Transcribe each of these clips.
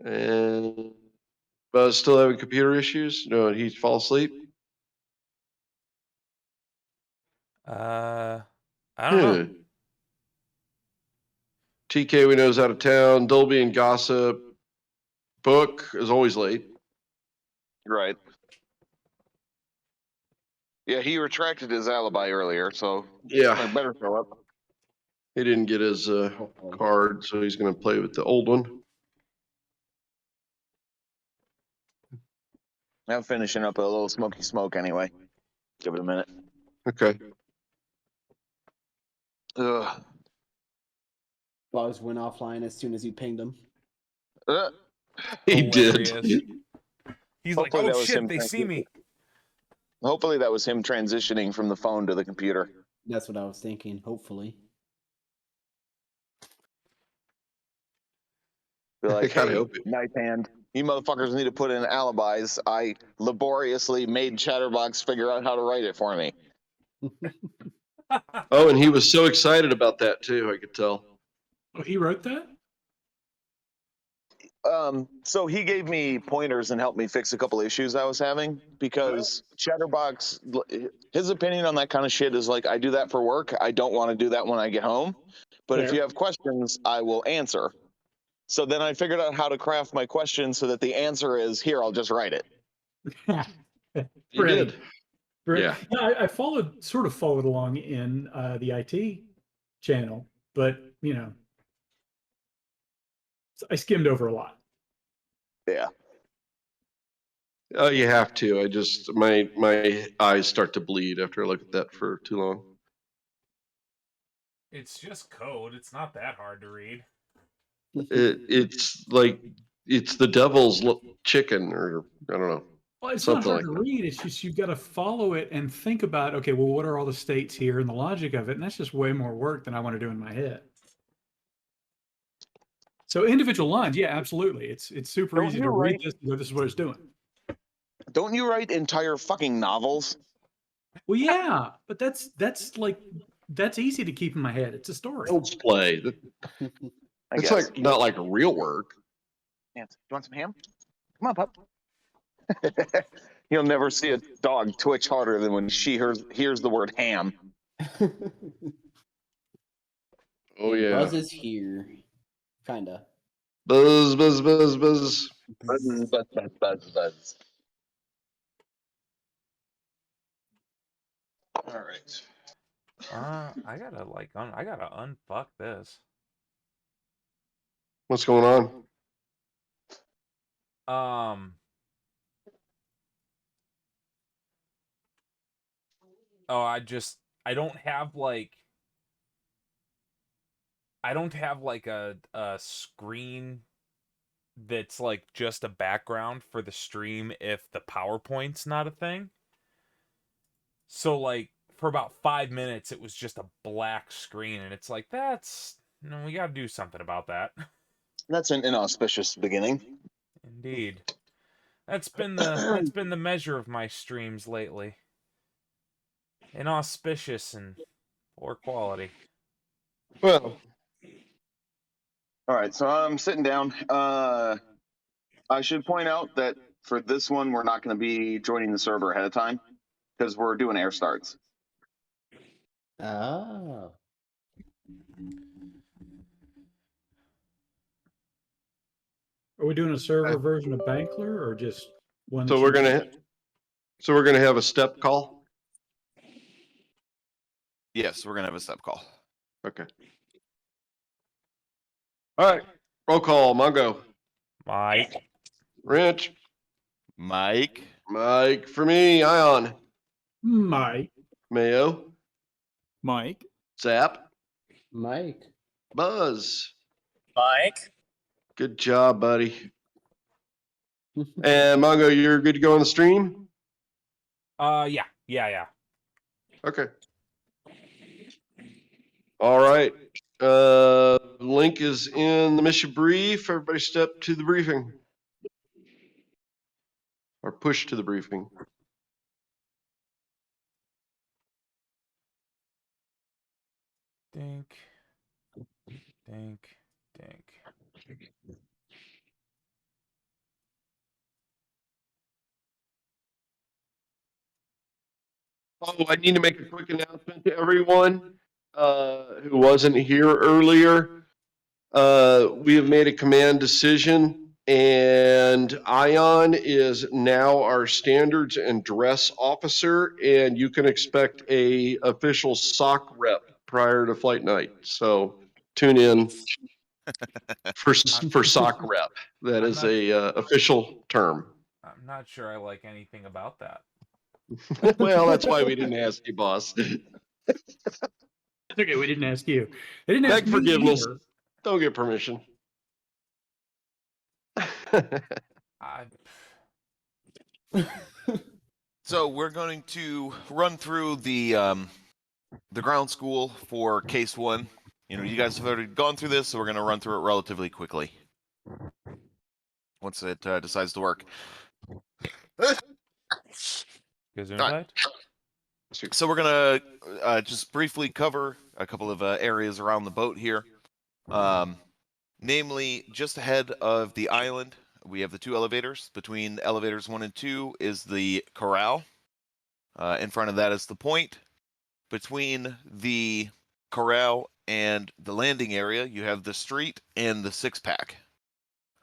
And Buzz still having computer issues? No, he fall asleep? I don't know. TK we know is out of town. Dolby and Gossip. Book is always late. Right. Yeah, he retracted his alibi earlier, so Yeah, I better show up. he didn't get his card, so he's going to play with the old one. I'm finishing up a little smoky smoke anyway. Give it a minute. Okay. Ugh. Buzz went offline as soon as you pinged him. He Hilarious. did. He's Hopefully like, that oh was shit, him they see me. Hopefully that was him transitioning from the phone to the computer. That's what I was thinking, hopefully. Be like, I kinda hey, hope it. knife hand, you motherfuckers need to put in alibis. I laboriously made Chatterbox figure out how to write it for me. Oh, and he was so excited about that too, I could tell. Oh, he wrote that? So he gave me pointers and helped me fix a couple issues I was having because Chatterbox, his opinion on that kind of shit is like, I do that for work. I don't want to do that when I get home. But if Fair. you have questions, I will answer. So then I figured out how to craft my question so that the answer is here, I'll just write it. You did. Yeah. I sort of followed along in the IT channel, but you know, I skimmed over a lot. Yeah. Oh, you have to. I just my eyes start to bleed after I look at that for too long. It's just code. It's not that hard to read. It's like it's the devil's chicken, or I don't know. Well, it's Something not hard like to read. It's just you've got to follow it and think about, okay, well, what are all the states here and the logic of it? And that's just way more work than I want to do in my head. So individual lines, yeah, absolutely. It's super easy to read this and go, this is what it's doing. Don't you write entire fucking novels? Well, yeah, but that's easy to keep in my head. It's a story. Child's play. It's like not like real work. You want some ham? Come on, pup. You'll never see a dog twitch harder than when she hears the word ham. Oh yeah. Buzz is here. Kinda. Buzz, buzz, buzz, buzz. Buzz, buzz, buzz, buzz, buzz. All right. I gotta unfuck this. What's going on? Oh, I don't have like a screen that's like just a background for the stream if the PowerPoint's not a thing. So like for about 5 minutes it was just a black screen, and it's like we got to do something about that. That's an inauspicious beginning. Indeed. That's been the measure of my streams lately. Inauspicious and poor quality. Well, all right, so I'm sitting down. I should point out that for this one, we're not going to be joining the server ahead of time because we're doing air starts. Oh. Are we doing a server version of Bankler or just one? So we're gonna have a step call. Yes, we're gonna have a step call. Okay. All right. Roll call. Mongo. Mike. Rich. Mike. Mike for me. Ion. Mike. Mayo. Mike. Zap. Mike. Buzz. Mike. Good job, buddy. And Mongo, you're good to go on the stream? Yeah. Okay. All right. Link is in the mission brief. Everybody step to the briefing. Or push to the briefing. Dink. Dink. Dink. Oh, I need to make a quick announcement to everyone who wasn't here earlier. We have made a command decision, and Ion is now our standards and dress officer, and you can expect a official sock rep prior to flight night. So tune in for sock rep. That I'm is not- a official term. I'm not sure I like anything about that. Well, that's why we didn't ask you, boss. It's okay, we didn't ask you. They didn't ask Beg me forgiveness. either. Don't get permission. I So we're going to run through the ground school for case 1. You know, you guys have already gone through this, so we're going to run through it relatively quickly once it decides to work. Gesundheit. So we're going to just briefly cover a couple of areas around the boat here. Namely, just ahead of the island, we have the 2 elevators. Between elevators 1 and 2 is the corral. In front of that is the point. Between the corral and the landing area, you have the street and the 6-pack.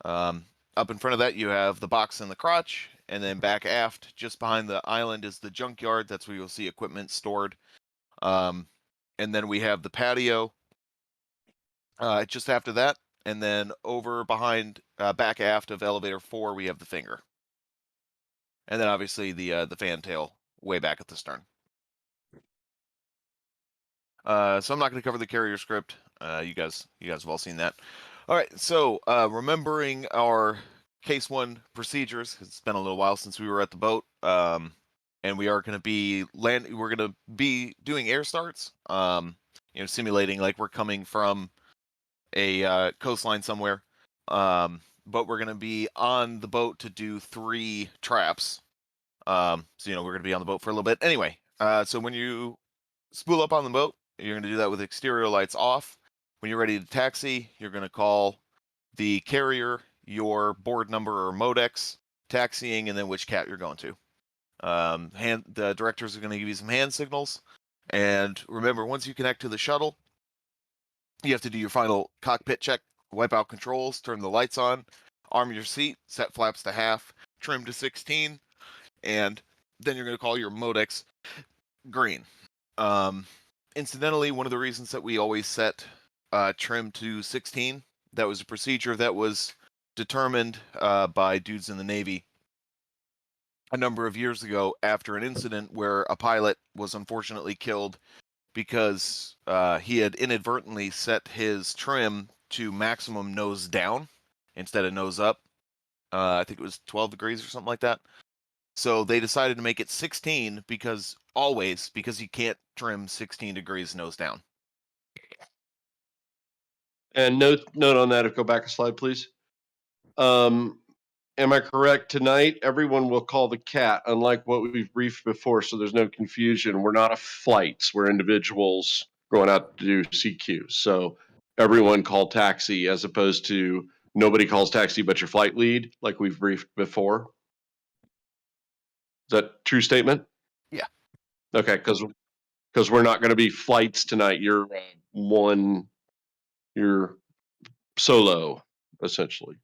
Up in front of that, you have the box and the crotch, and then back aft, just behind the island, is the junkyard. That's where you'll see equipment stored. And then we have the patio just after that, and then over behind, back aft of elevator 4, we have the finger, and then obviously the fantail way back at the stern. So I'm not going to cover the carrier script. You guys have all seen that. All right. So remembering our case 1 procedures, it's been a little while since we were at the boat, and we are going to be We're going to be doing air starts. Simulating like we're coming from a coastline somewhere. But we're going to be on the boat to do 3 traps. So we're going to be on the boat for a little bit. Anyway, so when you spool up on the boat, you're going to do that with exterior lights off. When you're ready to taxi, you're going to call the carrier, your board number or modex, taxiing, and then which cat you're going to. The directors are going to give you some hand signals. And remember, once you connect to the shuttle, you have to do your final cockpit check, wipe out controls, turn the lights on, arm your seat, set flaps to half, trim to 16, and then you're going to call your modex green. Incidentally, one of the reasons that we always set trim to 16, that was a procedure that was determined by dudes in the Navy a number of years ago after an incident where a pilot was unfortunately killed because he had inadvertently set his trim to maximum nose down instead of nose up. I think it was 12 degrees or something like that. So they decided to make it 16 because you can't trim 16 degrees nose down. And note on that, go back a slide, please. Am I correct? Tonight, everyone will call the cat, unlike what we've briefed before, so there's no confusion. We're not a flights. We're individuals going out to do CQ. So everyone call taxi as opposed to nobody calls taxi but your flight lead, like we've briefed before. Is that a true statement? Yeah. Okay, because we're not going to be flights tonight. You're solo, essentially.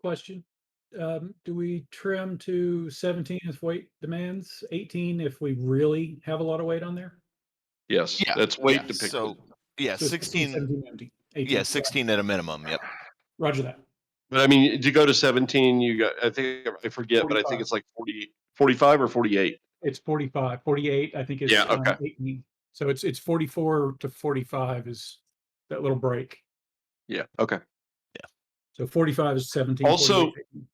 Question. Do we trim to 17 if weight demands, 18 if we really have a lot of weight on there? Yes, Yeah, that's weight yeah, depicted. so yeah, So it's 16. 17, 18. Yeah, 16 at a minimum. Yep. Roger that. But I mean, to go to 17, you got, I forget, but I think 45. it's like 45 or 48. It's 45. 48, I think, is Yeah, okay. 18. So it's 44 to 45 is that little break. Yeah, okay. So 45 is 17. Also, 48 is 18.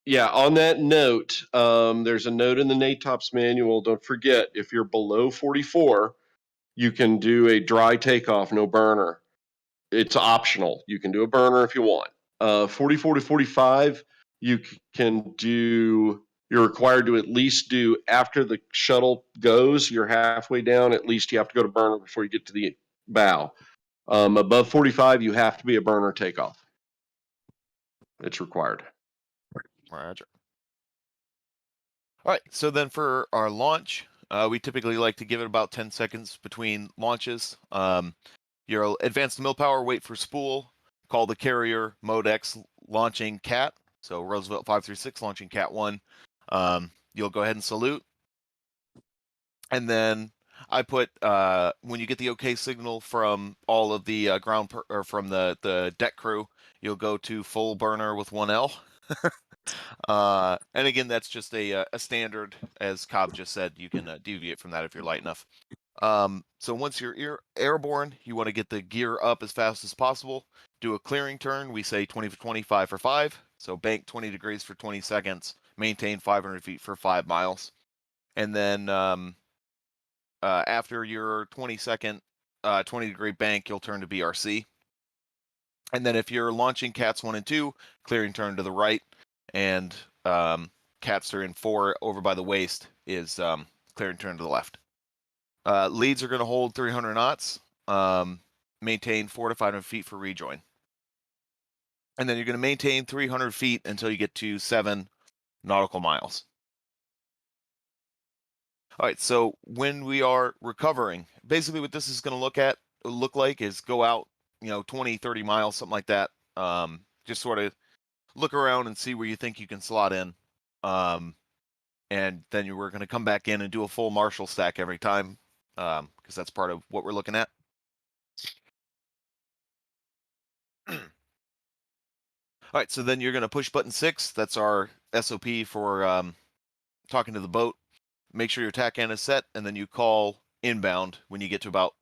yeah, on that note, there's a note in the NATOPS manual. Don't forget, if you're below 44, you can do a dry takeoff, no burner. It's optional. You can do a burner if you want. 44 to 45, you're required to at least do, after the shuttle goes, you're halfway down, at least you have to go to burner before you get to the bow. Above 45, you have to be a burner takeoff. It's required. Roger. All right, so then for our launch, we typically like to give it about 10 seconds between launches. You'll advance the mill power, wait for spool, call the carrier, mode X launching CAT. So Roosevelt 536 launching CAT 1. You'll go ahead and salute. And then I put, when you get the OK signal from all of the or from the deck crew, you'll go to full burner with 1L. And again, that's just a standard, as Cobb just said. You can deviate from that if you're light enough. So once you're airborne, you want to get the gear up as fast as possible. Do a clearing turn. We say 20 for 25 for 5. So bank 20 degrees for 20 seconds. Maintain 500 feet for 5 miles. And then after your 20-second 20-degree bank, you'll turn to BRC. And then if you're launching CATs 1 and 2, clearing turn to the right. And CATs 3 and 4 over by the waist is clearing turn to the left. Leads are going to hold 300 knots. Maintain 400 to 500 feet for rejoin. And then you're going to maintain 300 feet until you get to 7 nautical miles. All right, so when we are recovering, basically what this is going to look like is go out, 20, 30 miles, something like that. Just sort of look around and see where you think you can slot in. And then we're going to come back in and do a full Marshall stack every time, because that's part of what we're looking at. All right, so then you're going to push button 6. That's our SOP for talking to the boat. Make sure your TACAN is set, and then you call inbound when you get to about,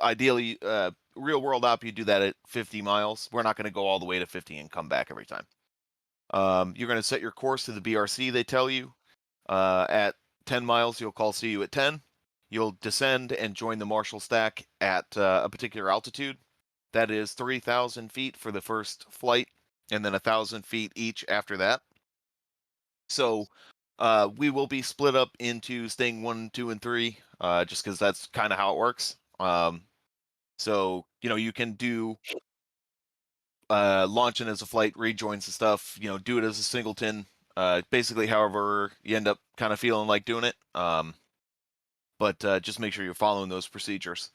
ideally, real world op, you do that at 50 miles. We're not going to go all the way to 50 and come back every time. You're going to set your course to the BRC, they tell you. At 10 miles, you'll call CU at 10. You'll descend and join the Marshall stack at a particular altitude. That is 3,000 feet for the first flight, and then 1,000 feet each after that. So we will be split up into Sting 1, 2, and 3, just because that's kind of how it works. So, you can do launching as a flight, rejoins and stuff, do it as a singleton, basically however you end up kind of feeling like doing it. But just make sure you're following those procedures.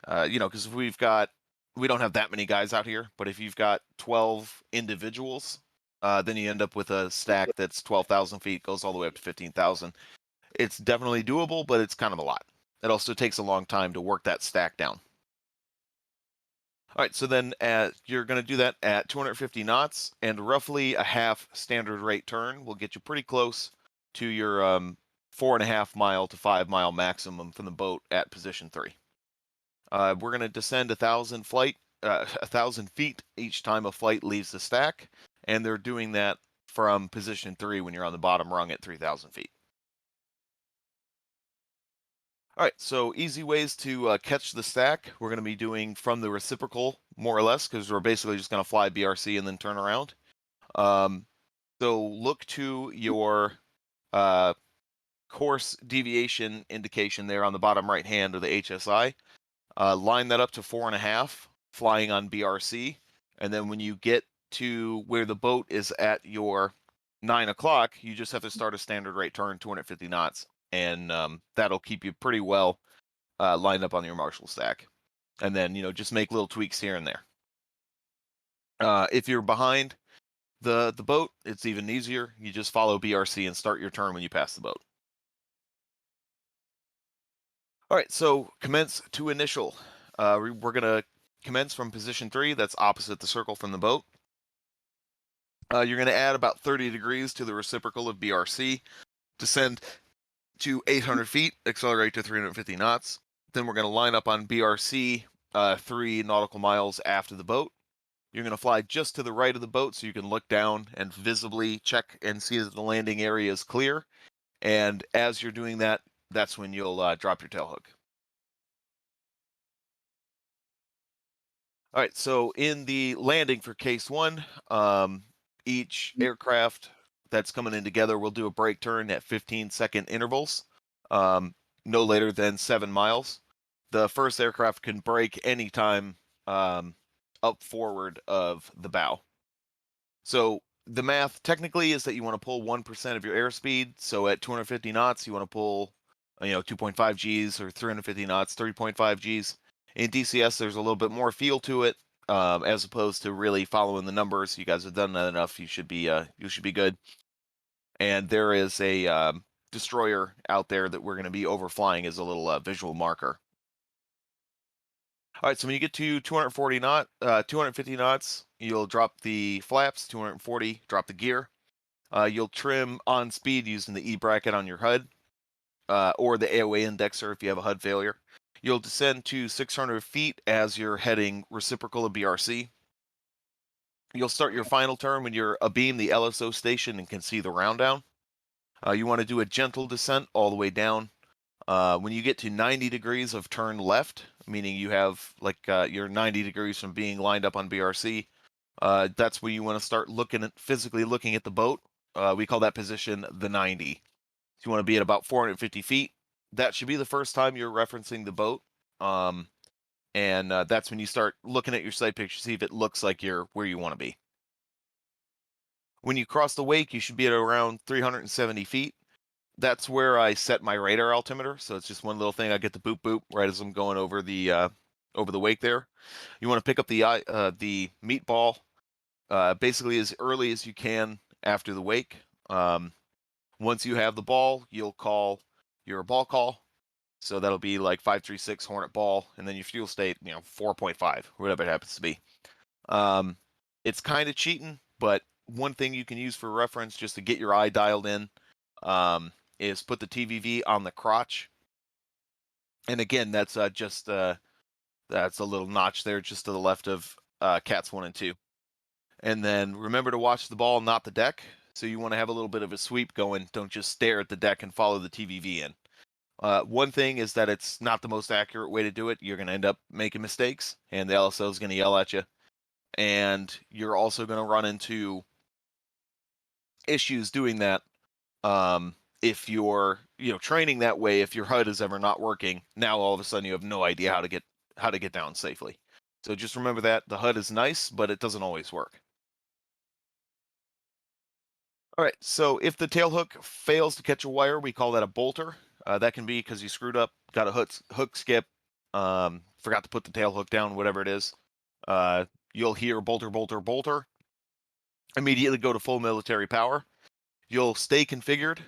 Because we don't have that many guys out here, but if you've got 12 individuals, then you end up with a stack that's 12,000 feet, goes all the way up to 15,000. It's definitely doable, but it's kind of a lot. It also takes a long time to work that stack down. All right, so then you're going to do that at 250 knots, and roughly a half standard rate turn will get you pretty close to your 4.5 mile to 5 mile maximum from the boat at position 3. We're going to descend 1,000 feet each time a flight leaves the stack, and they're doing that from position 3 when you're on the bottom rung at 3,000 feet. All right, so easy ways to catch the stack. We're going to be doing from the reciprocal, more or less, because we're basically just going to fly BRC and then turn around. So look to your course deviation indication there on the bottom right hand of the HSI. Line that up to 4.5, flying on BRC. And then when you get to where the boat is at your 9 o'clock, you just have to start a standard rate turn, 250 knots. And that'll keep you pretty well lined up on your Marshall stack. And then, just make little tweaks here and there. If you're behind the boat, it's even easier. You just follow BRC and start your turn when you pass the boat. All right, so commence to initial. We're going to commence from position 3. That's opposite the circle from the boat. You're going to add about 30 degrees to the reciprocal of BRC. Descend to 800 feet, accelerate to 350 knots. Then we're going to line up on BRC 3 nautical miles after the boat. You're going to fly just to the right of the boat so you can look down and visibly check and see that the landing area is clear. And as you're doing that, that's when you'll drop your tailhook. All right, so in the landing for case 1, each aircraft that's coming in together will do a brake turn at 15-second intervals, no later than 7 miles. The first aircraft can brake anytime up forward of the bow. So the math technically is that you want to pull 1% of your airspeed. So at 250 knots, you want to pull, 2.5 Gs or 350 knots, 3.5 Gs. In DCS, there's a little bit more feel to it, as opposed to really following the numbers. You guys have done that enough. You should be good. And there is a destroyer out there that we're going to be overflying as a little visual marker. All right, so when you get to 250 knots, you'll drop the flaps. 240, drop the gear. You'll trim on speed using the E bracket on your HUD, or the AOA indexer if you have a HUD failure. You'll descend to 600 feet as you're heading reciprocal of BRC. You'll start your final turn when you're abeam the LSO station and can see the round down. You want to do a gentle descent all the way down. When you get to 90 degrees of turn left, meaning you have you're 90 degrees from being lined up on BRC, that's when you want to start physically looking at the boat. We call that position the 90. So you want to be at about 450 feet. That should be the first time you're referencing the boat. And that's when you start looking at your sight picture, see if it looks like you're where you want to be. When you cross the wake, you should be at around 370 feet. That's where I set my radar altimeter. So it's just one little thing. I get the boop boop right as I'm going over the wake there. You want to pick up the meatball basically as early as you can after the wake. Once you have the ball, you'll call your ball call. So that'll be like 536 Hornet ball, and then your fuel state, 4.5, whatever it happens to be. It's kind of cheating, but one thing you can use for reference, just to get your eye dialed in, is put the TVV on the crotch. And again, that's just that's a little notch there, just to the left of cats 1 and 2. And then remember to watch the ball, not the deck. So you want to have a little bit of a sweep going. Don't just stare at the deck and follow the TVV in. One thing is that it's not the most accurate way to do it. You're going to end up making mistakes, and the LSO is going to yell at you. And you're also going to run into issues doing that. If you're, training that way, if your HUD is ever not working, now all of a sudden you have no idea how to get down safely. So just remember that the HUD is nice, but it doesn't always work. All right, so if the tail hook fails to catch a wire, we call that a bolter. That can be because you screwed up, got a hook skip, forgot to put the tail hook down, whatever it is. You'll hear bolter, bolter, bolter. Immediately go to full military power. You'll stay configured.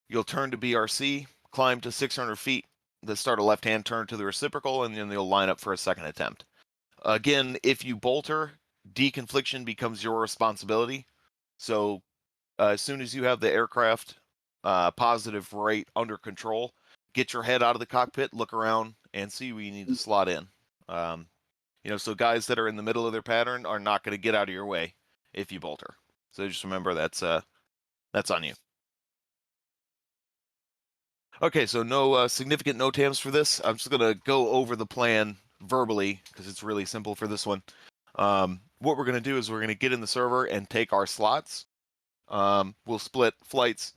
You'll turn to BRC, climb to 600 feet, then start a left-hand turn to the reciprocal, and then you'll line up for a second attempt. Again, if you bolter, deconfliction becomes your responsibility. So as soon as you have the aircraft positive rate under control, get your head out of the cockpit, look around, and see where you need to slot in. So guys that are in the middle of their pattern are not going to get out of your way if you bolter. So just remember that's on you. Okay, so no significant NOTAMs for this. I'm just going to go over the plan verbally because it's really simple for this one. What we're going to do is we're going to get in the server and take our slots. We'll split flights.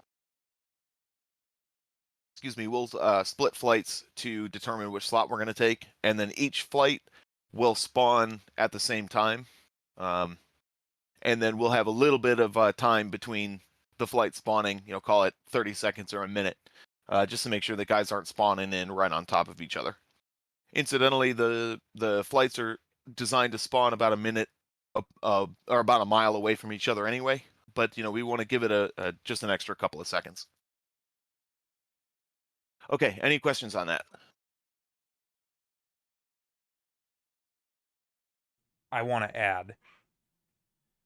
We'll split flights to determine which slot we're going to take, and then each flight will spawn at the same time. And then we'll have a little bit of time between the flight spawning, call it 30 seconds or a minute, just to make sure that guys aren't spawning in right on top of each other. Incidentally, the flights are designed to spawn about a minute or about a mile away from each other anyway, but we want to give it just an extra couple of seconds. Okay, any questions on that? I want to add.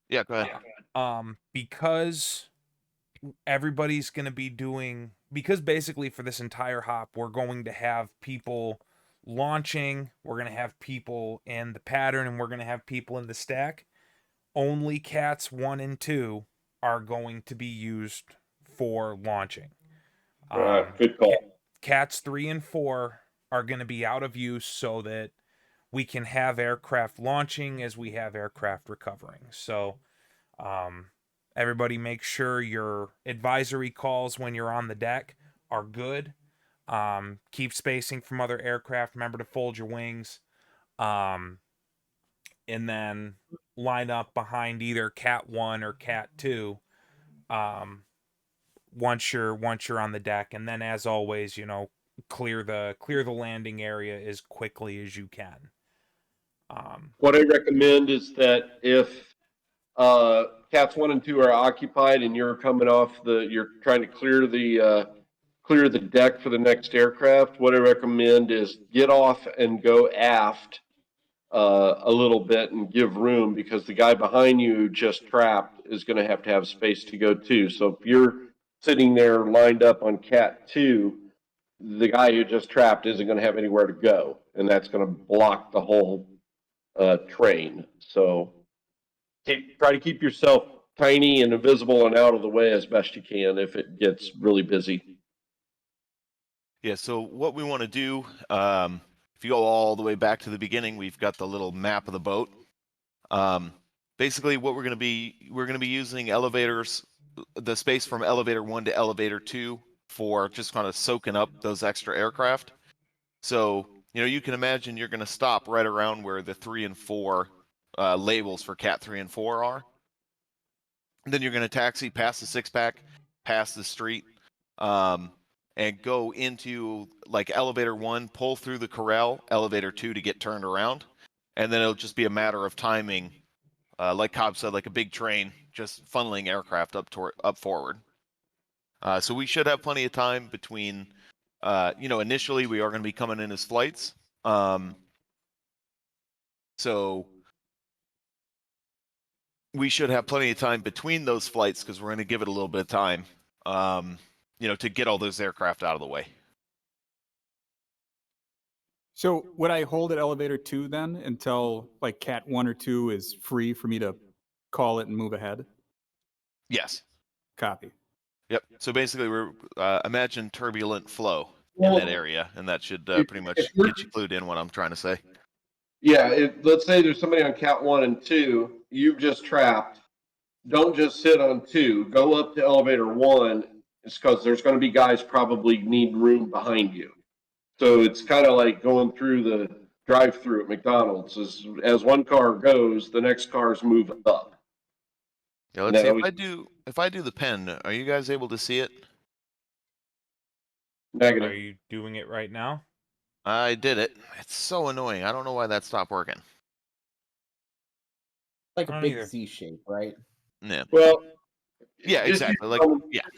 Yeah, go ahead. Because everybody's going to be because basically for this entire hop, we're going to have people launching, we're going to have people in the pattern, and we're going to have people in the stack. Only cats 1 and 2 are going to be used for launching. Good call. Cats 3 and 4 are going to be out of use so that we can have aircraft launching as we have aircraft recovering. So everybody make sure your advisory calls when you're on the deck are good. Keep spacing from other aircraft. Remember to fold your wings. And then line up behind either Cat 1 or Cat 2 once you're on the deck. And then as always, clear the landing area as quickly as you can. What I recommend is that if cats 1 and 2 are occupied and you're coming off you're trying to clear the deck for the next aircraft, what I recommend is get off and go aft a little bit and give room, because the guy behind you just trapped is going to have space to go too. So if you're sitting there lined up on cat 2, the guy who just trapped isn't going to have anywhere to go, and that's going to block the whole train. So try to keep yourself tiny and invisible and out of the way as best you can if it gets really busy. Yeah, so what we want to do, if you go all the way back to the beginning, we've got the little map of the boat. Basically, what we're going to be using elevators, the space from elevator 1 to elevator 2 for just kind of soaking up those extra aircraft. So, you can imagine you're going to stop right around where the 3 and 4 labels for Cat 3 and 4 are. And then you're going to taxi past the 6-pack, past the street, and go into like elevator 1, pull through the corral, elevator 2 to get turned around. And then it'll just be a matter of timing, like Cobb said, like a big train, just funneling aircraft up forward. So we should have plenty of time between, initially we are going to be coming in as flights. So we should have plenty of time between those flights, because we're going to give it a little bit of time, to get all those aircraft out of the way. So would I hold at elevator 2 then until like cat 1 or 2 is free for me to call it and move ahead? Yes. Copy. Yep. So basically, we're imagine turbulent flow in that area, and that should pretty much get you clued in what I'm trying to say. Yeah, let's say there's somebody on cat 1 and 2, you've just trapped. Don't just sit on 2. Go up to elevator 1. It's because there's going to be guys probably need room behind you. So it's kind of like going through the drive-through at McDonald's. As one car goes, the next cars move up. Yeah, let's see. If I do the pen, are you guys able to see it? Negative. Are you doing it right now? I did it. It's so annoying. I don't know why that stopped working. Like I a don't big either. Z shape, right? Yeah. Well, Yeah, just exactly.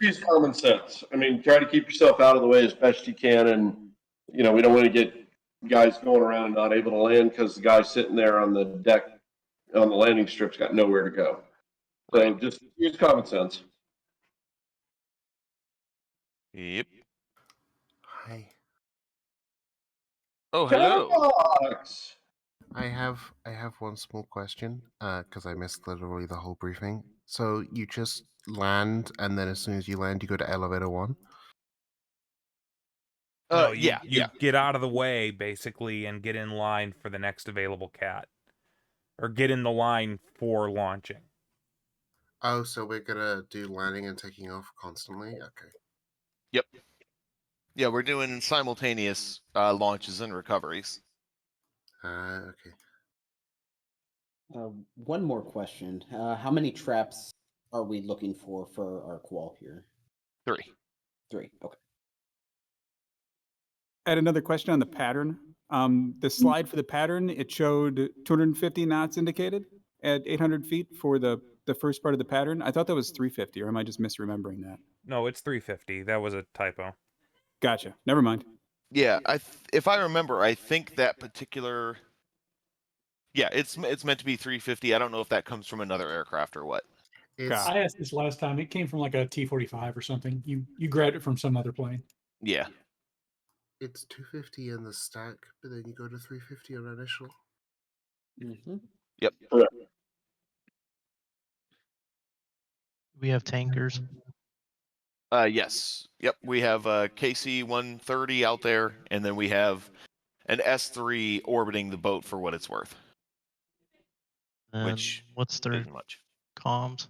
use common sense. I mean, try to keep yourself out of the way as best you can, and we don't want to get guys going around and not able to land because the guy sitting there on the deck on the landing strip's got nowhere to go. So Right. just use common sense. Yep. Hi. Oh, hello. Chatterbox! I have one small question, because I missed literally the whole briefing. So you just land, and then as soon as you land, you go to elevator 1? No, you Yeah. get out of the way basically and get in line for the next available cat, or get in the line for launching. Oh, so we're gonna do landing and taking off constantly? Okay. Yep. Yeah, we're doing simultaneous launches and recoveries. Okay. One more question. How many traps are we looking for our qual here? 3. 3. Okay. I had another question on the pattern. The slide for the pattern, it showed 250 knots indicated at 800 feet for the first part of the pattern. I thought that was 350, or am I just misremembering that? No, it's 350. That was a typo. Gotcha. Never mind. Yeah, if I remember, I think that particular. Yeah, it's meant to be 350. I don't know if that comes from another aircraft or what. It's I asked this last time. It came from like a T-45 or something. You grabbed it from some other plane. Yeah. it's 250 in the stack, but then you go to 350 on initial. Mm-hmm. Yep. We have tankers. Yes. Yep. We have KC 130 out there, and then we have an S3 orbiting the boat for what it's worth. And Which what's their isn't much. comms?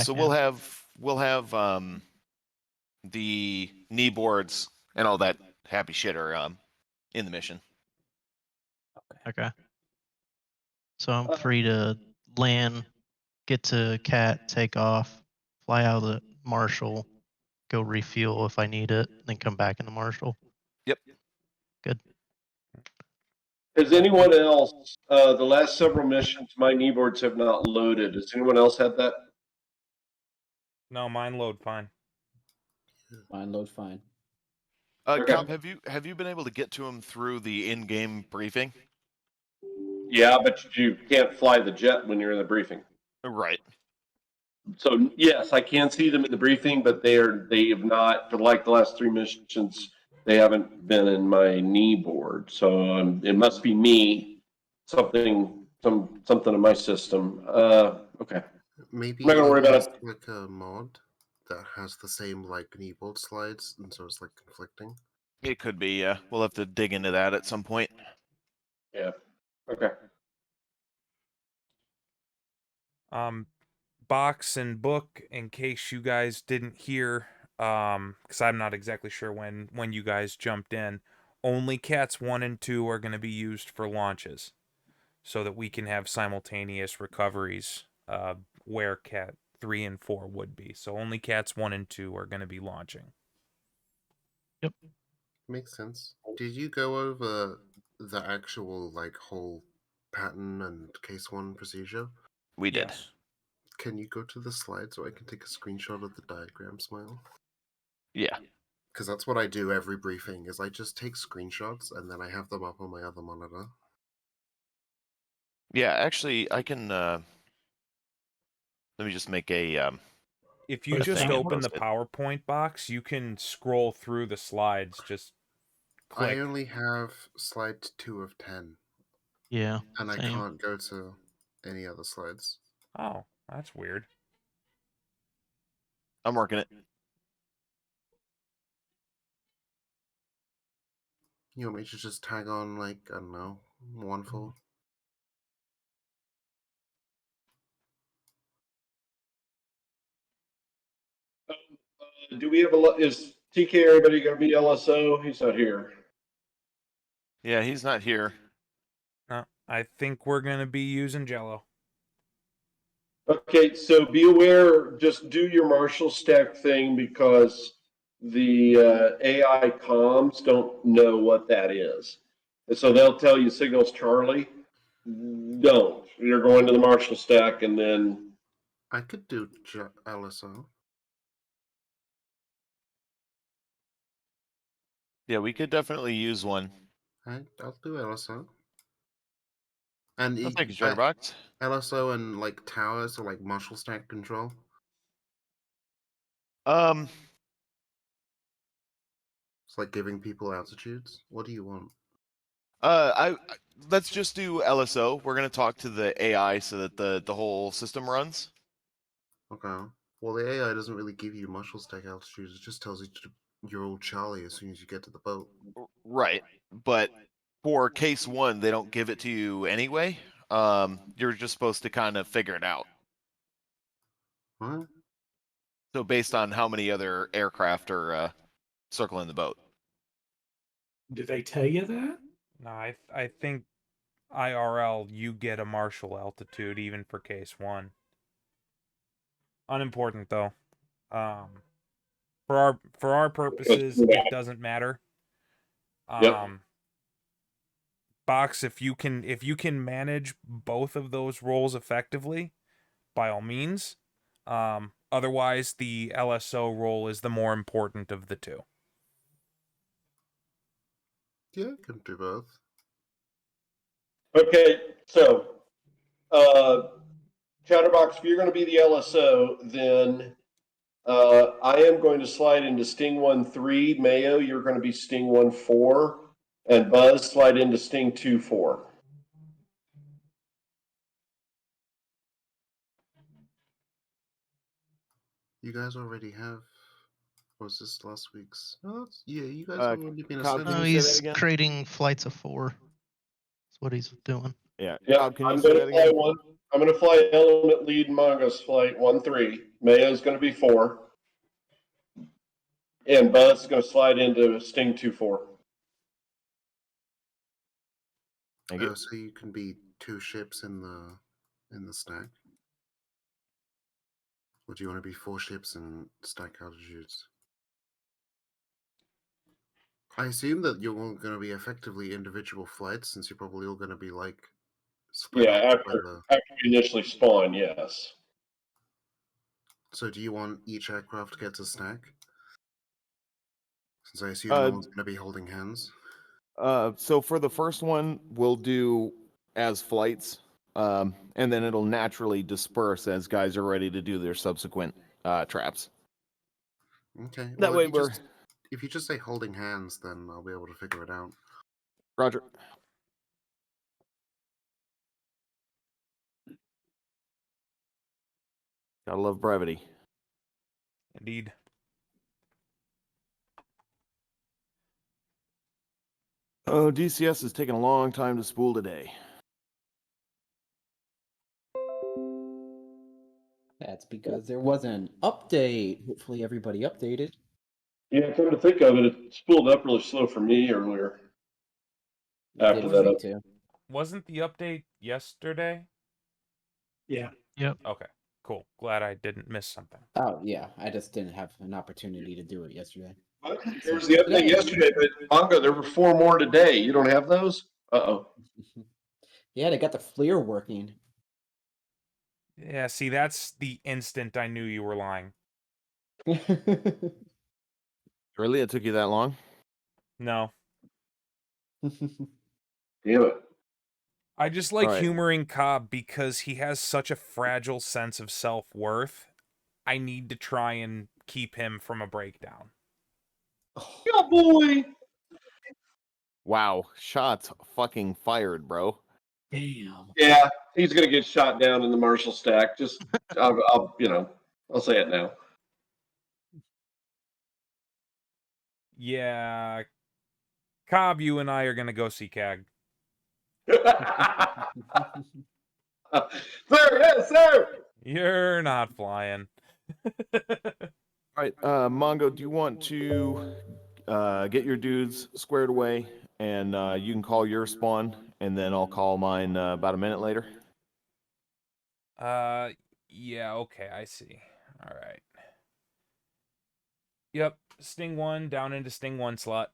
So we'll have the knee boards and all that happy shit are in the mission. Okay. So I'm free to land, get to Cat, take off, fly out of the Marshall, go refuel if I need it, then come back into Marshall. Yep. Good. Has anyone else, the last several missions, my kneeboards have not loaded. Has anyone else had that? No, mine load fine. Mine loads fine. Okay. Comp, have you been able to get to him through the in-game briefing? Yeah, but you can't fly the jet when you're in the briefing. Right. So yes, I can see them in the briefing, but they have not, for like the last 3 missions, they haven't been in my knee board. So it must be me, something in my system. Okay. Maybe I'm not gonna worry it about has it. like a mod that has the same like kneeboard slides, and so it's like conflicting. It could be, yeah. We'll have to dig into that at some point. Yeah. Okay. Box and book, in case you guys didn't hear, because I'm not exactly sure when you guys jumped in. Only cats 1 and 2 are going to be used for launches, so that we can have simultaneous recoveries, where cat 3 and 4 would be. So only cats 1 and 2 are going to be launching. Yep. Makes sense. Did you go over the actual like whole pattern and case 1 procedure? We did. Yes. Can you go to the slide so I can take a screenshot of the diagram, Smile? Yeah. Because that's what I do every briefing, is I just take screenshots and then I have them up on my other monitor. Yeah, actually, I can, let me just make a, If you a just thing and open the post it. PowerPoint box, you can scroll through the slides. Just click. I only have slide 2 of 10, Yeah. and I Same. can't go to any other slides. Oh, that's weird. I'm working it. You want me to just tag on, like, I don't know, 1 full? Do we have is TK everybody going to be LSO? He's not here. Yeah, he's not here. No, I think we're going to be using Jello. Okay, so be aware, just do your Marshall stack thing, because the AI comms don't know what that is. And so they'll tell you signals Charlie. Don't. You're going to the Marshall stack and then. I could do LSO. Yeah, we could definitely use one. I'll do LSO. And Oh, thank you, Chatterbox. LSO and like towers or like Marshall stack control. It's like giving people altitudes. What do you want? Let's just do LSO. We're gonna talk to the AI so that the whole system runs. Okay. Well, the AI doesn't really give you Marshall stack altitudes. It just tells you to your old Charlie as soon as you get to the boat. Right, but for case 1, they don't give it to you anyway. You're just supposed to kind of figure it out. What? So based on how many other aircraft are circling the boat. Did they tell you that? No, I think IRL you get a Marshall altitude even for case 1. Unimportant though. For our purposes, it doesn't matter. Yep. Box, if you can manage both of those roles effectively, by all means. Otherwise, the LSO role is the more important of the two. Yeah, I can do both. Okay, so Chatterbox, if you're going to be the LSO, then I am going to slide into Sting 1-3. Mayo, you're going to be Sting 1-4. And Buzz, slide into Sting 2-4. You guys already have. Was this last week's? Oh, yeah, you guys Uh, have already been Cobb, assigned. can No, you say that he's again? creating flights of 4. That's what he's doing. Yeah. Yep, Cobb, can you I'm say going that to fly again? one. I'm going to fly Element Lead Mongoose flight 1-3. Mayo's going to be 4. And Buzz is going to slide into Sting 2-4. Thank you. Oh, so you can be 2 ships in the stack. Or do you want to be 4 ships and stack altitudes? I assume that you're all going to be effectively individual flights, since you're probably all going to be like split Yeah, up by the. after you initially spawn, yes. So do you want each aircraft to get a snack? Since I assume no one's going to be holding hands. So for the first one, we'll do as flights, and then it'll naturally disperse as guys are ready to do their subsequent traps. Okay. That Well, way we're. if you just say holding hands, then I'll be able to figure it out. Roger. Gotta love brevity. Indeed. Oh, DCS is taking a long time to spool today. That's because there was an update. Hopefully everybody updated. Yeah, come to think of it, it spooled up really slow for me earlier. After Did that for me up. too. Wasn't the update yesterday? Yeah. Yep. Okay, cool. Glad I didn't miss something. Oh yeah, I just didn't have an opportunity to do it yesterday. What? There was the update yesterday, but Mongo, there were 4 more today. You don't have those? Uh-oh. Yeah, they got the FLIR working. Yeah, see, that's the instant I knew you were lying. Really? It took you that long? No. Damn it. I just like Alright. humoring Cobb because he has such a fragile sense of self-worth. I need to try and keep him from a breakdown. Yeah, boy. Wow. Shots fucking fired, bro. Damn. Yeah, he's gonna get shot down in the Marshall stack. Just, I'll say it now. Yeah. Cobb, you and I are going to go see CAG. Sir, yes, sir. You're not flying. Alright, Mongo, do you want to get your dudes squared away, and you can call your spawn, and then I'll call mine about a minute later? Yeah, okay, I see. All right. Yep, Sting 1 down into Sting 1 slot.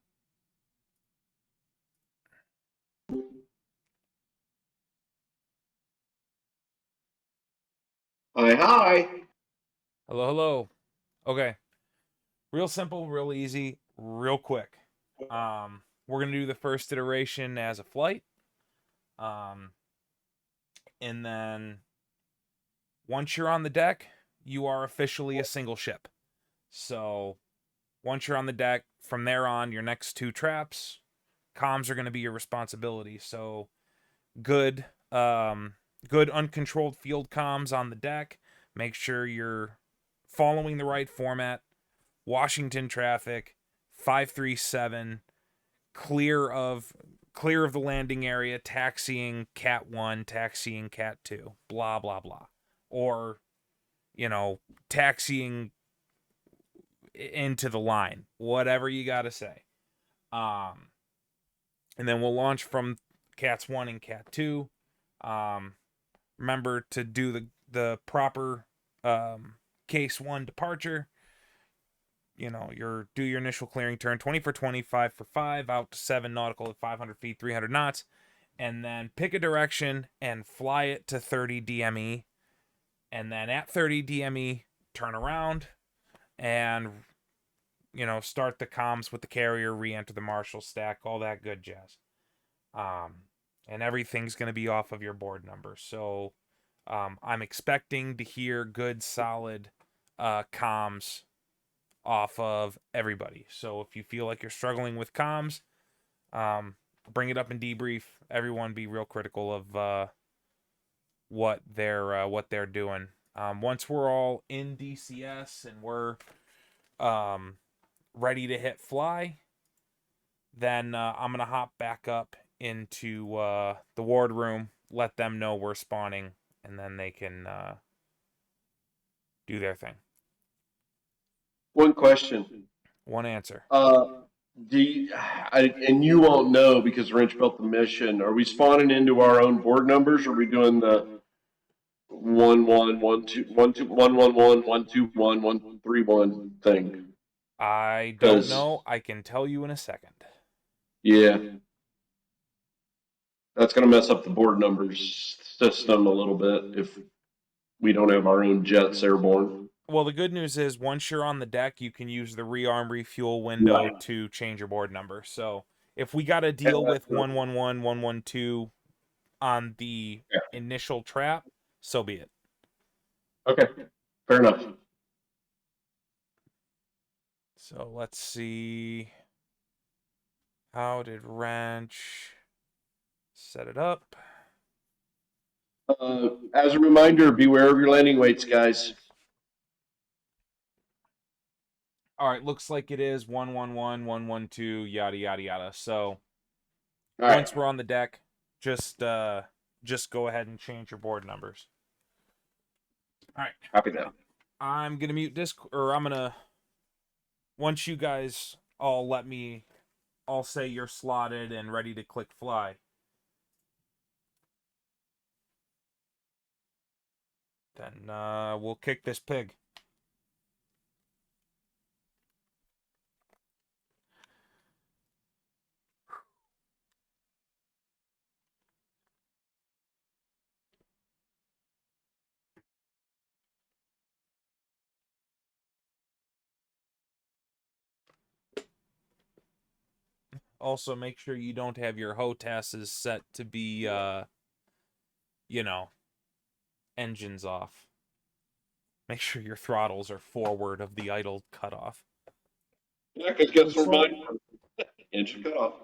Hi. Hello, hello. Okay. Real simple, real easy, real quick. We're going to do the first iteration as a flight. And then once you're on the deck, you are officially a single ship. So once you're on the deck, from there on, your next 2 traps, comms are going to be your responsibility. So good uncontrolled field comms on the deck. Make sure you're following the right format. Washington traffic, 537, clear of the landing area, taxiing Cat 1, taxiing Cat 2, blah blah blah. Or, taxiing into the line, whatever you got to say. And then we'll launch from Cats 1 and Cat 2. Remember to do the proper case 1 departure. Do your initial clearing turn, 20 for 20, 5 for 5, out to 7 nautical at 500 feet, 300 knots, and then pick a direction and fly it to 30 DME. And then at 30 DME, turn around and, start the comms with the carrier, re-enter the Marshall stack, all that good jazz. And everything's going to be off of your board number. So I'm expecting to hear good, solid comms off of everybody. So if you feel like you're struggling with comms, bring it up in debrief. Everyone be real critical of what they're doing. Once we're all in DCS and we're ready to hit fly, then I'm gonna hop back up into the ward room, let them know we're spawning, and then they can do their thing. One question. One answer. And you won't know because Wrench built the mission. Are we spawning into our own board numbers, or are we doing the 1 1 1 2 1 2 1 1 1 1 2 1 1 3 1 thing? I don't know. I can tell you in a second. Yeah. That's going to mess up the board numbers system a little bit if we don't have our own jets airborne. Well, the good news is once you're on the deck, you can use the rearm refuel window to change your board number. So if we got to deal with 111, 112 on the initial trap, so be it. Okay, fair enough. So let's see. How did Ranch set it up? As a reminder, beware of your landing weights, guys. All right, looks like it is 111, 112, yada yada yada. So once we're on the deck, just go ahead and change your board numbers. All right. Copy that. I'm gonna mute Discord, or I'm gonna. Once you guys all let me, all say you're slotted and ready to click fly. Then we'll kick this pig. Also, make sure you don't have your HOTASs set to be, you know, engines off. Make sure your throttles are forward of the idle cutoff. Yeah, because guess where mine engine cut off.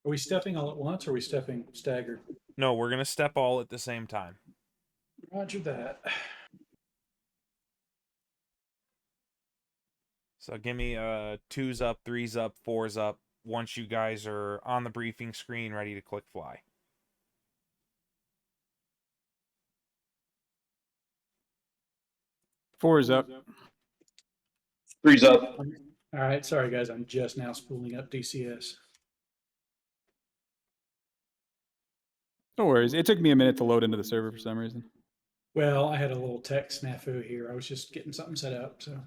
Are we stepping all at once or are we stepping staggered? No, we're going to step all at the same time. Roger that. So give me 2s up, 3s up, 4s up once you guys are on the briefing screen ready to click fly. Four is up. 3's up. All right, sorry guys, I'm just now spooling up DCS. No worries. It took me a minute to load into the server for some reason. Well, I had a little tech snafu here. I was just getting something set up, so.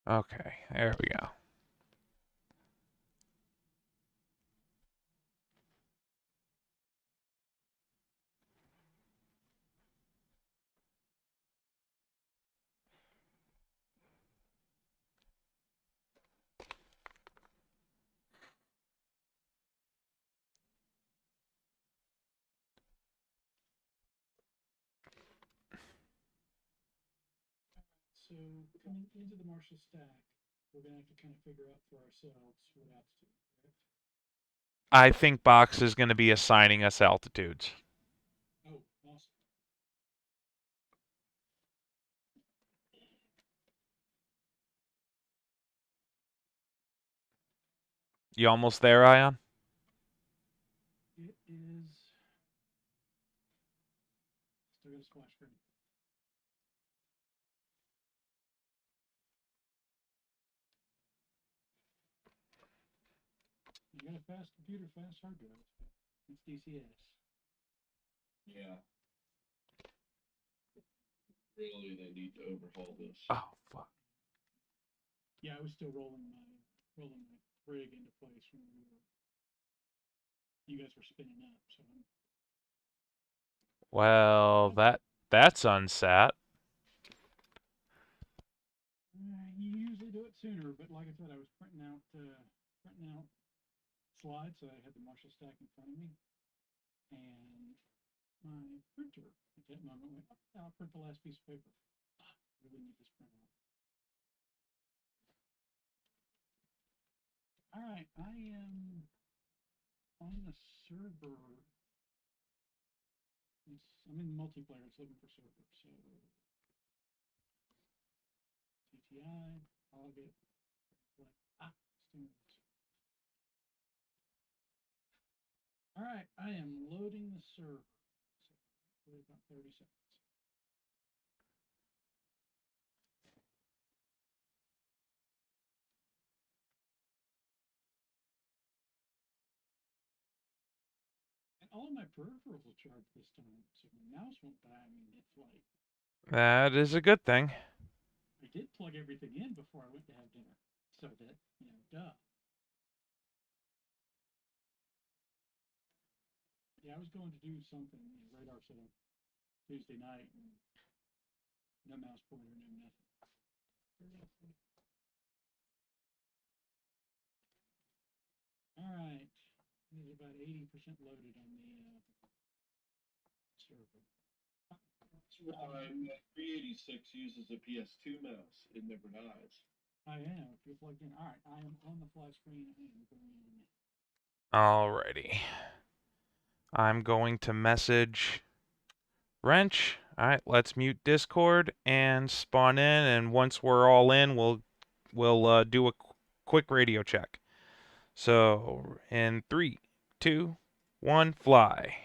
Okay, there we go. So coming into the Marshall stack, we're gonna have to kind of figure out for ourselves what altitude, correct? I think Box is going to be assigning us altitudes. Oh, awesome. You almost there, Ion? It is. Still got a splash screen. You got a fast computer, fast hard drive. It's DCS. Yeah. Really, they need to overhaul this. Oh, fuck. Yeah, I was still rolling my rig into place when you guys were spinning up. So Well, that's unsat. you usually do it sooner, but like I said, I was printing out slides, so I had the Marshall stack in front of me, and my printer at that moment went, oh, I'll print the last piece of paper. I really need this print out. All right, I am on the server. I'm in multiplayer. It's looking for server. So TTI, I'll get Stingrays. All right, I am loading the server. So about 30 seconds. all my peripherals will charge this time, so my mouse won't die on me mid-flight. That is a good thing. I did plug everything in before I went to have dinner, so that, duh. Yeah, I was going to do something, radar set up Tuesday night, and no mouse pointer, no nothing. All right, it is about 80% loaded on the server. 386 uses a PS2 mouse. It never dies. I am. If you're plugged in. All right, I am on the fly screen. I am going. Alrighty. I'm going to message Wrench. Alright, let's mute Discord and spawn in, and once we're all in, we'll do a quick radio check. So, in 3, 2, 1, fly.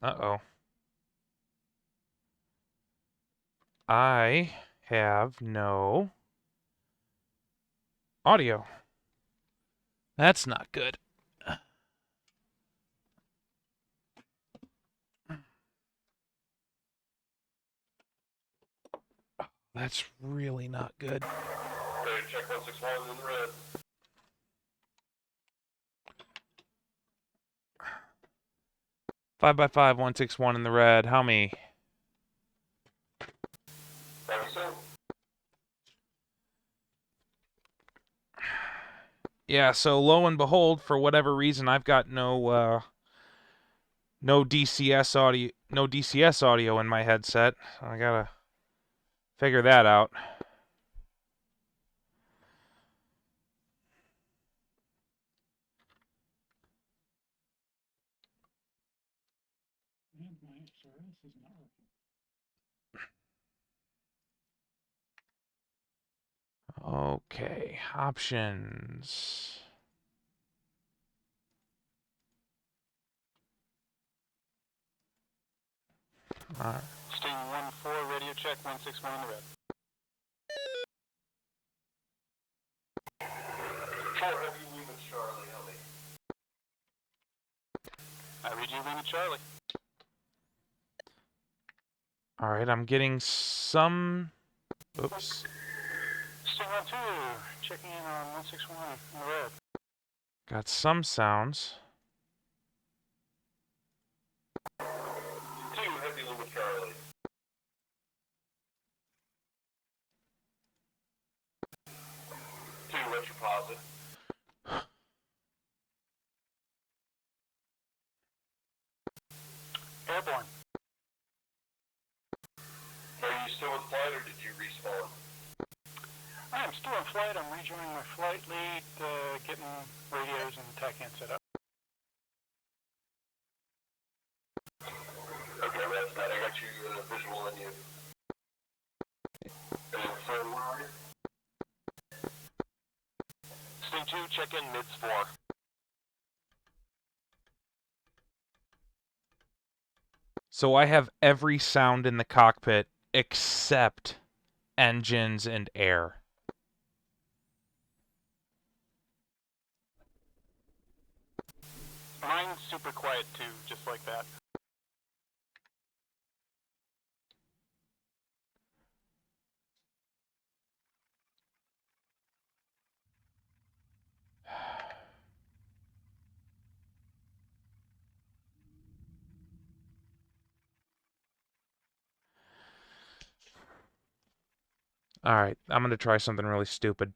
Uh-oh. I have no audio. That's not good. That's really not good. Okay, check 161 in the red. Five by 5, 161 in the red. How many? 97. Yeah, so lo and behold, for whatever reason, I've got no DCS audio in my headset. I gotta figure that out. And my XRS is not working. Okay, options. All right. Sting 1-4, radio check 161 in the red. 4 heavy units, Charlie, help me. I read you, Lima Charlie. All right, I'm getting some. Oops. Sting 1-2, checking in on 161 in the red. Got some sounds. 2 heavy Lima Charlie. 2 retroposit. Airborne. Are you still in flight or did you respawn? I am still in flight. I'm rejoining my flight lead, getting radios and TACAN set up. Okay, that's that. I got you visual on you. And so, where are you? Sting 2, check in mids 4. So I have every sound in the cockpit except engines and air. Mine's super quiet too, just like that. All right, I'm going to try something really stupid.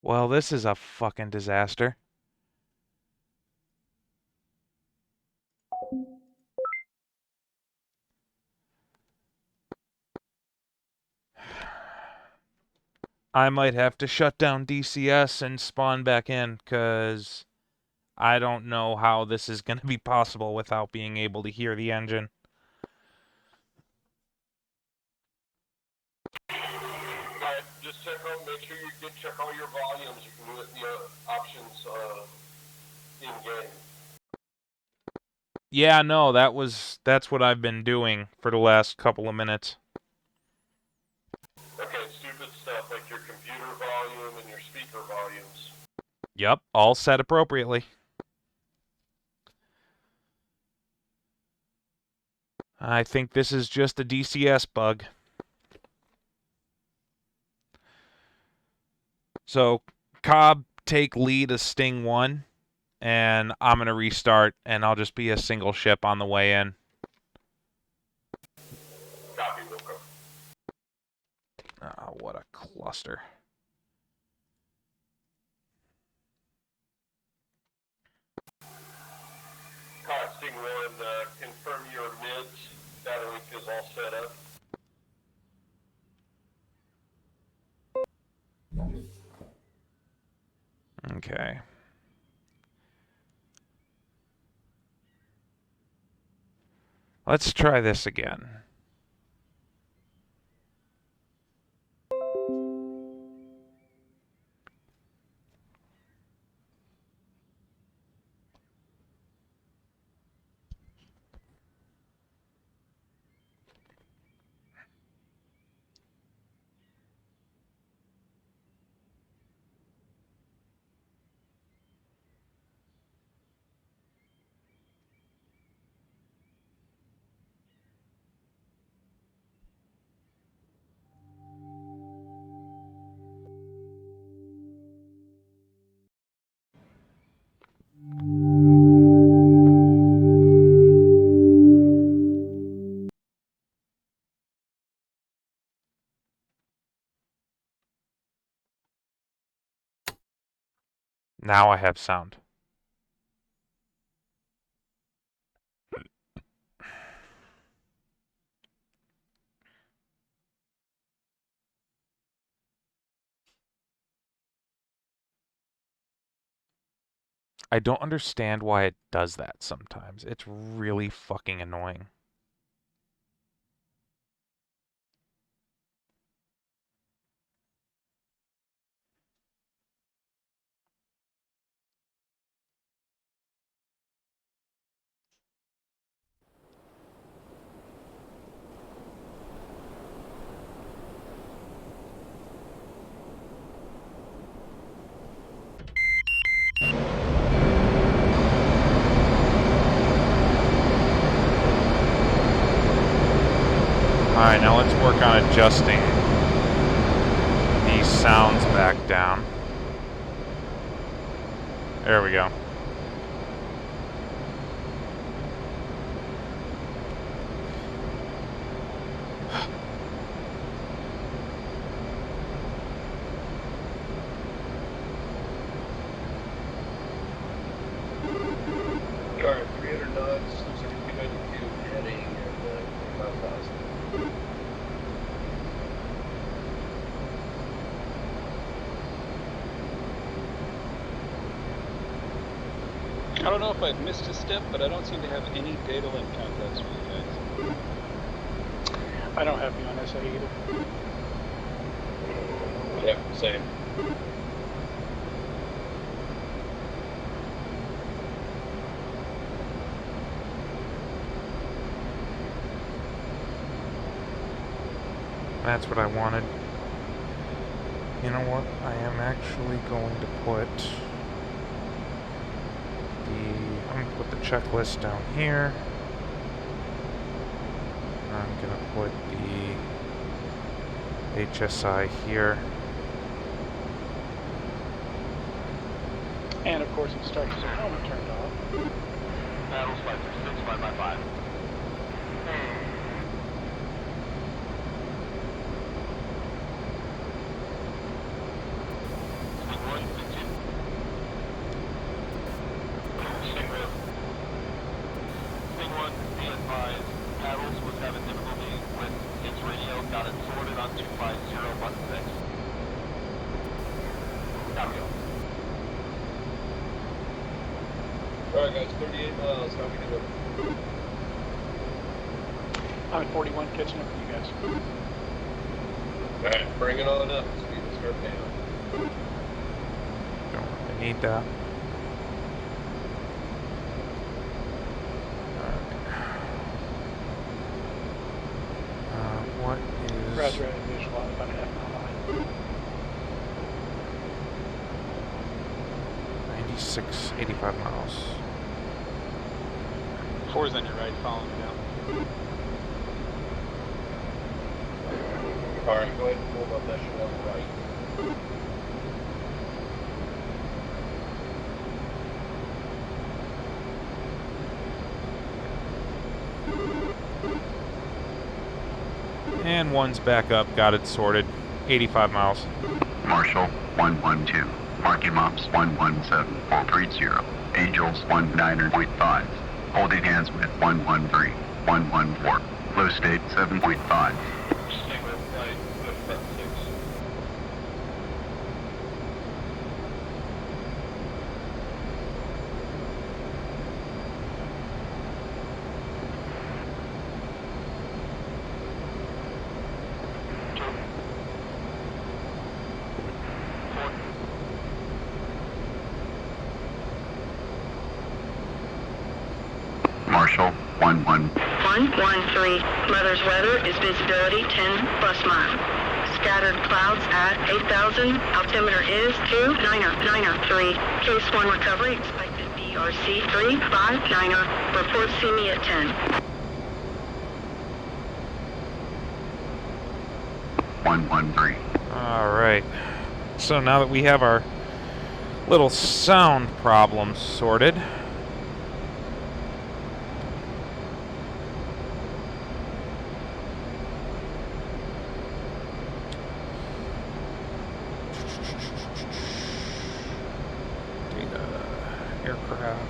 Well, this is a fucking disaster. I might have to shut down DCS and spawn back in, because I don't know how this is going to be possible without being able to hear the engine. Alright, just check out, make sure you check all your volumes. You can do it in the options in-game. Yeah, no, that's what I've been doing for the last couple of minutes. Okay, stupid stuff like your computer volume and your speaker volumes. Yep, all set appropriately. I think this is just a DCS bug. So, Cobb, take lead of Sting 1, and I'm going to restart, and I'll just be a single ship on the way in. Copy, Wilco. Oh, what a cluster. Sting 1, confirm your mids. Data link is all set up. Okay. Let's try this again. Now I have sound. I don't understand why it does that sometimes. It's really fucking annoying. Alright, now let's work on adjusting these sounds back down. There we go. Alright, 300 knots, looks like a 292 heading at 25,000. I don't know if I've missed a step, but I don't seem to have any data link contacts with you guys. I don't have you on SA either. Yeah, same. That's what I wanted. You know what? I am actually going to put I'm going to put the checklist down here. I'm going to put the HSI here. And of course it starts with the helmet turned off. Battle Spicer 6555. Copy all. All right, guys, 38 miles. How we doing? I'm at 41, catching up with you guys. All right, bring it on up. Speed will start down. Don't really need that. What is... Roger, I visual on about a half mile behind. 96, 85 miles. 4's on your right, following you down. All right, go ahead and pull up that shit on the right. And one's back up, got it sorted. 85 miles. Marshall 112, marking mops 117, Volt 30, Angels 19.5, holding hands with 113, 114, low state 7.5. Marshall 113. Mother's weather is visibility 10 plus mile. Scattered clouds at 8,000. Altimeter is 29093. Case 1 recovery expected BRC 359. Report see me at 10. 113. Alright. So now that we have our little sound problem sorted, aircraft.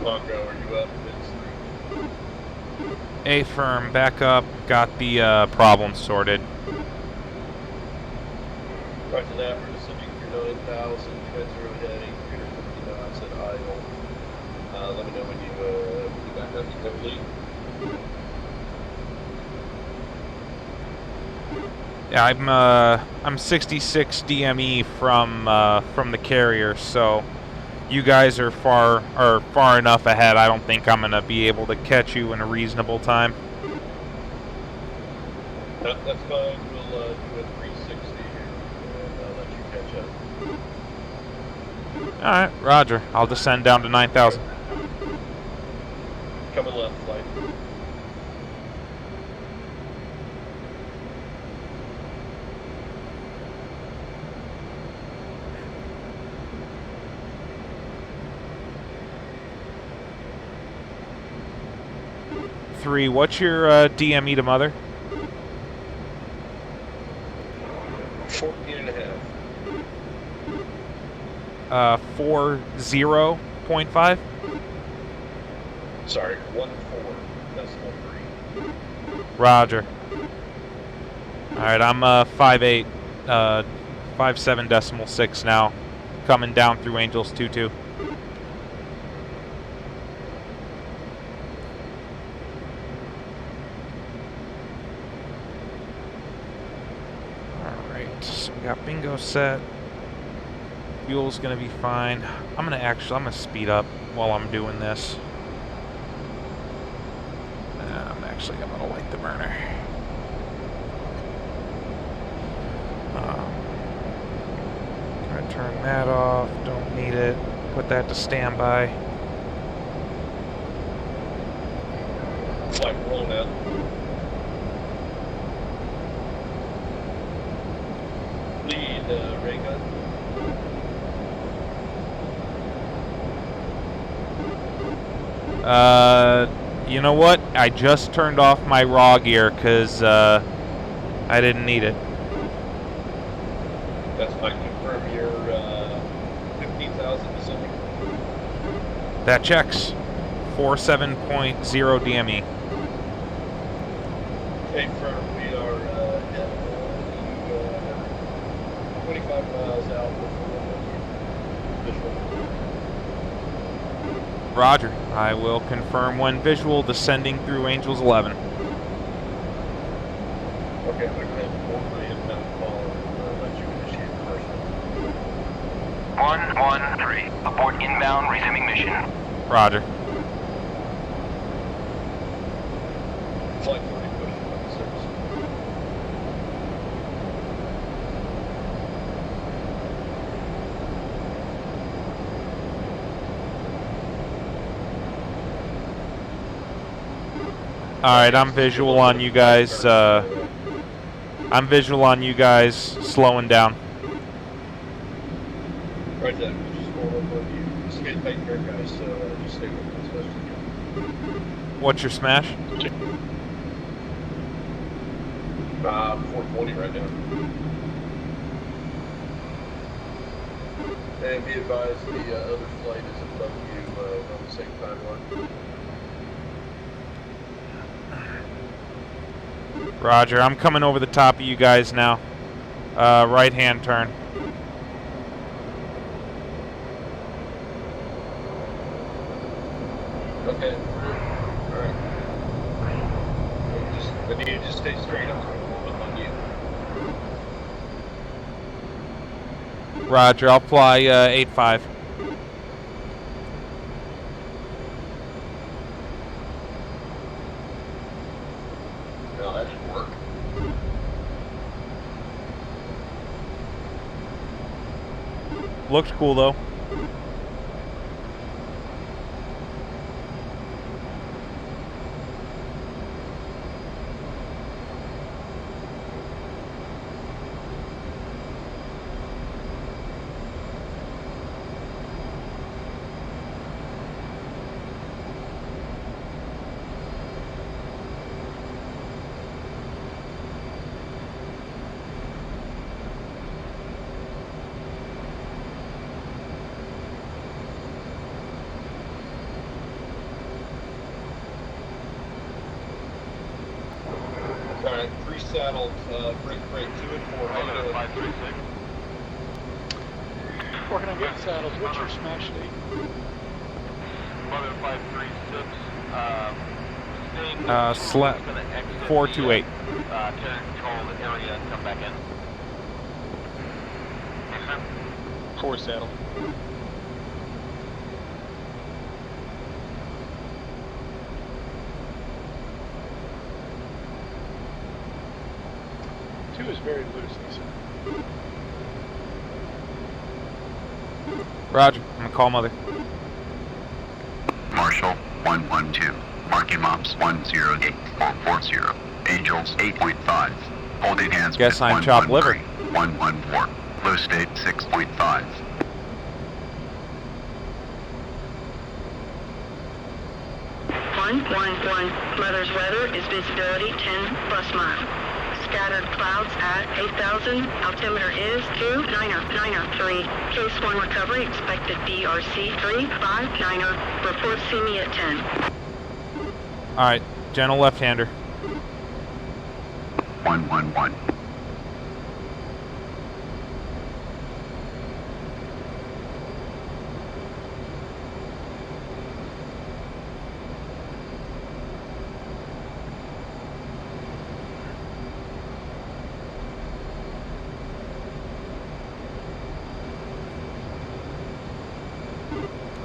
Longo, are you up? A firm, back up, got the problem sorted. Right to that, we're descending through 9,000, trend 0 heading, 350 knots at idle. Let me know when you back up, you complete. Yeah, I'm 66 DME from the carrier, so you guys are far enough ahead. I don't think I'm gonna be able to catch you in a reasonable time. That's fine. We'll do a 360 here, and I'll let you catch up. All right, Roger. I'll descend down to 9,000. Coming left, flight. Three. What's your DME to mother? 14 and a half. 40.5. Sorry, 14.3. Roger. All right, I'm 5.8, 57.6 now, coming down through Angels 22. So we got bingo set. Fuel's gonna be fine. I'm gonna speed up while I'm doing this. I'm actually gonna light the burner. Gonna turn that off. Don't need it. Put that to standby. Flight rolling out. Lead ray gun. You know what? I just turned off my raw gear because I didn't need it. That's fine. Confirm your 15,000 descending. That checks. 47.0 DME. Okay, firm. We are 25 miles out before visual. Roger. I will confirm when visual descending through Angels 11. Okay, I'm going to go ahead and pull my inbound call and let you initiate the first one. 113. Abort inbound, resuming mission. Roger. Flight 30 push on service. Alright, I'm visual on you guys. I'm visual on you guys slowing down. Right then, we'll just roll over with you. Just get taken care of, guys, so just stay with us as best you can. What's your smash? 420 right now. And be advised, the other flight is above you on the same timeline. Roger, I'm coming over the top of you guys now. Right hand turn. Okay. Alright. I need you to just stay straight up. On you. Roger, I'll fly 8-5. No, that didn't work. Looks cool though. Alright, pre-saddled, break 2 and 4. How you doing? 536. Working on getting saddles. What's your smash date? 536. Slap 428. Controlled area and come back in. 4 saddle. Two is very loose, Lisa. Roger, I'm gonna call mother. Marshall 112. Marking mops 108440. Angels 8.5. Holding hands. Guess with I'm chopped liver. 114. Low state 6.5. One. Mother's weather is visibility 10 plus mile. Scattered clouds at 8,000. Altimeter is 29093. Case 1 recovery expected BRC 359er. Report see me at 10. Alright, gentle left-hander. 111.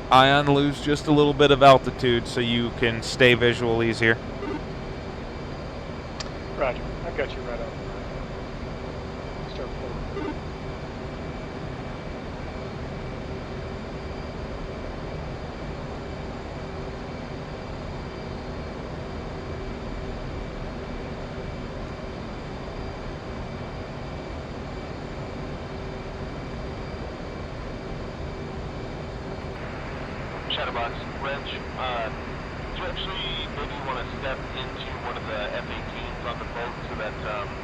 Ion, lose just a little bit of altitude so you can stay visual easier. Roger. I've got you right up. Start forward. Shadowbox, wrench, do you actually maybe want to step into one of the F-18s on the boat so that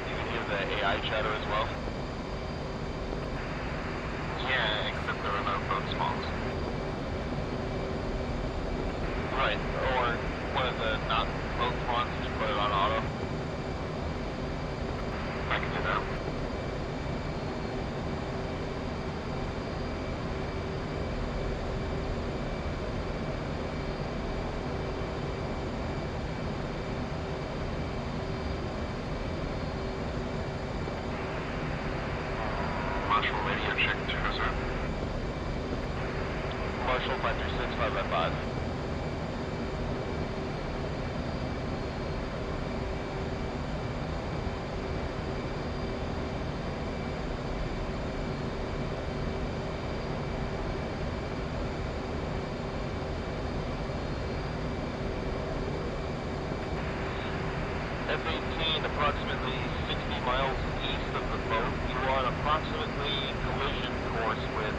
you can hear the AI chatter as well? Yeah, except there are no phone smalls. Alright, or one of the not both ones, just put it on auto. I can do that. Marshall, radio check 2, sir. Marshall 536, 5 by 5. F-18, approximately 60 miles east of the boat. You are on approximately collision course with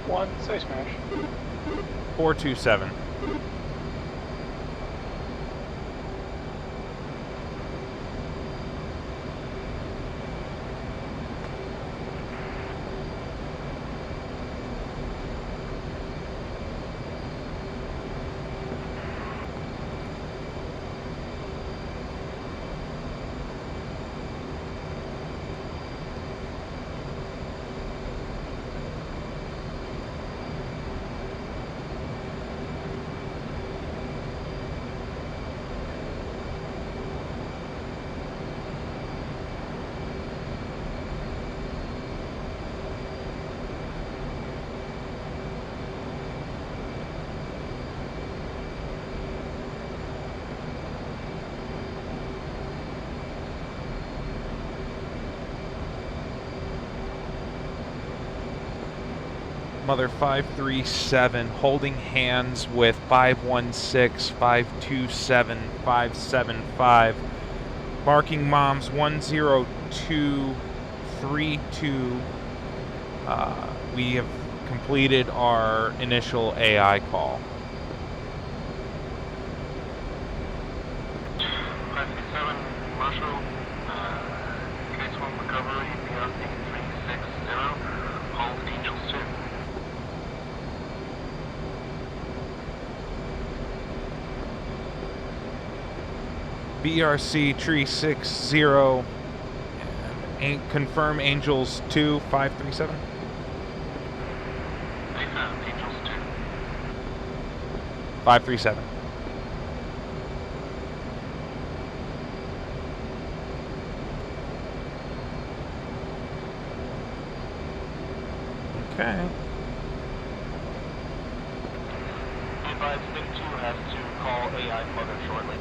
One, say smash. 427. Mother 537 holding hands with 516, 527, 575. Barking Moms 10232. We have completed our initial AI call. 537, Marshall, case 1 recovery, BRC 360, hold Angels 2. BRC 360. Confirm Angels 2, 537. Angels 2. 537. Okay. Be advised, Stick 2 has to call AI Mother shortly.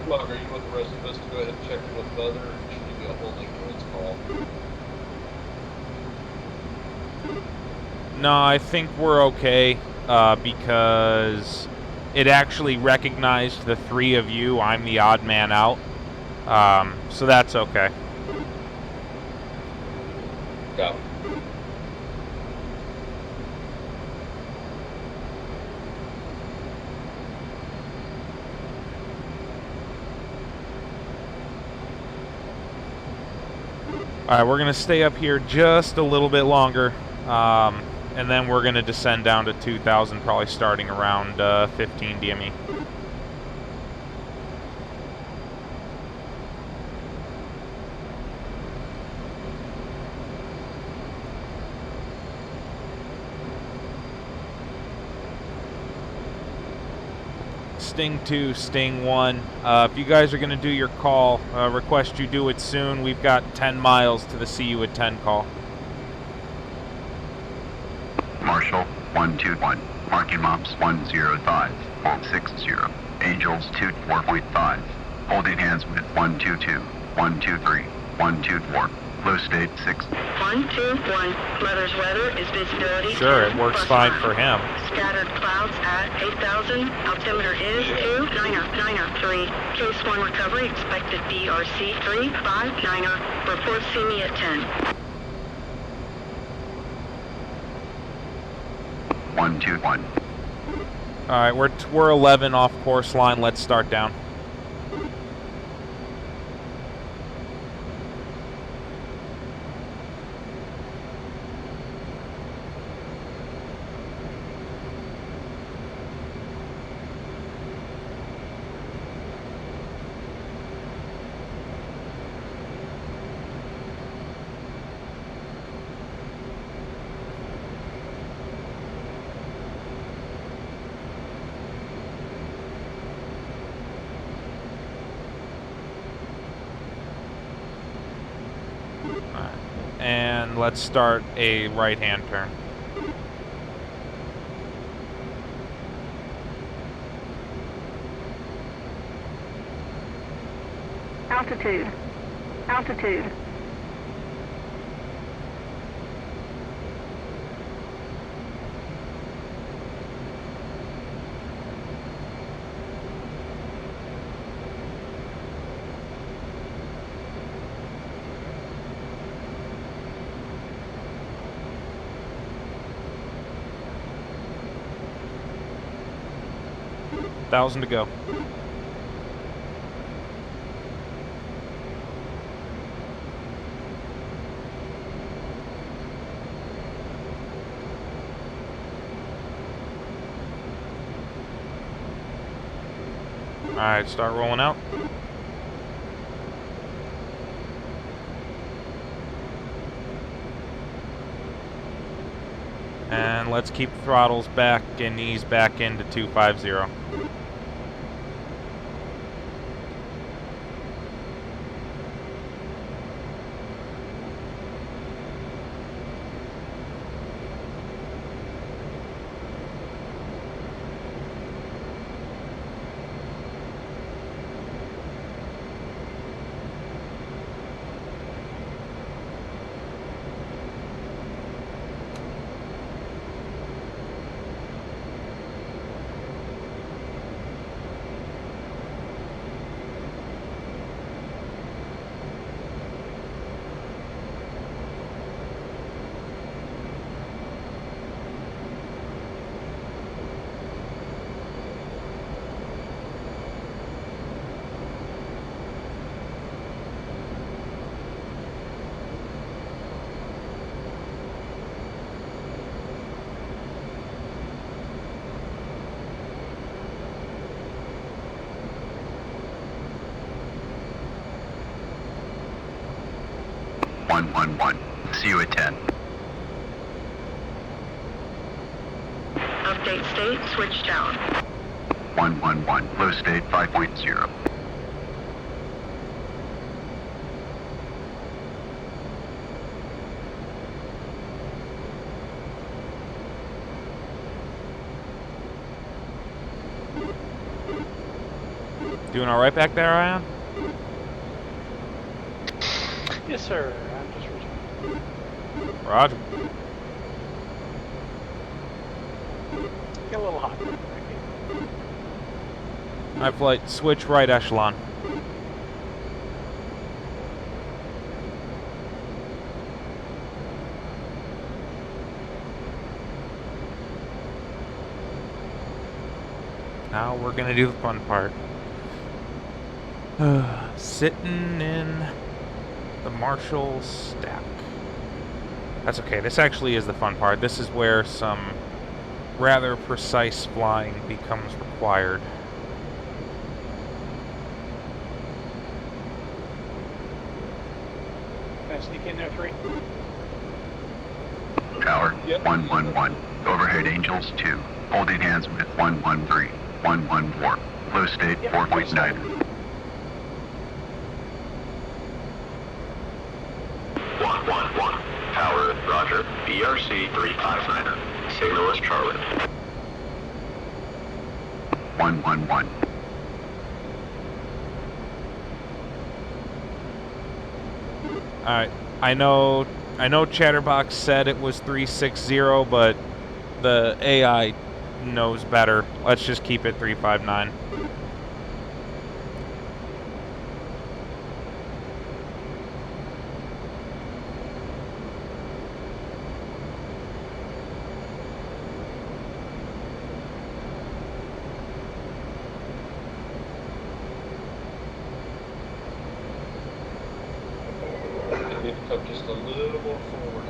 Log, are you with the rest of us to go ahead and check in with Mother, or should you be holding Join's call? No, I think we're okay, because it actually recognized the three of you. I'm the odd man out. So that's okay. Got it. Alright, we're going to stay up here just a little bit longer, and then we're going to descend down to 2,000, probably starting around 15 DME. Sting 2, Sting 1. If you guys are going to do your call, request you do it soon. We've got 10 miles to the See You at 10 call. Marshall 121, Marking Mops 105, hold 60, Angels 24.5. Holding hands with 122, 123, 124. Low state 6. 121. Mother's weather is visibility. Sure, 10 it works plus fine 1. for him. Scattered clouds at 8,000. Altimeter is 29093. Case 1 recovery expected BRC 359. Report see me at 10. 121. All right, we're 11 off course line. Let's start down. And let's start a right-hand turn. Altitude. Altitude. $1,000 to go. All right, start rolling out. And let's keep throttles back and ease back into 250. See you at 10. Update state, switch down. 111. Low state 5.0. Doing all right back there, Ion? Yes, sir. I'm just returning. Roger. Get a little hot. High flight, switch right echelon. Now we're gonna do the fun part. Sitting in the Marshall stack. That's okay, this actually is the fun part. This is where some rather precise flying becomes required. Can I sneak in there, 3? Tower, Yep. 111. Overhead Angels, 2. Holding hands with 113, 114. Low state, Yep, 4.9. 111. Tower, roger. BRC 359. Signal is Charlie. 111. Alright. I know Chatterbox said it was 360, but the AI knows better. Let's just keep it 359. Just a little more forward.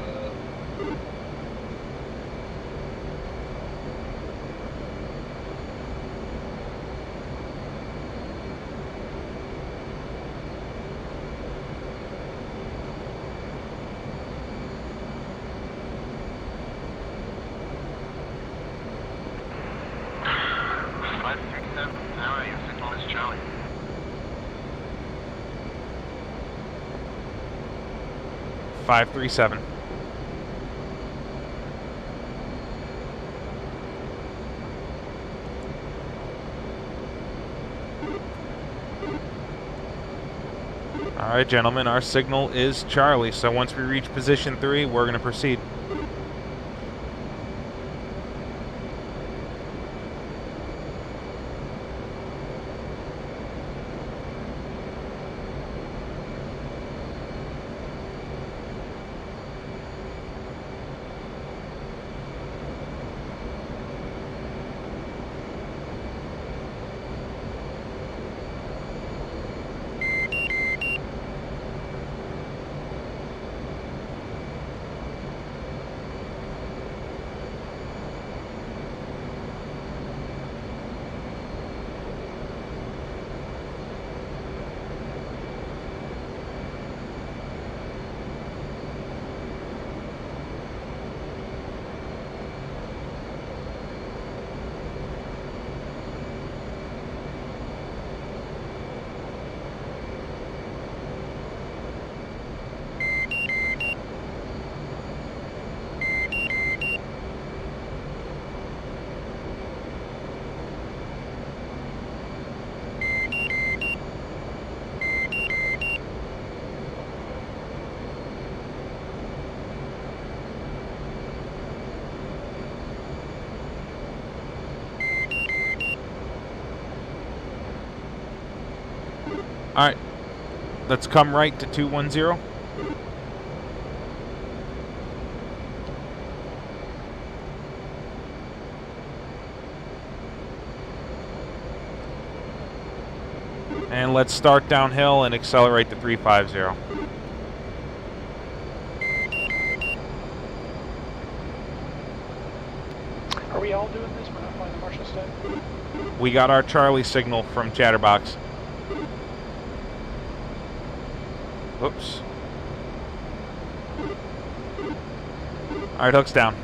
537, Tower, your signal is Charlie. Five 3-7. All right, gentlemen, our signal is Charlie, so once we reach position 3, we're going to proceed. Alright, let's come right to 210. And let's start downhill and accelerate to 350. Are we all doing this? We're not flying the Marshall stack? We got our Charlie signal from Chatterbox. Oops. Alright, hook's down.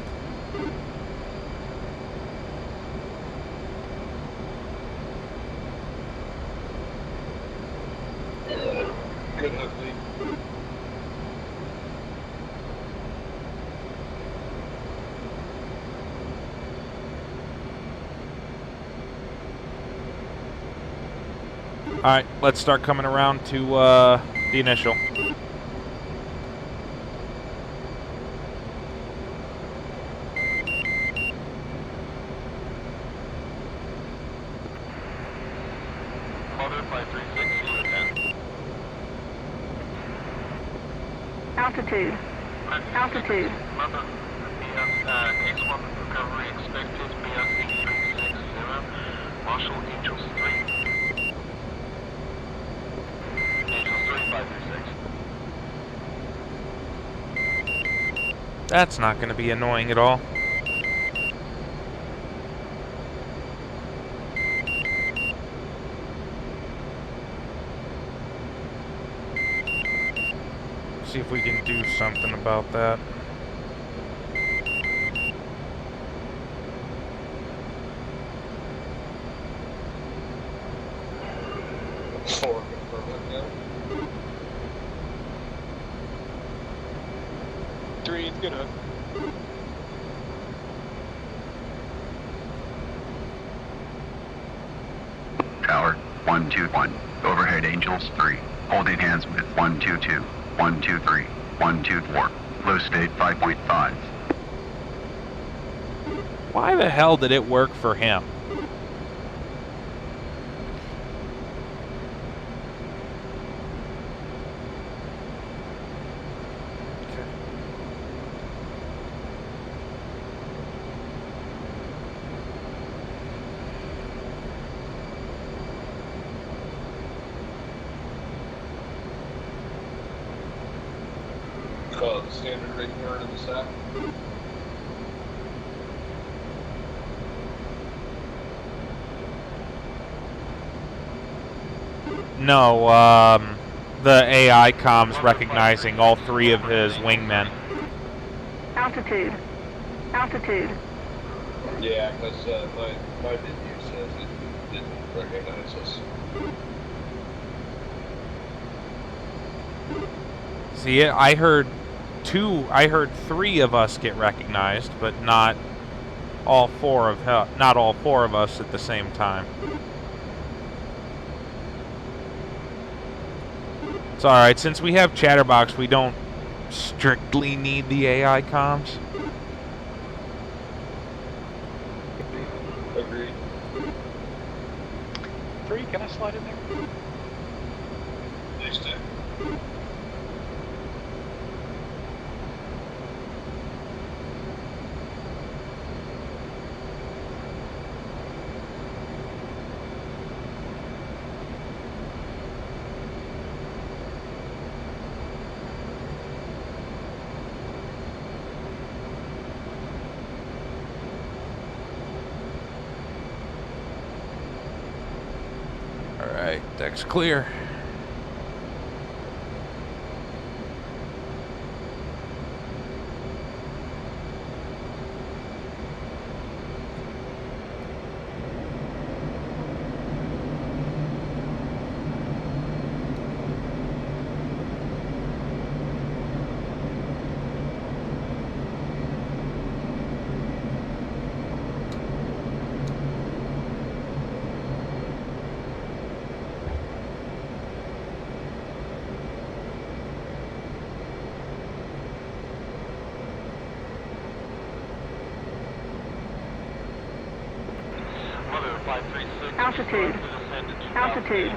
Good hook lead. Alright, let's start coming around to the initial. Mother 536, you attend. Altitude. Altitude. Mother, case 1 recovery expected, BRC 360, Marshall Angels 3. Angels 3, 536. That's not going to be annoying at all. See if we can do something about that. Four, confirm hook now. 3, it's good hook. Tower 121. Overhead Angels 3. Holding hands with 122. 123, 124. Low state 5.5. Why the hell did it work for him? Call it the standard rate burn in the sack. No, the AI comms recognizing all three of his wingmen. Altitude. Altitude. Yeah, because my menu says it didn't recognize us. See, I heard three of us get recognized, but not all four of us at the same time. It's alright, since we have Chatterbox, we don't strictly need the AI comms. Agreed. 3, can I slide in there? Nice tech. Alright, deck's clear. Altitude. Altitude.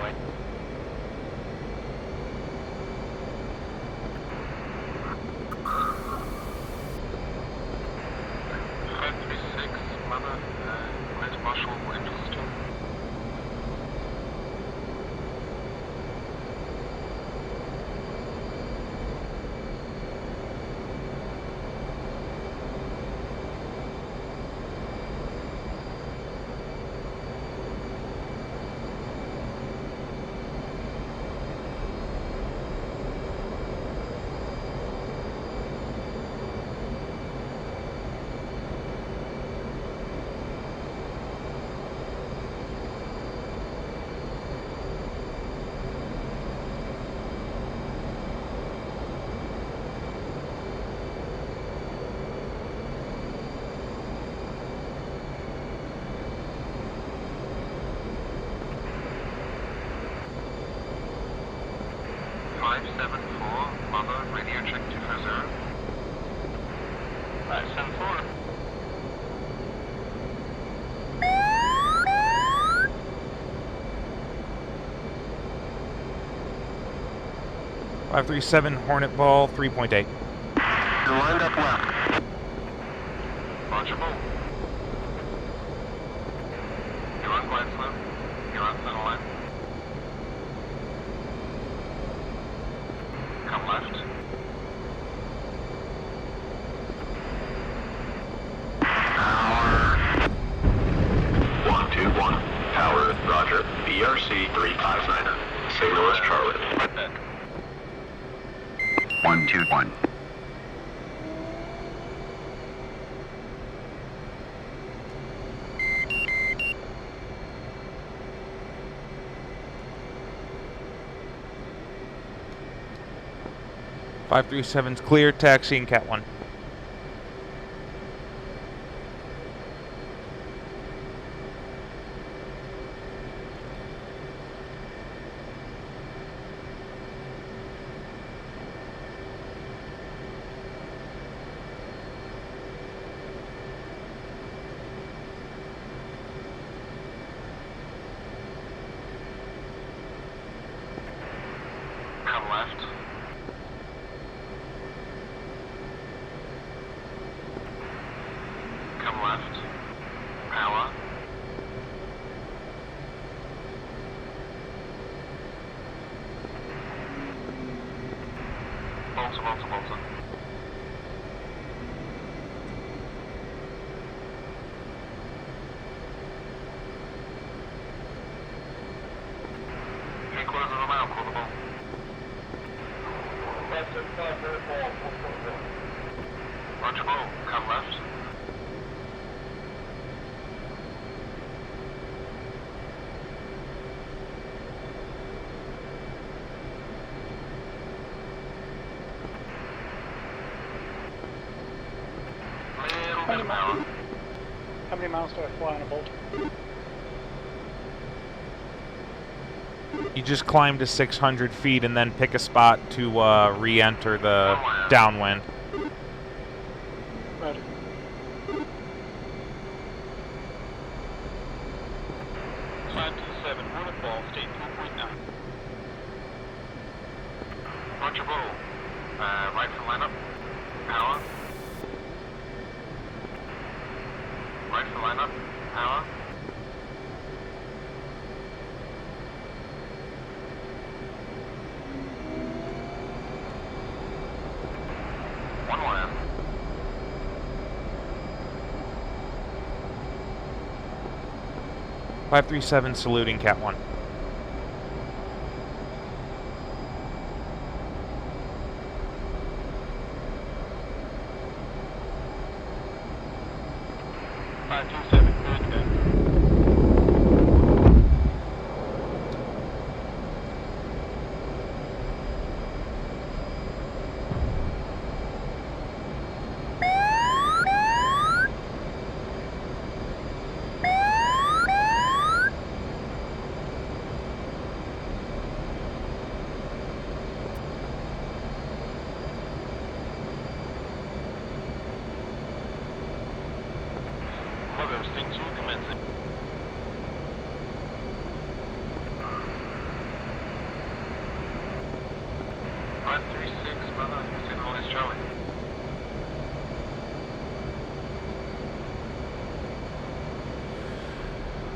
Five 3-7 Hornet Ball 3.8. You're lined up left. Roger, move. You're on glide slope. You're on center line. Come left. Power. 121. Power, roger. BRC 359er. Signal is Charlie. 121. Five 3-7's clear, taxiing Cat 1. Volta, Volta. Three-quarters of a mile, call the ball. 575, very ball, 4.1. Roger, ball, come left. How many miles do I fly on a Bolt? You just climb to 600 feet and then pick a spot to re-enter the downwind. Roger. Climb to 7, water ball, state 4.9. Roger, ball. Right for lineup. Power. Right for lineup. Power. One wire. Five 537 saluting Cat 1.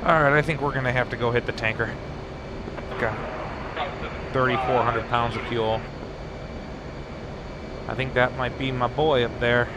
Alright, I think we're gonna have to go hit the tanker. Got 3,400 pounds of fuel. I think that might be my boy up there.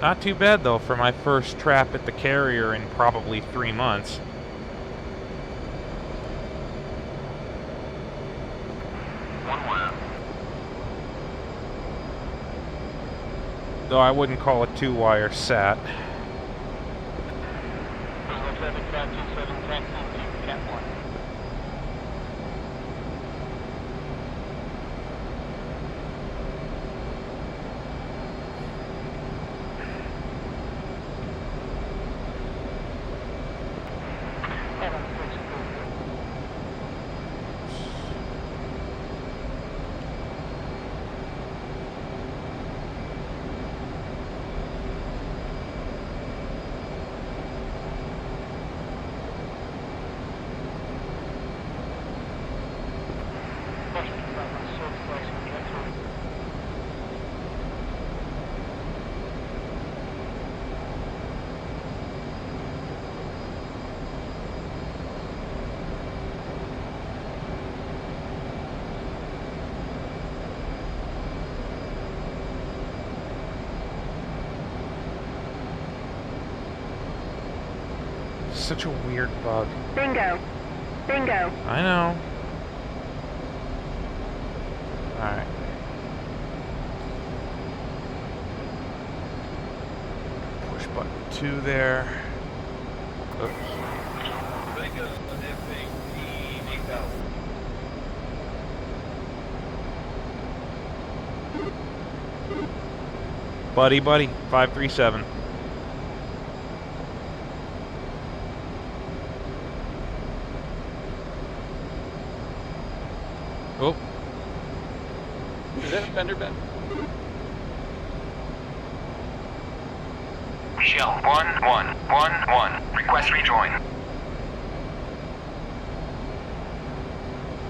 Not too bad, though, for my first trap at the carrier in probably 3 months. One wire. Though I wouldn't call it 2-wire sat. Such a weird bug. Bingo. Bingo. I know. Alright. Push button 2 there. Oops. Buddy, 537. Oh. Is that a fender bend? Shell 1111. Request rejoin.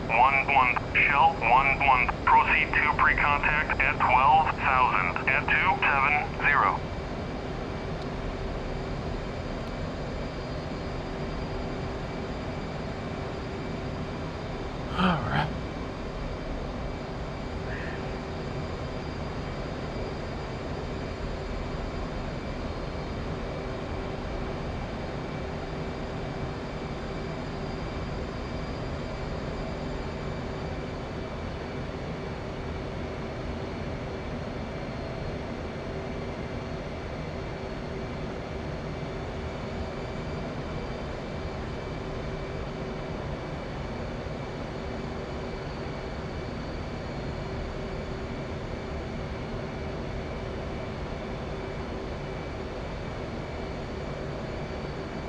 1-1. Shell 1-1. Proceed to pre-contact at 12,000 at 270. All right.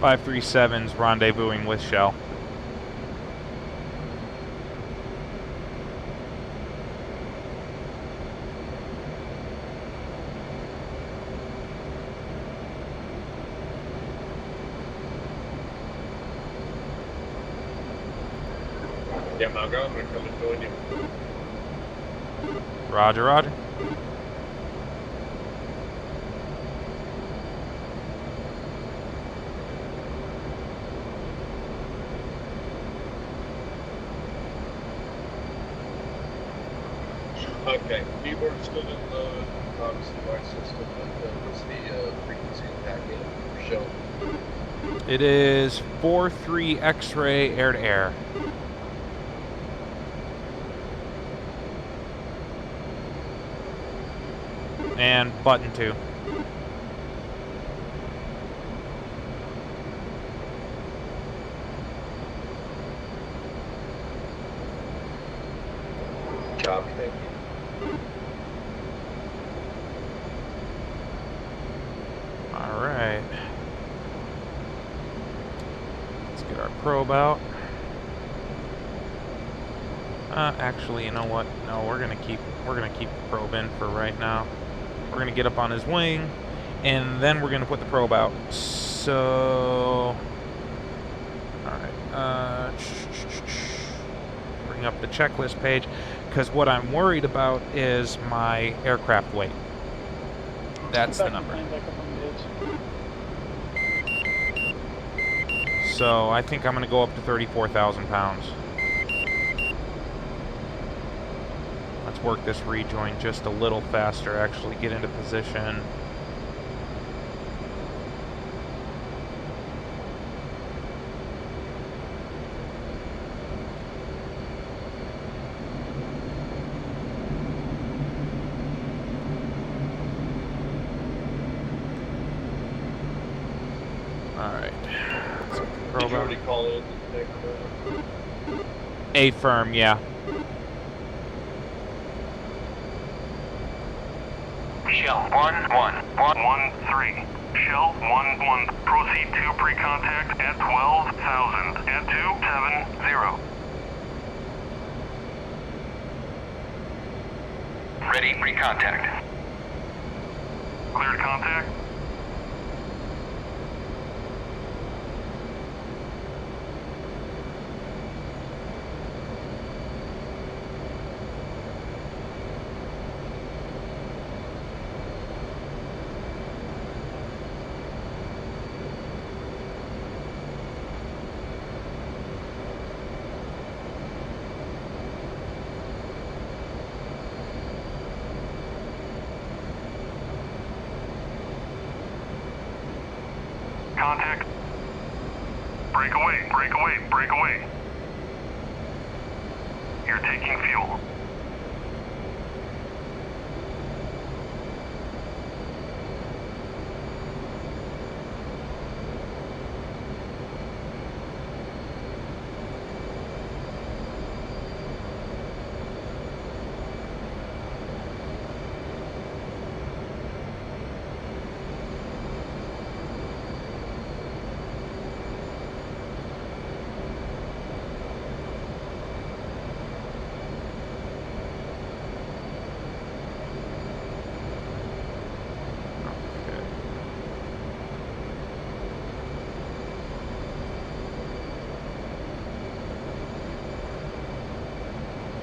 .537's rendezvousing with Shell. Yeah, Margo, I'm going to come and join you. Roger, roger. Okay, keyboard's still in the obviously my system, but what's the frequency back in for show? It is 4-3 X-ray air-to-air. And button 2. Copy, thank you. All right. Let's get our probe out. Actually, you know what? No, we're gonna keep the probe in for right now. We're gonna get up on his wing, and then we're gonna put the probe out. So, all right. Bring up the checklist page, because what I'm worried about is my aircraft weight. That's the number. So I think I'm gonna go up to 34,000 pounds. Let's work this rejoin just a little faster, actually get into position. Alright. Did you already call in? A firm, yeah. Shell 1113. Shell 1-1. Proceed to pre-contact at 12,000 at 270. Ready, pre-contact. Cleared contact. Contact. Break away, break away, break away. You're taking fuel.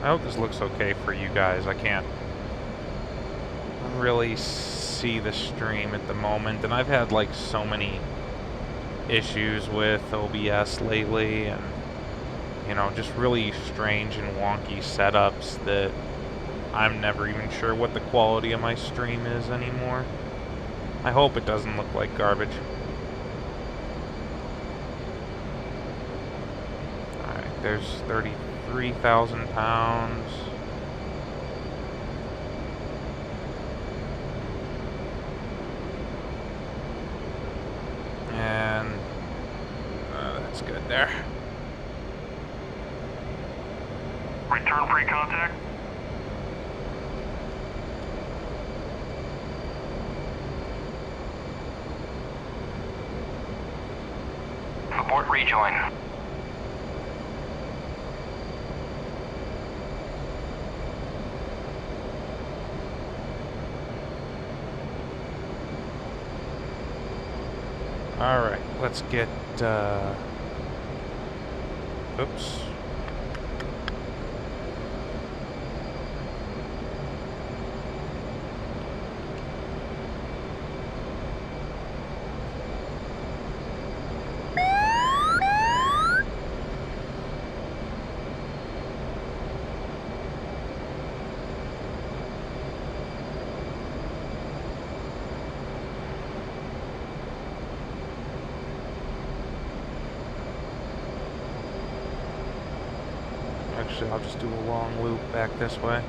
hope this looks okay for you guys. I can't really see the stream at the moment, and I've had like so many issues with OBS lately, and you know, just really strange and wonky setups that I'm never even sure what the quality of my stream is anymore. I hope it doesn't look like garbage. Alright, there's 33,000 pounds. And that's good there. Return pre-contact. Abort rejoin. Alright, let's get, oops. Actually, I'll just do a long loop back this way.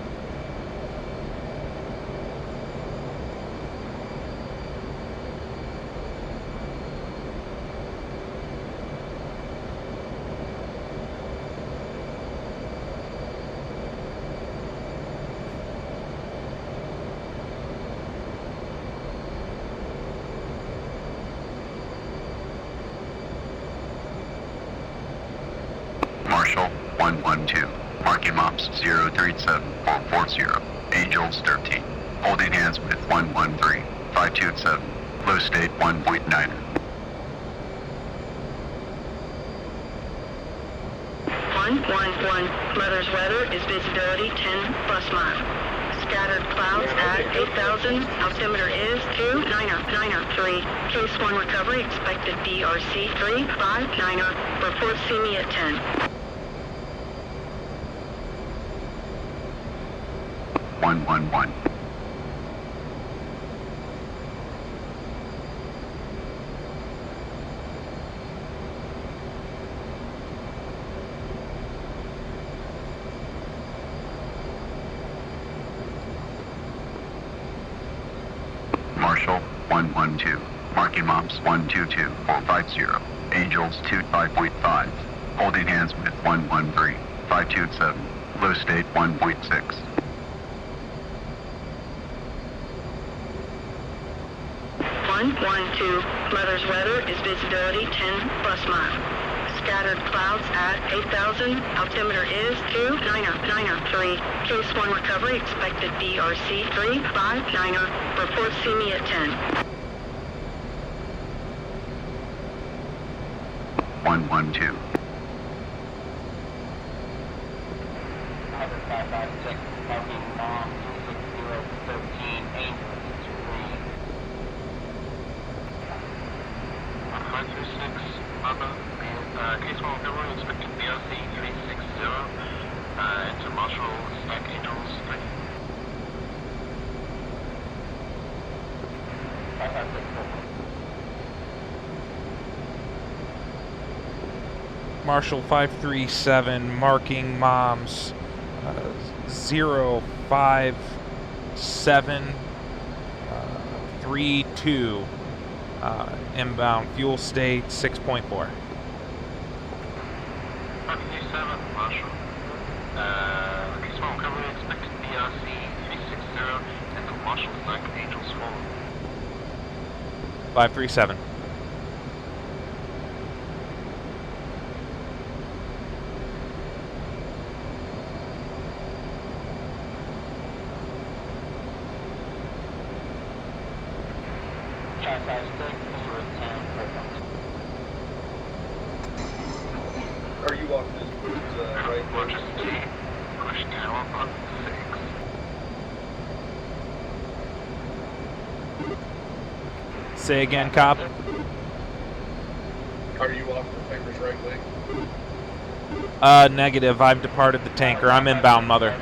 Marshall 112. Marking mops 037440. Angels 13. Holding hands with 113. 527. Low state 1.9. 111. Mother's weather is visibility 10 bus mile. Scattered clouds at 8,000. Altimeter is 29093. Case 1 recovery expected BRC 359. Report see me at 10. 111. Marshall 112. Marking mops 122450. Angels 25.5. Holding hands with 113. 527. Low state 1.6. 112. Mother's weather is visibility 10 bus mile. Scattered clouds at 8,000. Altimeter is 29093. Case 1 recovery expected BRC 359. Report see me at 10. 112. 556, marking mom 26013, Angels 3. 536, Mother, case 1 recovery, expected BRC 360, into Marshall, stack Angels 3. 5564. Marshall 537, marking moms 05732. Inbound fuel state 6.4. 537, Marshall. Case 1 recovery, expected BRC 360, into Marshall, stack Angels 4. 537. Are you walking this right? Roger, push tower on 6. Say again, cop. Are you off the tanker's right wing? Negative. I've departed the tanker. I'm inbound, mother.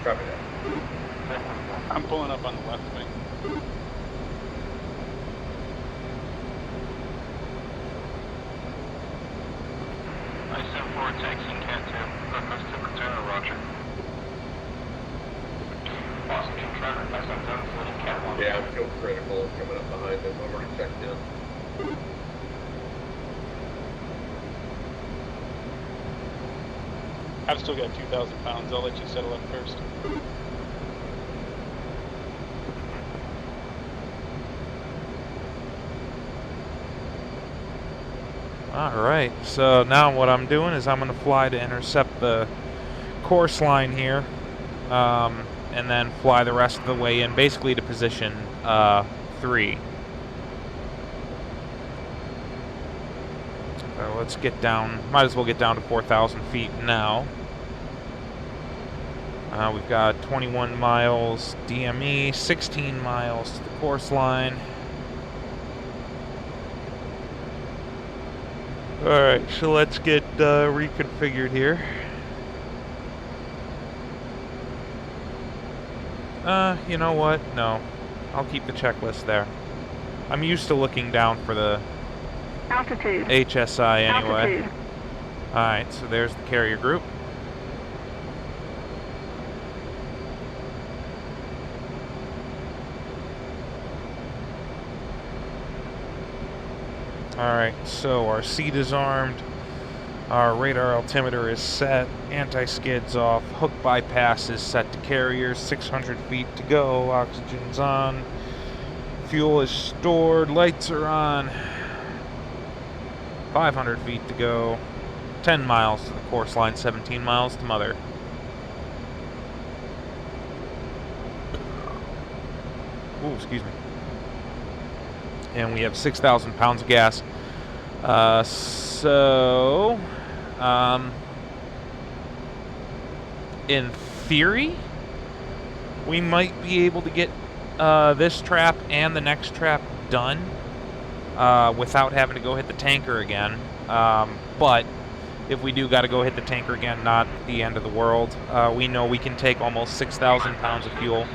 Copy that. I'm pulling up on the left wing. I sent forward taxing Cat 2. Request to return, Roger. Boston 2 Trevor, I sent down floating Cat 1. Yeah, I'm fuel critical. I'm coming up behind him. I'm already checked in. I've still got 2,000 pounds. I'll let you settle up first. Alright, so now what I'm doing is I'm going to fly to intercept the course line here, and then fly the rest of the way in, basically to position 3. So let's get down, might as well get down to 4,000 feet now. We've got 21 miles DME, 16 miles to the course line. Alright, so let's get reconfigured here. You know what? No. I'll keep the checklist there. I'm used to looking down for the Altitude. HSI anyway. Altitude. Alright, so there's the carrier group. Alright, so our seat is armed, our radar altimeter is set, anti-skids off, hook bypass is set to carriers, 600 feet to go, oxygen's on, fuel is stored, lights are on, 500 feet to go, 10 miles to the course line, 17 miles to mother. Ooh, excuse me. And we have 6,000 pounds of gas. In theory, we might be able to get this trap and the next trap done without having to go hit the tanker again. But if we do got to go hit the tanker again, not the end of the world. We know we can take almost 6,000 pounds of fuel.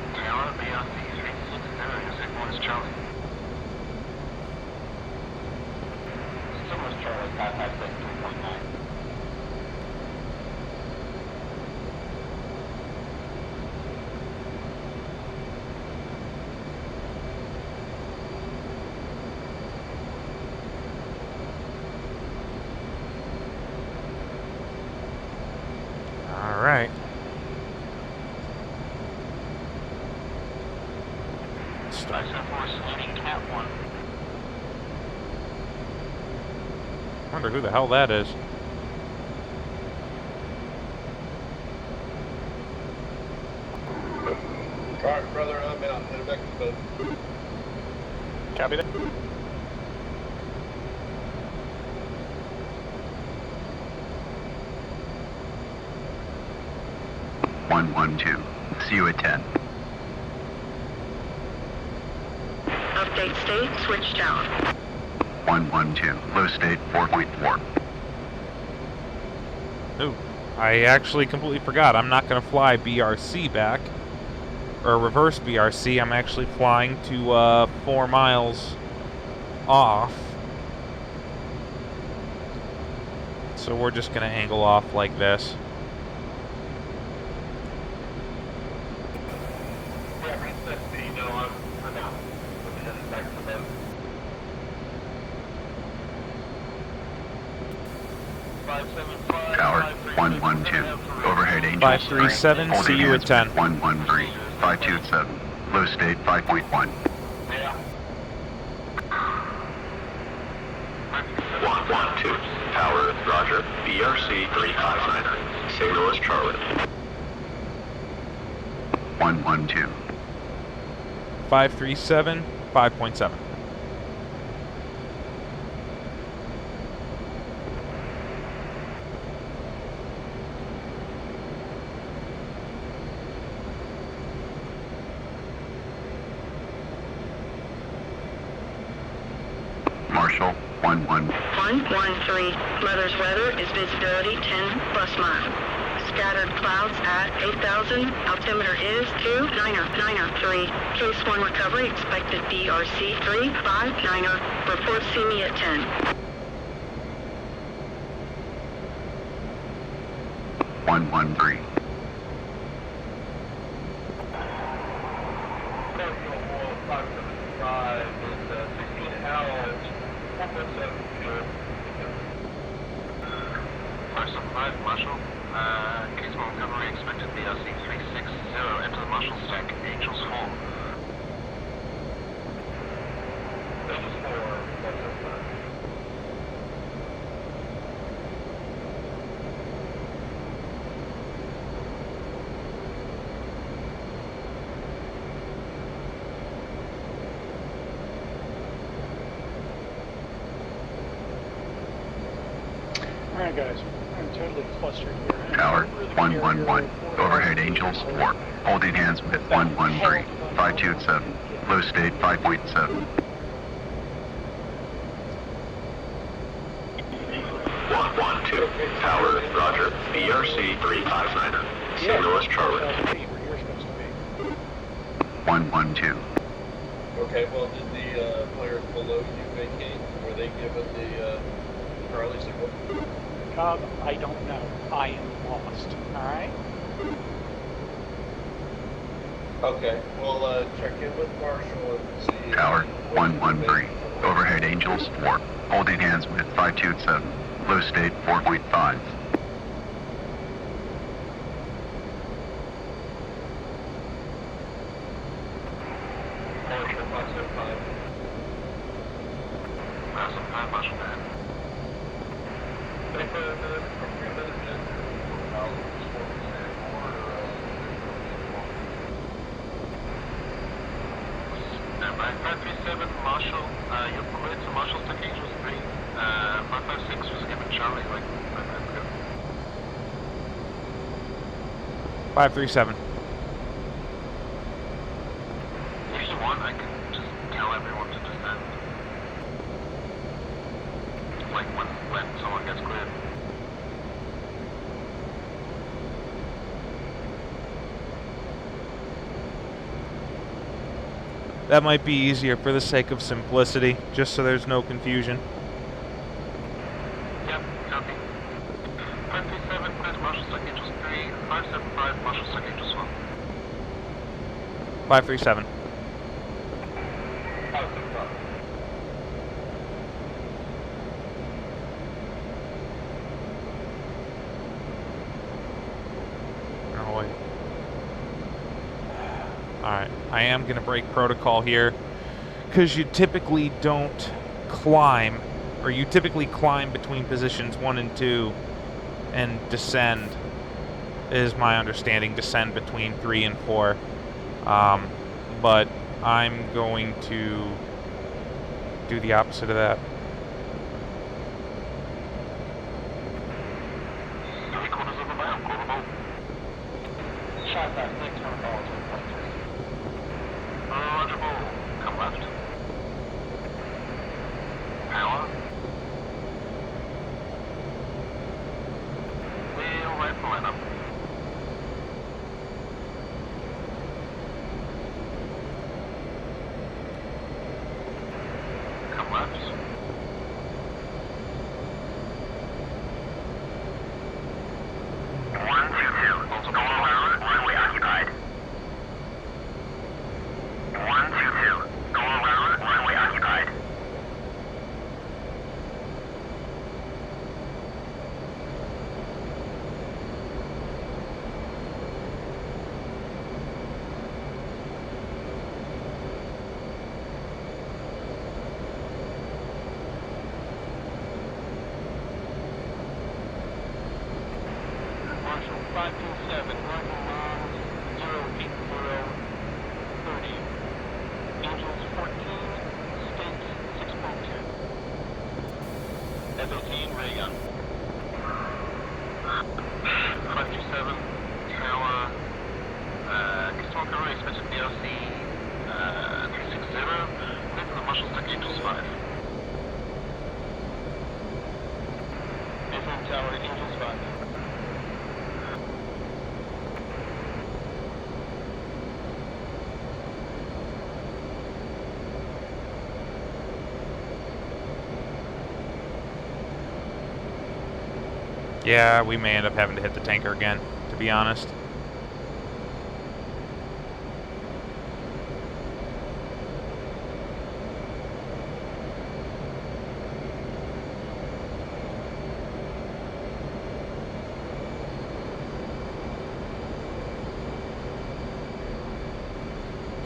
Alright. Wonder who the hell that is. Alright, brother, I'm out. Headed back to the boat. Copy that. See you at 10. Update state, switch down. 112, low state 4.4. Ooh, I actually completely forgot. I'm not going to fly BRC back, or reverse BRC. I'm actually flying to 4 miles off. So we're just going to angle off like this. Tower 112, overhead Angels 537, see you at 10. 113, 527, low state 5.1. 112, Tower, Roger, BRC 359, signal is Charlie. 112. 537, 5.7. Marshall, 1-1. 113. Mother's weather is visibility 10 bus mile. Scattered clouds at 8,000. Altimeter is 29093. Case 1 recovery expected BRC 359. Report see me at 10. 113. Marshall, case 1 recovery expected BRC 360. Enter the Marshall stack, Angels 4. Angels 4, Alright guys, I'm totally flustered here. Tower, 111. Overhead Angels 4. Holding hands with 113. 527. Low state 5.7. 112. Tower, Roger. BRC 359. St. Louis, Charlie. 112. Okay, well, did the players below you vacate? Were they given the Charlie signal? Cobb, I don't know. I am lost. Alright? Okay, we'll check in with Marshall and see. Tower, 113. Overhead Angels 4. Holding hands with 527. Low state 4.5. Marshall, 575. 575, Marshall, man. They put a minute from 3 minutes in. By 537, Marshall, you're clear to Marshall stack Angels 3. 556 was given Charlie like 5 minutes ago. 537. If you want, I can just tell everyone to descend. Like when someone gets cleared. That might be easier for the sake of simplicity, just so there's no confusion. Yep, copy. 537, clear to Marshall stack Angels 3. 575, Marshall stack Angels 1. 537. 575. Oh, wait. Alright, I am going to break protocol here, because you typically don't climb, or you typically climb between positions 1 and 2, and descend, is my understanding, descend between 3 and 4. But I'm going to do the opposite of that. Shot that 600 balls with Roger, come left. Power. Wheel right for lineup. Come left. Marshall, 527, running long, 080, 30. Angels 14, States 6.2. F-18, ray gun. 527, tower, control cover, expected BLC, 360, clear for the Marshall stack Angels 5. Yeah, we may end up having to hit the tanker again, to be honest.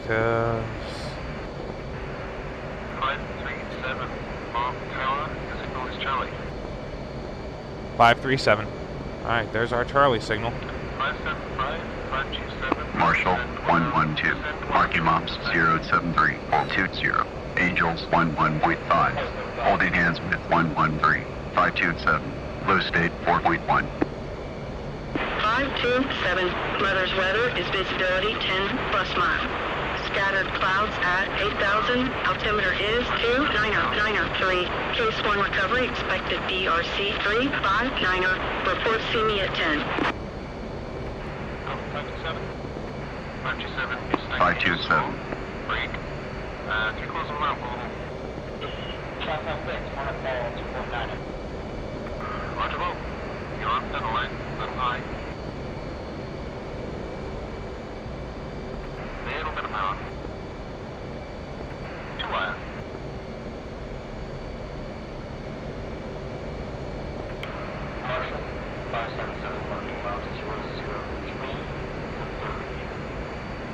Because 537 Bob Tower, your signal is Charlie. 537. Alright, there's our Charlie signal. 575, 527. Marshall 112. Marking Mops 073. 20. Angels 11.5. Holding hands with 113. 527. Low state 4.1. 527. Mother's weather is visibility 10 plus mile. Scattered clouds at 8,000. Altimeter is 29093. Case 1 recovery expected BRC 359. Report see me at 10. 527. 527. Break. 3 calls a mile. Roger, roll. You're on center line. Little high. Little bit of power. 2 wire. Marshall 577 marking Mops 003.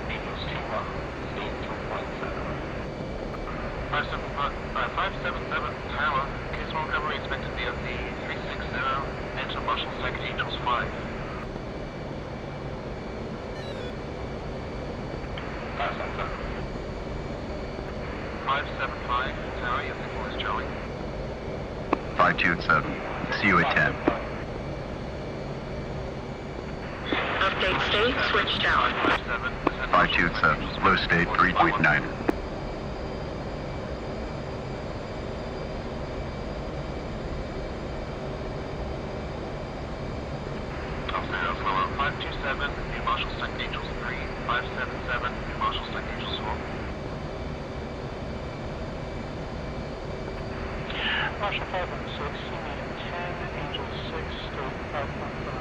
Angels 2-1. State 3.7. 577 Tower. Case 1 recovery expected BRC 360. Enter Marshall Second Angels 5. 575 Tower, your signal is Charlie. 527. See you at 10. Update state, switch tower. 527. Low state 3.9. Upstairs, lower 527, New Marshall Second Angels 3, 577, New Marshall Second Angels 4. Marshall 516, see me at 10, Angel 6, state 5.5.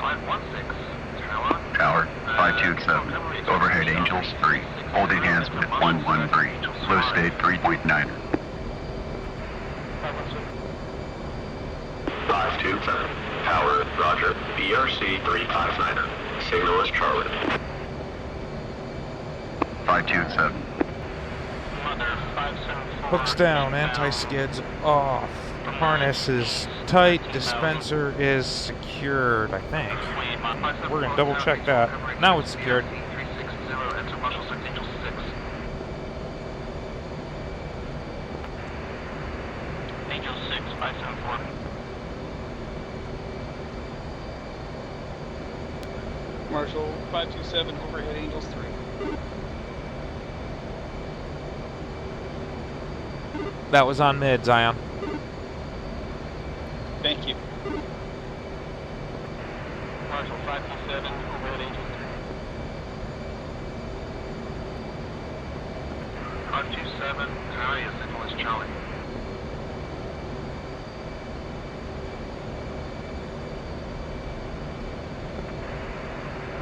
516, Tower. Tower 527. Overhead Angels 3. Holding hands with 113. Low state 3.9. 527. Tower, Roger. BRC 359. Signal is Charlie. 527. Hooks down, anti-skids off. Harness is tight, dispenser is secured, I think. We're gonna double check that. Now it's secured. 360, enter Marshall Second Angels 6. Angel 6, 574. Marshall 527, overhead Angels 3. That was on mid, Zion. Thank you. Marshall 527, overhead Angels 3. 527, Tower, your signal is Charlie.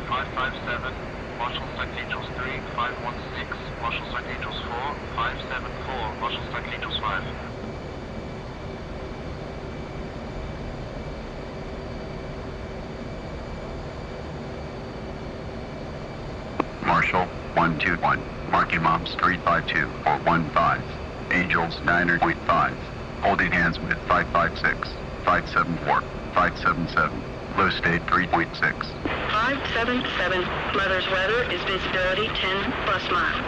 557, Marshall Second Angels 3, 516, Marshall Second Angels 4, 574, Marshall Second Angels 5. Marshall 121. Marking Mops 352 or 15. Angels 9.5. Holding hands with 556. 574. 577. Low state 3.6. 577. Mother's weather is visibility 10 plus mile.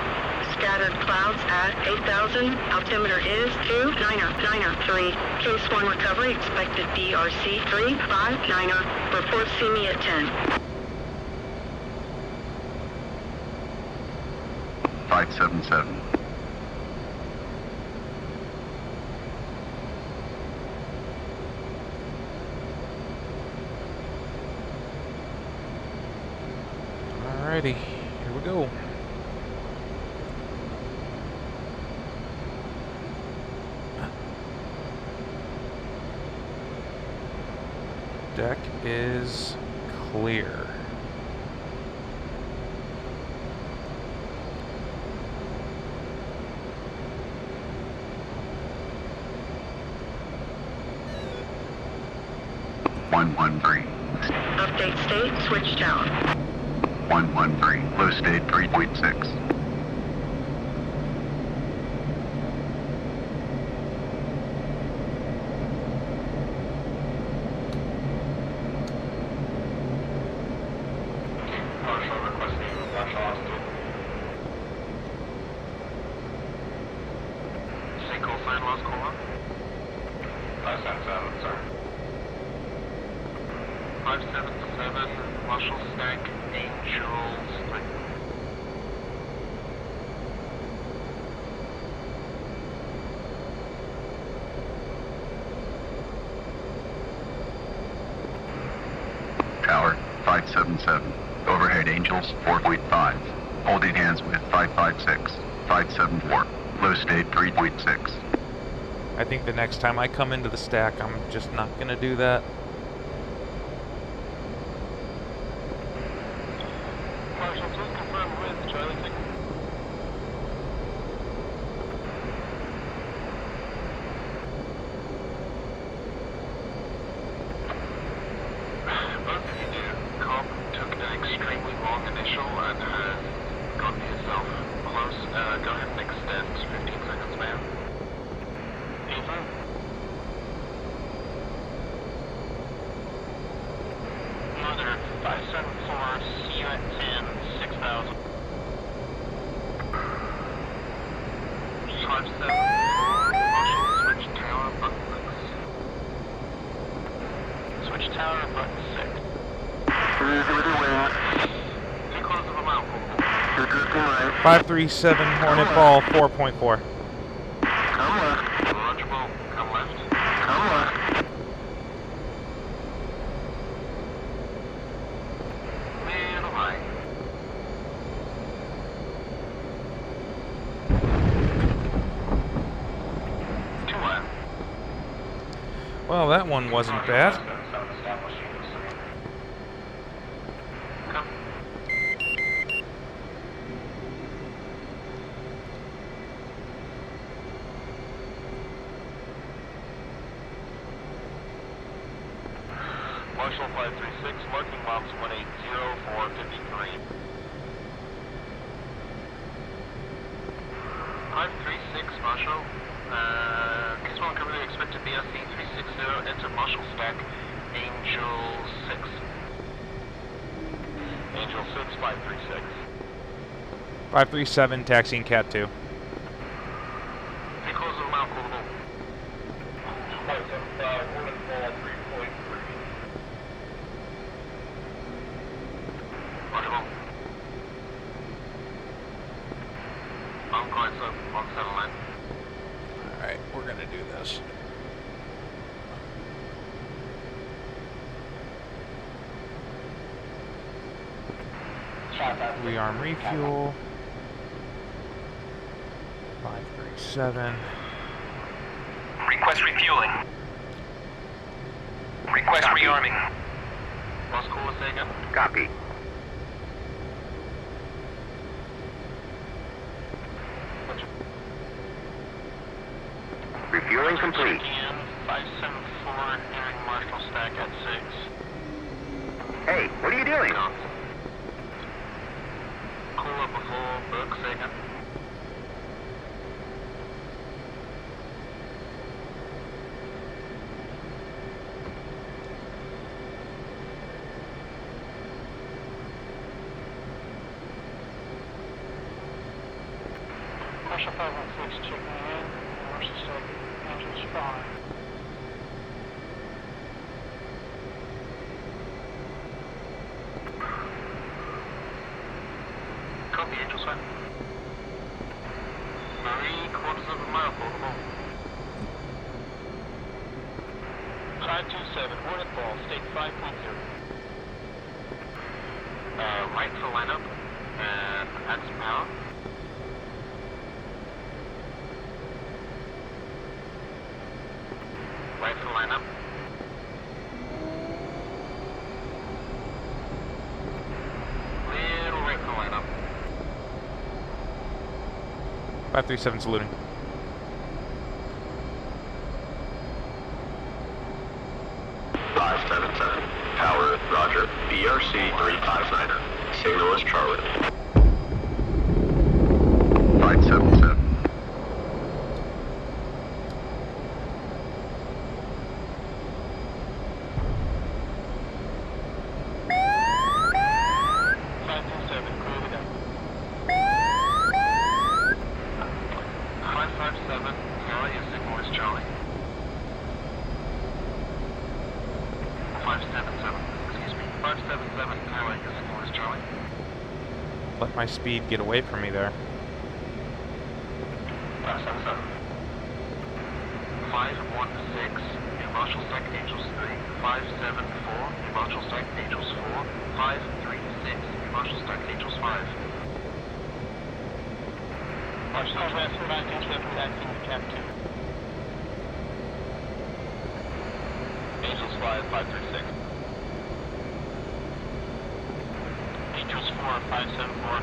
Scattered clouds at 8,000. Altimeter is 29093. Case 1 recovery expected BRC 359. Report see me at 10. 577. Alrighty, here we go. Deck is clear. Update state, switch tower. 113, low state 3.6. Marshal requesting Marshal Austin. Single sign lost cola. 577, sir. 577, Marshal Stack, Angels, 3. Tower 577. Overhead Angels 4.5. Holding hands with 556. 574. Low state 3.6. I think the next time I come into the stack, I'm just not gonna do that. Marshal, please confirm with Charlie 6. Both of you do. Cobb took an extremely long initial and has gotten himself close. Go ahead and extend 15 seconds, man. Eva? Mother 574, see you at 10, 6,000. 574, Marshal, switch tower, button 6. Switch tower, button 6. Too close of a mount, 537 Hornet Ball 4.4. Come left. Launchable, come left. Come left. Little high. Too high. Well, that one wasn't bad. Come. Marshal 536, marking bombs 180 for 53. 536, Marshal. Case 1 cover the expected BSC 360, enter Marshal stack, Angel 6. Angel 6, 536. 537 taxiing Cat 2. Stay close to the mount, cool the boat. 575, Hornet Ball 3.3. Roger, I'm going so on 7 line. Alright, we're gonna do this. Rearm refuel. 537. Request refueling. Request rearming. Lost cool a second. Copy. Refueling complete. Checking in, 574, entering Marshal stack at 6. Hey, what are you doing? Cool up before book second. Marshal 516 checking in, Marshal stack, Angels 5. Copy, Angels 5. 3/4 of a mile, portable. 527, Hornet Ball, state 5.0. Right for lineup, and add some power. Right for lineup. 537 saluting. Tower, roger. BRC 359er. Signal is Charlie. 577. Let my speed get away from me there. 516, New Marshall Stack Angels 3, 574, New Marshall Stack Angels 4, 536, New Marshall Stack Angels 5. Marshall Stack Angels acting to Cap 2. Angels 5, 536. Angels 4, 574.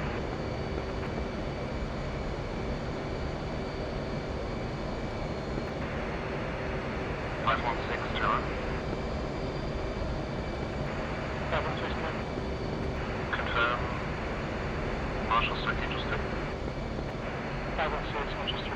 John. 769. Confirm. Marshall Stack Angels 3. 516, Angels 3.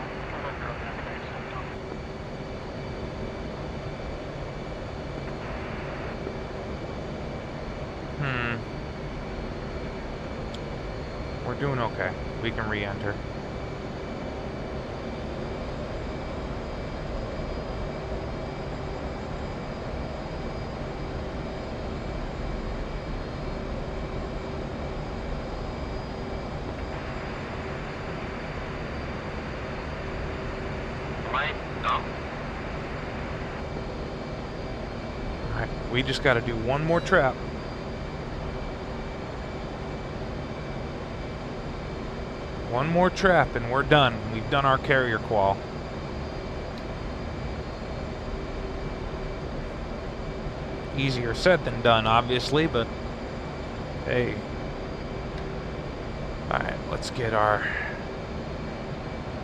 We're doing okay. We can re-enter. Alright, we just gotta do one more trap. One more trap and we're done. We've done our carrier qual. Easier said than done, obviously, but hey. Alright, let's get our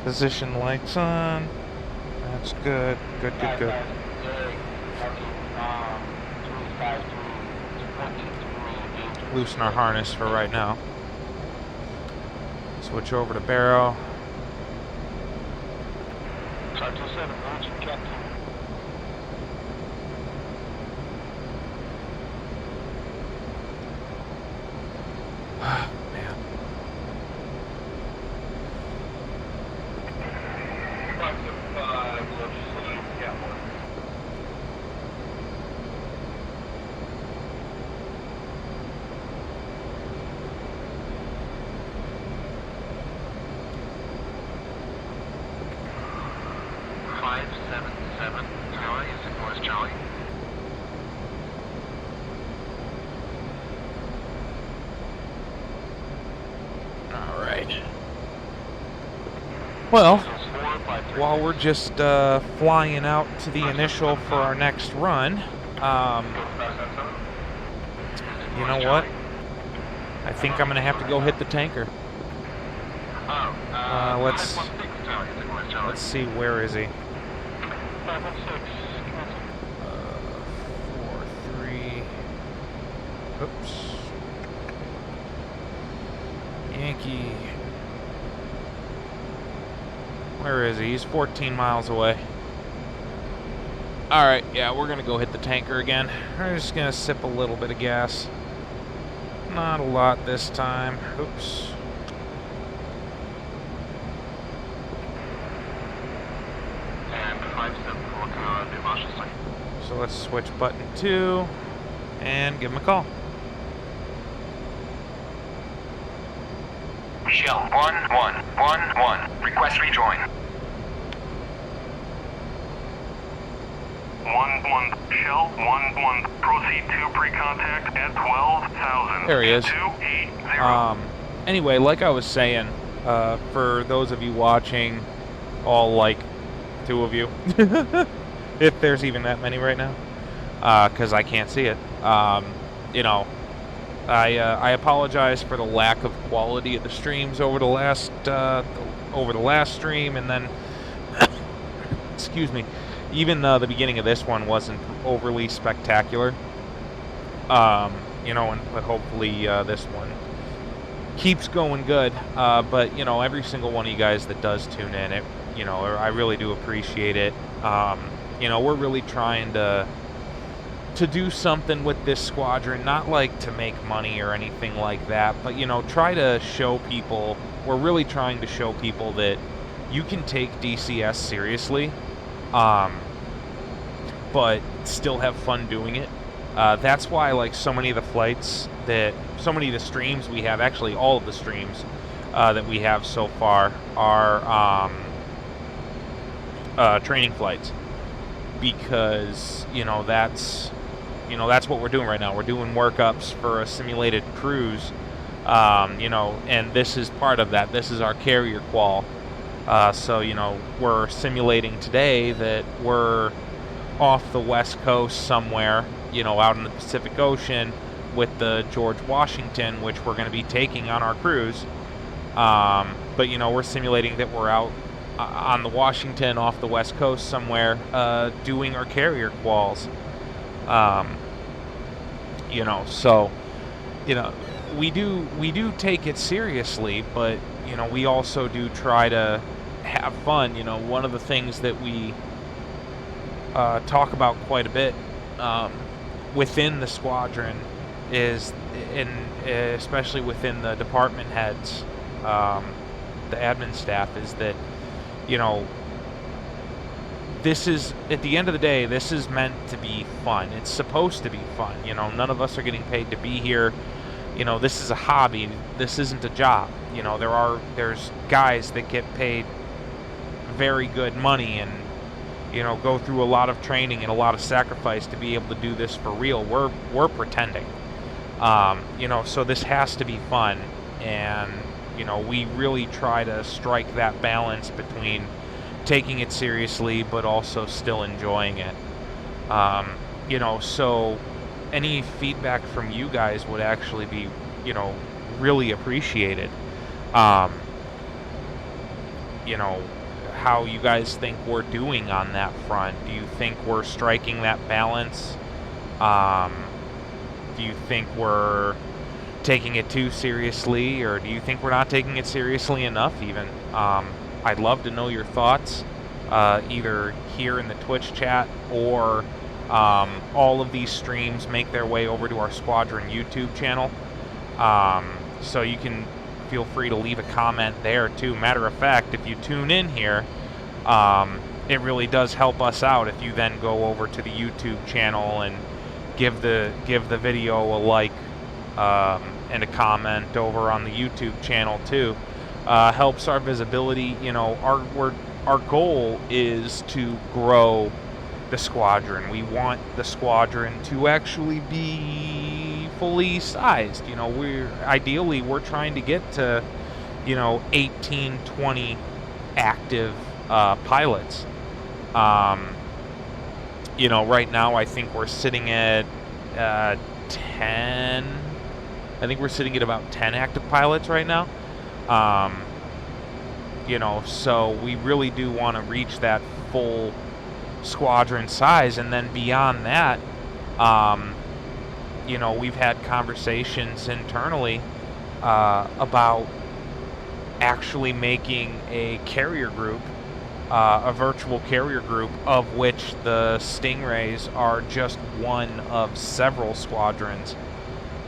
position lights on. That's good. Good, good, good. Loosen our harness for right now. Switch over to Barrow. 527, launching Captain. Man. 575, launch Cap 1. Tower, your signal is Charlie. Alright. Well, while we're just flying out to the initial for our next run, you know what? I think I'm gonna have to go hit the tanker. Let's see, where is he? 4-3. Oops. Yankee. Where is he? He's 14 miles away. Alright, yeah, we're gonna go hit the tanker again. We're just gonna sip a little bit of gas. Not a lot this time. Oops. So let's switch button 2 and give him a call. Shell 1111. Request rejoin. 11 Shell 11. Proceed to pre-contact at 12,000. There he is. 280. Anyway, like I was saying, for those of you watching, all like 2 of you, if there's even that many right now, because I can't see it. You know, I apologize for the lack of quality of the streams over the last stream, and then excuse me, even the beginning of this one wasn't overly spectacular. You know, but hopefully this one keeps going good. But you know, every single one of you guys that does tune in, you know, I really do appreciate it. You know, we're really trying to do something with this squadron, not like to make money or anything like that, but you know, try to show people, we're really trying to show people that you can take DCS seriously, but still have fun doing it. That's why, like, so many of the streams we have, actually all of the streams that we have so far are training flights, because you know that's what we're doing right now. We're doing workups for a simulated cruise, you know, and this is part of that. This is our carrier qual. So you know, we're simulating today that we're off the west coast somewhere, you know, out in the Pacific Ocean with the George Washington, which we're going to be taking on our cruise. But you know, we're simulating that we're out on the Washington off the west coast somewhere, doing our carrier quals. You know, so you know, we do take it seriously, but you know, we also do try to have fun. You know, one of the things that we talk about quite a bit within the squadron is, especially within the department heads, the admin staff, is that, you know, this is, at the end of the day, this is meant to be fun. It's supposed to be fun. You know, none of us are getting paid to be here. You know, this is a hobby. This isn't a job. You know, there's guys that get paid very good money and, you know, go through a lot of training and a lot of sacrifice to be able to do this for real. We're pretending. You know, so this has to be fun, and you know, we really try to strike that balance between taking it seriously but also still enjoying it. You know, so any feedback from you guys would actually be, you know, really appreciated. You know, how you guys think we're doing on that front. Do you think we're striking that balance? Do you think we're taking it too seriously, or do you think we're not taking it seriously enough even? I'd love to know your thoughts, either here in the Twitch chat, or all of these streams make their way over to our Squadron YouTube channel. So you can feel free to leave a comment there too. Matter of fact, if you tune in here, it really does help us out if you then go over to the YouTube channel and give the video a like and a comment over on the YouTube channel too. Helps our visibility. You know, our goal is to grow the squadron. We want the squadron to actually be fully sized. You know, ideally we're trying to get to, you know, 18, 20 active pilots. You know, right now I think we're sitting at 10. I think we're sitting at about 10 active pilots right now. You know, so we really do want to reach that full squadron size, and then beyond that, you know, we've had conversations internally about actually making a carrier group, a virtual carrier group, of which the Stingrays are just one of several squadrons.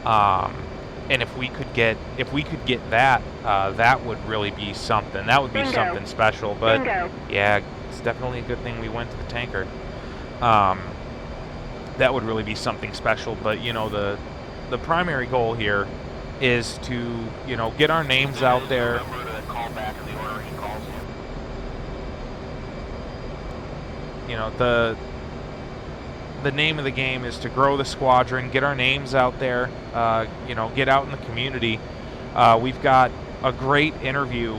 And if we could get that, that would really be something. That would be something special. But yeah, it's definitely a good thing we went to the tanker. That would really be something special. But you know, the primary goal here is to, you know, get our names out there. You know, the name of the game is to grow the squadron, get our names out there, you know, get out in the community. We've got a great interview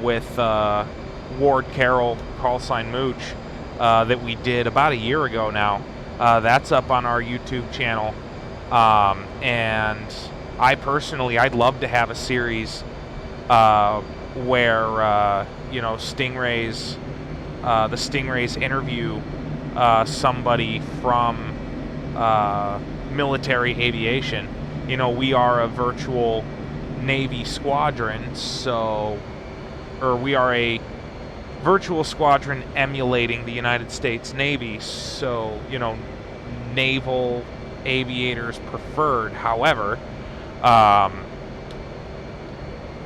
with Ward Carroll, callsign Mooch, that we did about a year ago now. That's up on our YouTube channel. And I'd love to have a series where Stingrays, the Stingrays interview somebody from military aviation. We are a virtual Navy squadron, we are a virtual squadron emulating the United States Navy, so, naval aviators preferred. However,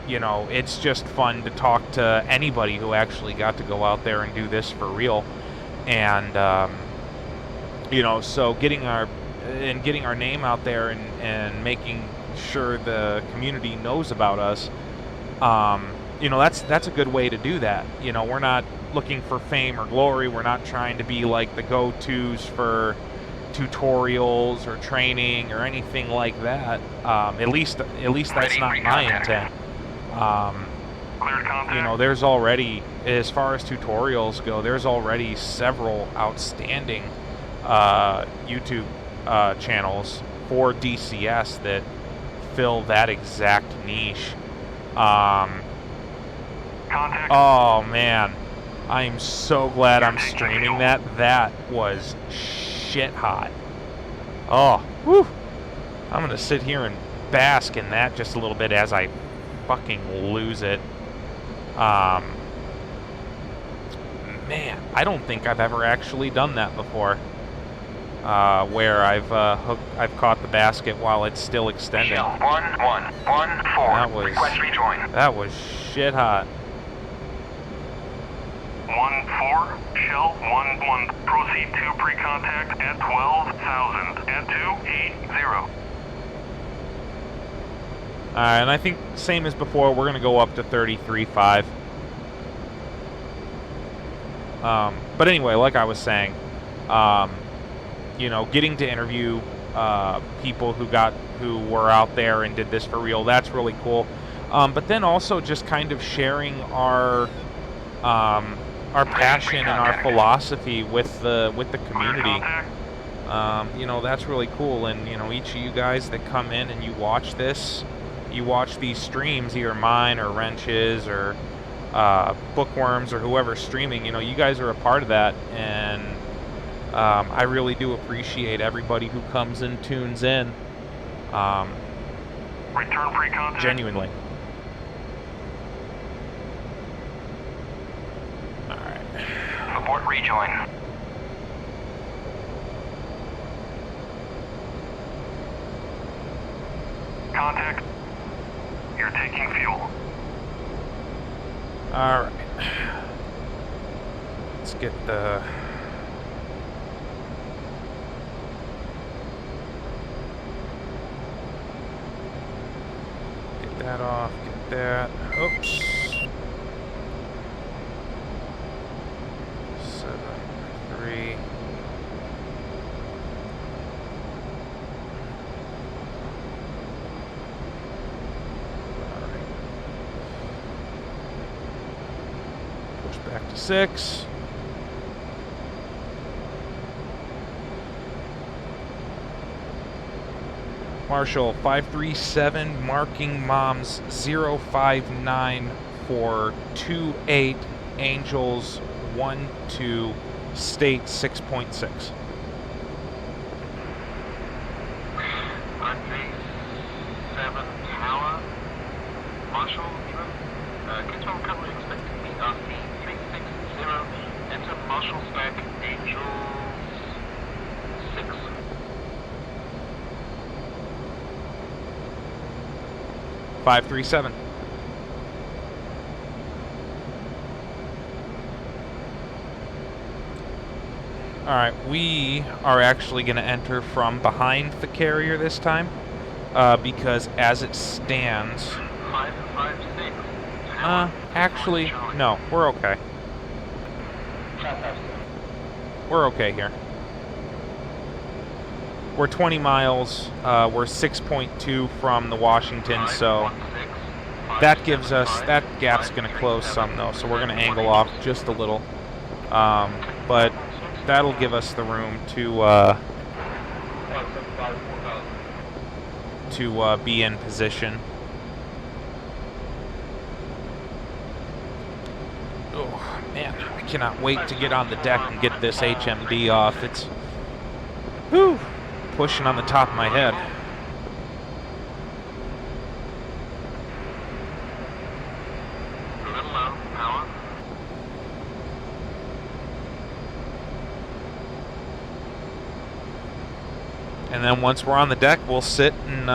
it's just fun to talk to anybody who actually got to go out there and do this for real. And, so getting our name out there and making sure the community knows about us, that's a good way to do that. We're not looking for fame or glory. We're not trying to be like the go-tos for tutorials or training or anything like that. At least that's not my intent. There's already, as far as tutorials go, there's already several outstanding YouTube channels for DCS that fill that exact niche. Oh man, I'm so glad I'm streaming that. That was shit hot. Oh, whew. I'm gonna sit here and bask in that just a little bit as I fucking lose it. Man, I don't think I've ever actually done that before. Where I've caught the basket while it's still extending. Shell 1114. Request rejoin. That was shit hot. 1-4, Shell 1-1. Proceed to pre-contact at 12,000 at 280. Alright, and I think same as before, we're gonna go up to 33.5. But anyway, like I was saying, getting to interview people who were out there and did this for real, that's really cool. But then also just kind of sharing our passion and our philosophy with the community. That's really cool. And each of you guys that come in and you watch these streams, either mine or Wrench's or Bookworms or whoever's streaming, you guys are a part of that, and I really do appreciate everybody who comes and tunes in. Return pre-contact. Genuinely. Abort rejoin. Contact. You're taking fuel. Alright. Let's get the... Get that off, get that... Oops. 7.3. Push back to 6. Marshall 537 marking moms 059 for 28 Angels 12 state 6.6. Runway 7 Tower, Marshall, control recovery expected BRC 360, enter Marshall stack, Angels 6. Five 3-7. All right, we are actually going to enter from behind the carrier this time, because as it stands, 556. actually, no, we're okay. We're okay here. We're 20 miles, we're 6.2 from the Washington, so that gives us, that gap's going to close some though, so we're going to angle off just a little, but that'll give us the room to to be in position. Oh, man, I cannot wait to get on the deck and get this HMD off. It's, whew, pushing on the top of my head. And then once we're on the deck, we'll sit and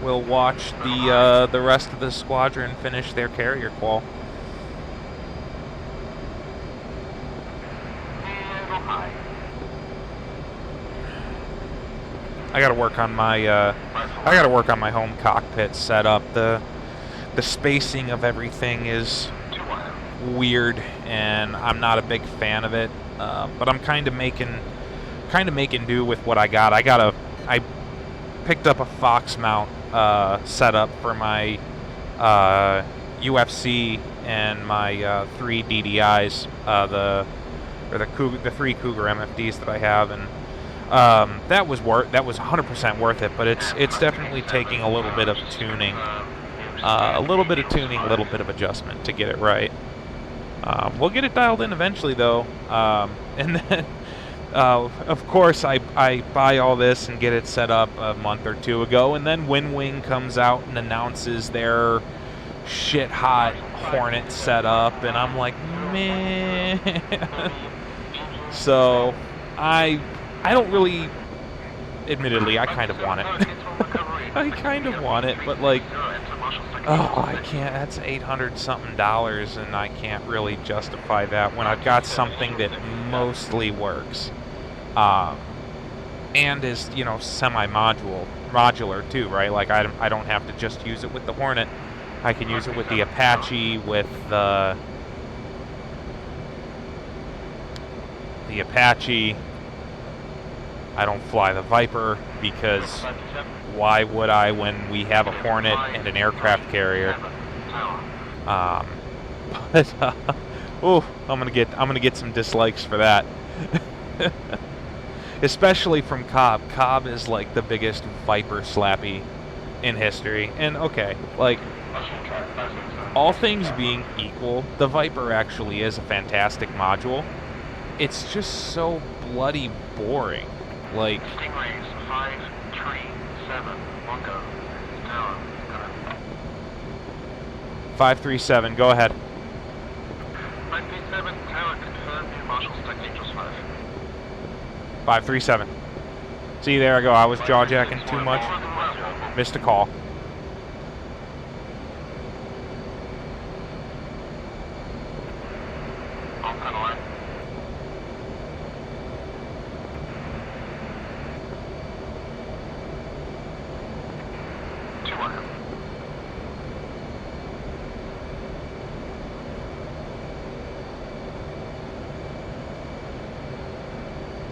we'll watch the rest of the squadron finish their carrier qual. I gotta work on my home cockpit setup. The spacing of everything is weird, and I'm not a big fan of it. But I'm kind of making do with what I got. I picked up a Fox mount setup for my UFC and my 3 DDIs, the 3 Cougar MFDs that I have, and that was 100% worth it. But it's definitely taking a little bit of tuning, a little bit of adjustment to get it right. We'll get it dialed in eventually, though, and then. Of course, I buy all this and get it set up a month or two ago, and then WinWing comes out and announces their shit-hot Hornet setup, and I'm like, man. So, I don't really, admittedly, I kind of want it. I kind of want it, but like, oh, I can't, that's $800-something, and I can't really justify that when I've got something that mostly works. And is, you know, modular too, right? Like I don't have to just use it with the Hornet. I can use it with the Apache, with the Apache. I don't fly the Viper because why would I when we have a Hornet and an aircraft carrier? But oh, I'm gonna get some dislikes for that. Especially from Cobb. Cobb is like the biggest Viper slappy in history. And okay, like, all things being equal, the Viper actually is a fantastic module. It's just so bloody boring. Like, Stingrays 537 Bungo Tower. 537, go ahead. 537 Tower, confirm new Marshall Stack Angels 5. 537. See, there I go. I was jaw-jacking too much. Missed a call.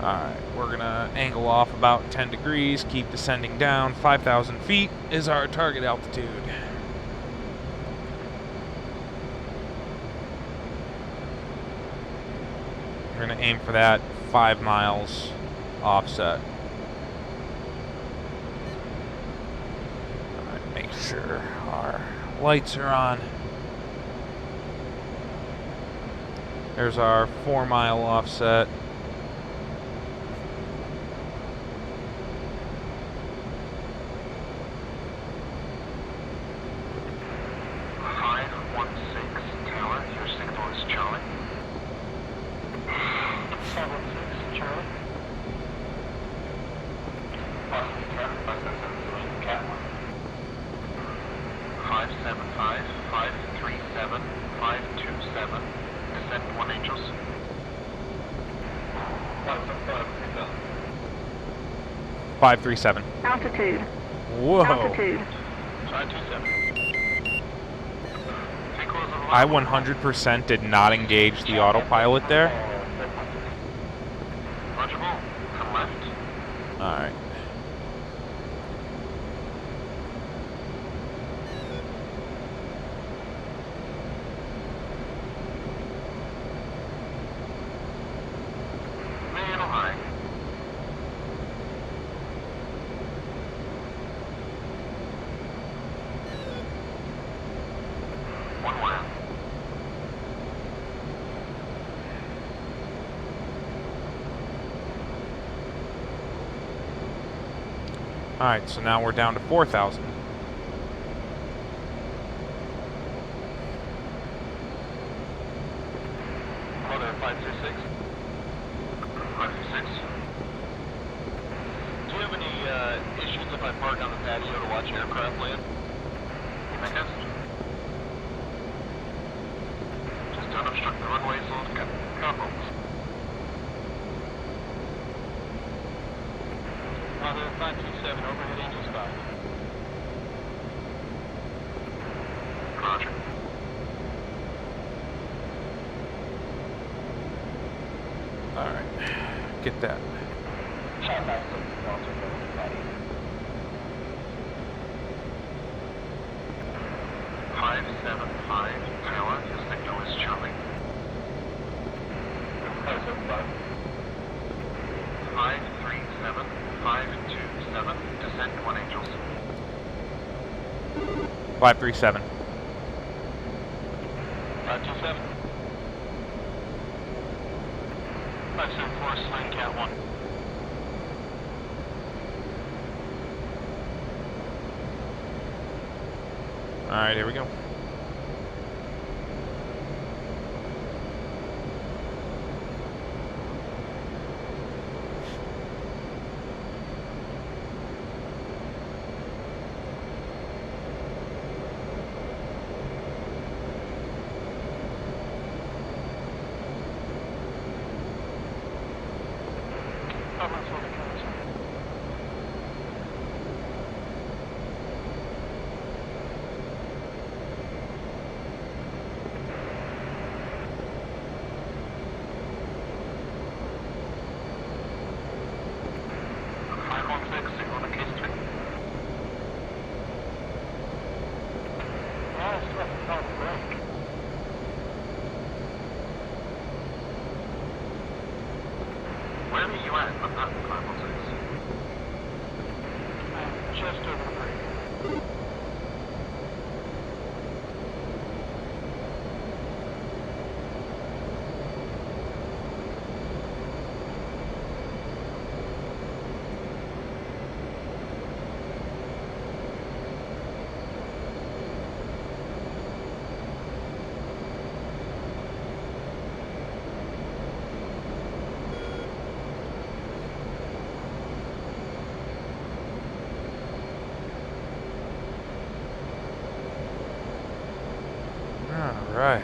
Alright, we're gonna angle off about 10 degrees, keep descending down. 5,000 feet is our target altitude. We're gonna aim for that 5 miles offset. Alright, make sure our lights are on. There's our 4-mile offset. Descend 1 Angels. 537. Altitude. Whoa. Altitude. 527. I 100% did not engage the autopilot there. Roger, come left. Alright. Alright, so now we're down to 4,000. Hello there, 536. 536. Do you have any issues if I park on the patio to watch aircraft land? I guess. Just don't obstruct the runway so it's got problems. Mother 527, overhead Angels 5. Roger. Alright, get that. 575 tower, your signal is chopping. 537, 527, descend 1 Angels. 537. 527. 574, Sling Cat 1. Alright, here we go. Where are you at? I'm not in 516. I'm just over the break. Alright.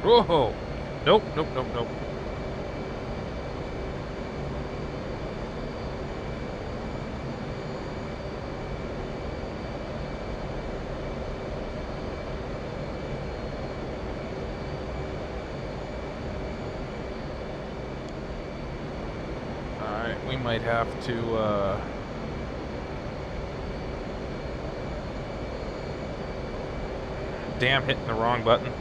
Whoa! Nope, nope, nope, nope. Alright, we might have to, damn, hitting the wrong button.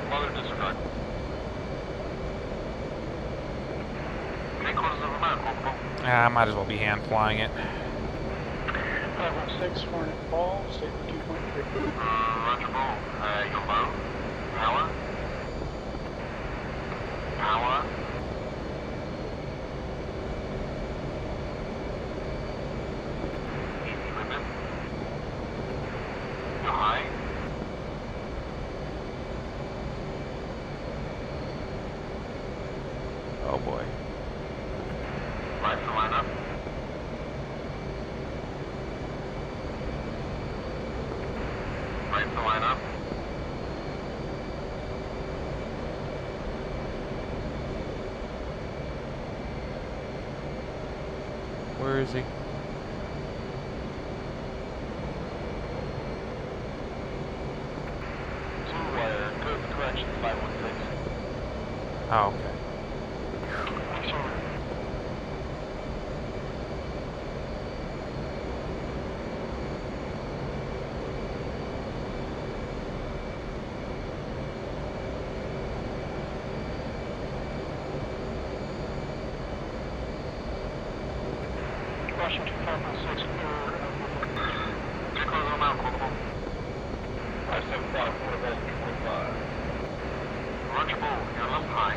Mother disregard. Any quarters of a mile, I might as well be hand flying it. 516, Hornet Ball, state 2.3. Roger Ball. You're low. Power. Power. Easy limit. You're high. Oh boy. Right to line up. Right to line up. Where is he? Two-wire, good correction, 516. Oh, okay. Washington 516, Get close on out, Corporal. 575, what about 245? Roger, Bull, you're a little high.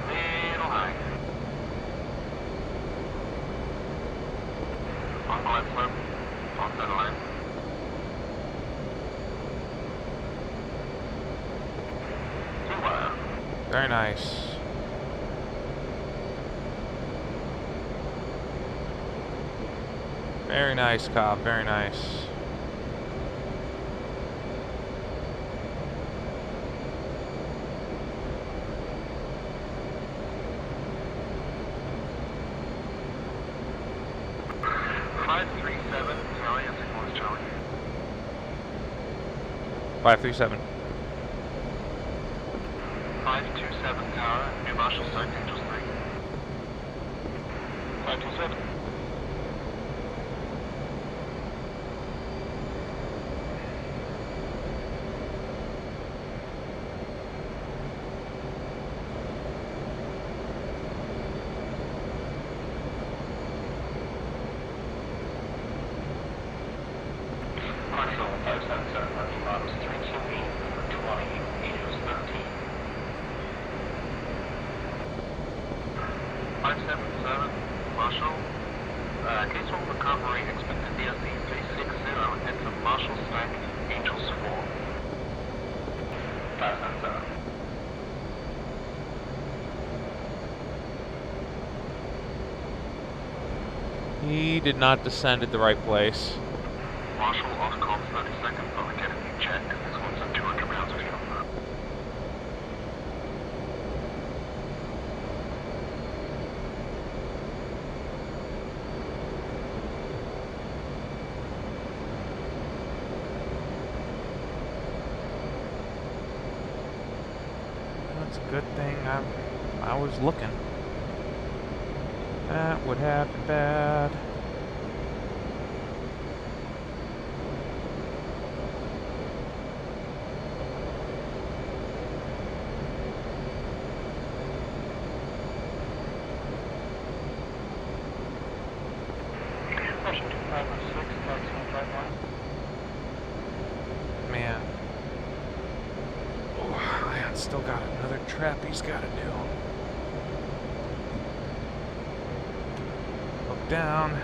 Little high. On glide slope, on center line. Two-wire. Very nice. Very nice, Cobb. Very nice. Charlie, and signal is Charlie. 537. 527 Tower, New Marshall, South Angels 3. 527. Marshall 577, Marshall Models 328 for 20, Angels 13. 577, Marshall. Case 1 recovery, expected DSC 360, enter Marshall stack, Angels 4. 577. He did not descend at the right place. Marshall off call 30 seconds, but we get a new check. This one's at 200 pounds of fuel. That's a good thing I was looking. That would have been bad. Washington 516, taxi 51. Man. Oh, I still got another trap he's got to do. Look down.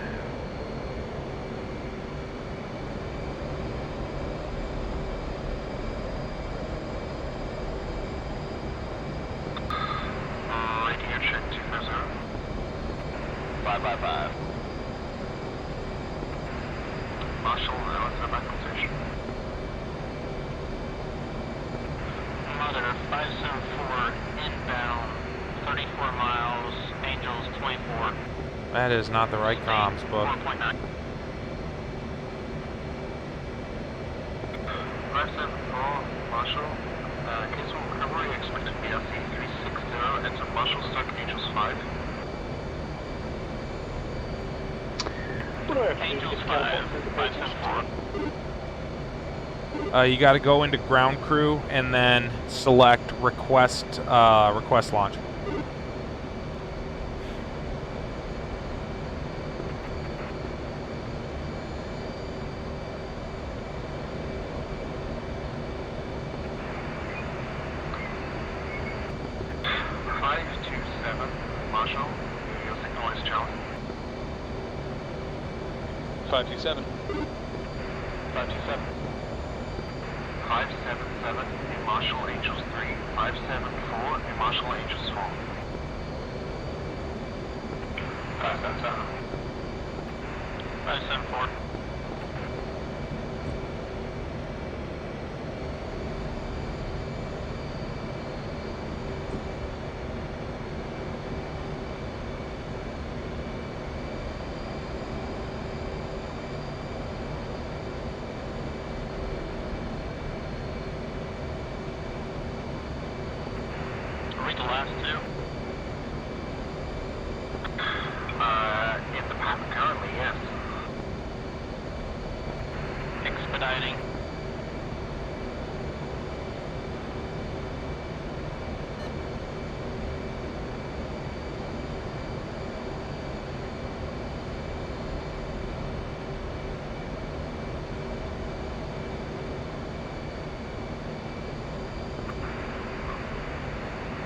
Radio check 250. 555. Marshall, let's have back position. Mother 574, inbound, 34 miles, Angels 24. That is not the right comms book. 4.9. 574, Marshall. Case 1 recovery, expected BRC 360, enter Marshall stack, Angels 5. Angels 5, 574. You got to go into ground crew and then select request launch. Marshall, your signal is Charlie. 527. 527. 577 in Marshall Angels 3. 574 in Marshall Angels 4. 577. 574. Just the last two? In the path currently, yes. Expediting.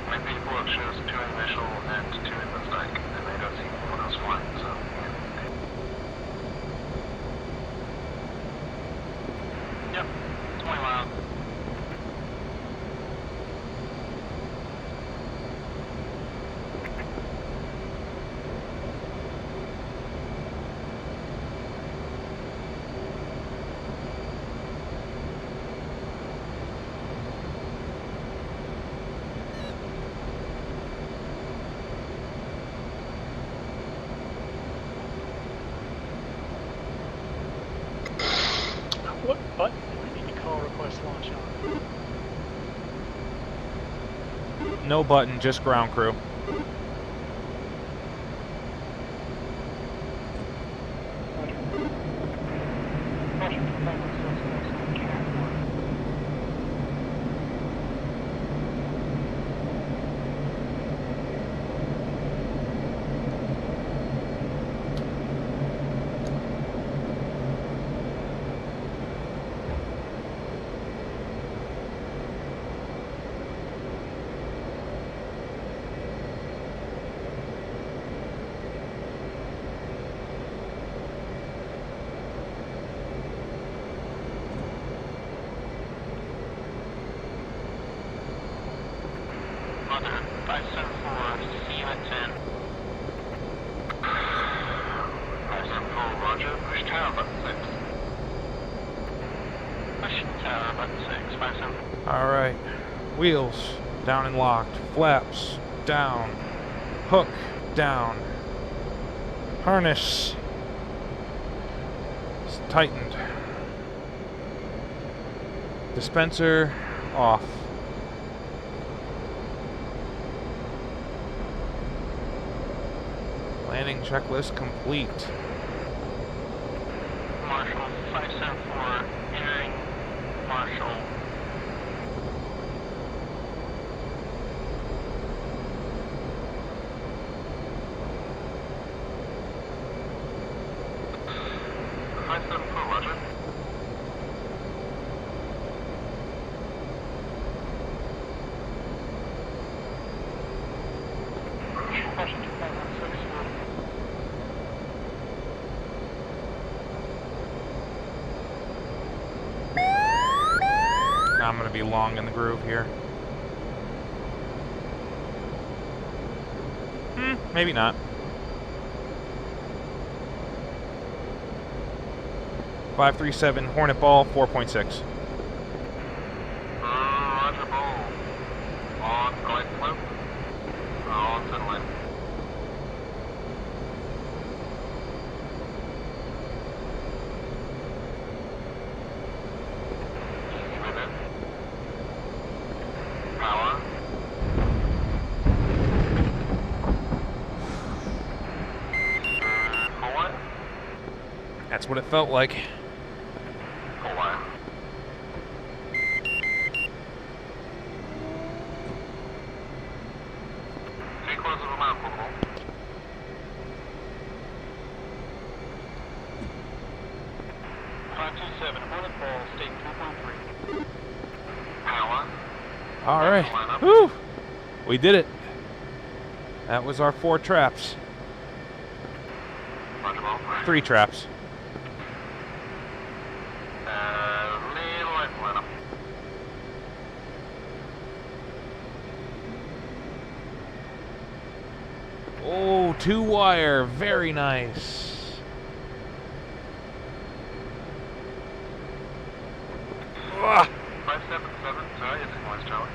My people have shows 2 in visual and 2 in the stack, and they don't see anyone else flying, so yeah. Yep, 20 miles. What button do we need to call request launch on? No button, just ground crew. Mother, 574, see you at 10. 574, roger, push tower button 6. Push tower button 6, 574. Alright. Wheels down and locked. Flaps down. Hook down. Harness is tightened. Dispenser off. Landing checklist complete. Marshall, 574, entering Marshall. Roger. Now I'm going to be long in the groove here. Maybe not. 537 Hornet Ball 4.6. Roger, Ball. On glide slope. On settling. Easy with it. Power. Forward. That's what it felt like. Forward. Three-quarters of a mile, Corporal. Hornet Ball, state 2.3. Power. All right. Woo! We did it. That was our 4 traps. Roger, Ball. 3 traps. Little light line. Oh, 2 wire. Very nice. 577, sorry, it's West Charlie.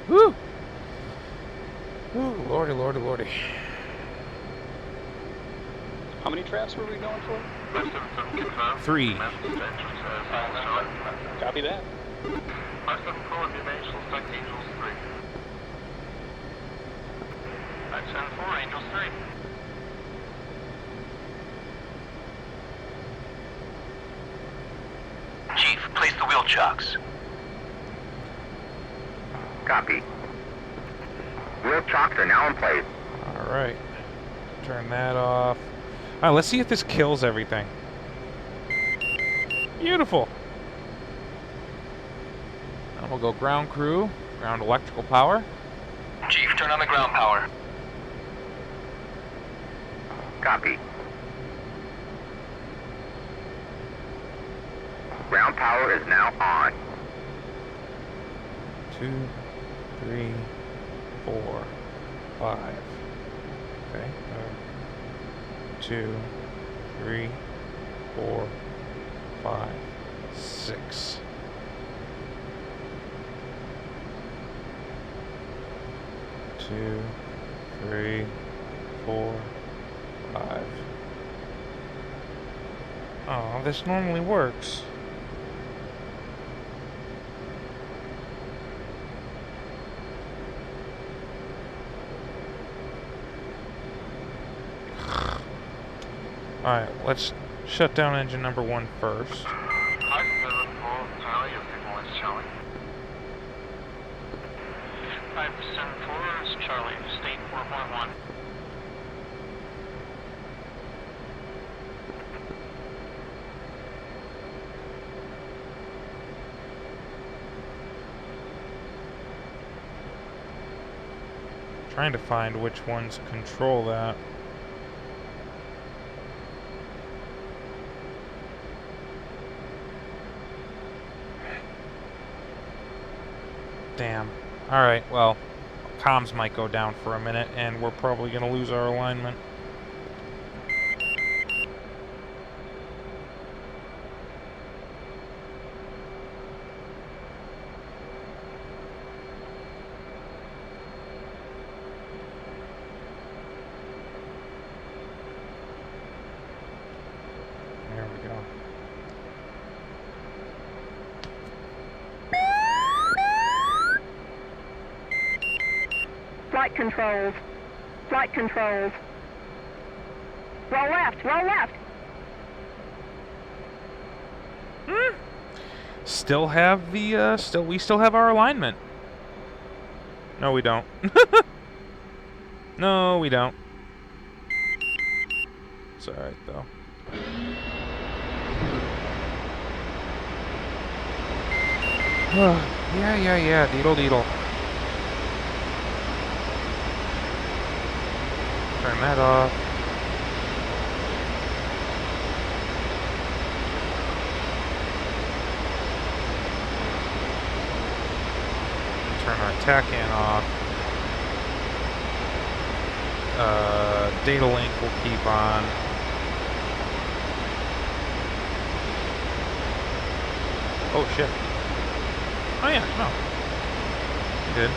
Woo! Ooh, lordy, lordy, lordy. How many traps were we going for? 577, confirm. 3. Copy that. 574, New Angels, Stack Angels 3. the wheel chocks. Copy. Wheel chocks are now in place. Alright. Turn that off. Alright, let's see if this kills everything. Beautiful. And we'll go ground crew, ground electrical power. Chief, turn on the ground power. Copy. Ground power is now on. 2, 3, 4, 5. Okay. 2, 3, 4, 5, 6. 2, 3, 4, 5. Oh, this normally works. Alright, let's shut down engine number 1 first. Hi, 7-4, Charlie, your signal is showing. 574 is Charlie, state 411. Trying to find which ones control that. Damn. Alright, well, comms might go down for a minute, and we're probably going to lose our alignment. There we go. Flight controls. Flight controls. Roll left, roll left. Still have the, we still have our alignment. No, we don't. No, we don't. It's alright, though. Yeah, deedle. Turn that off. Turn our TACAN off. Data link will keep on. Oh shit. Oh yeah, no. Good.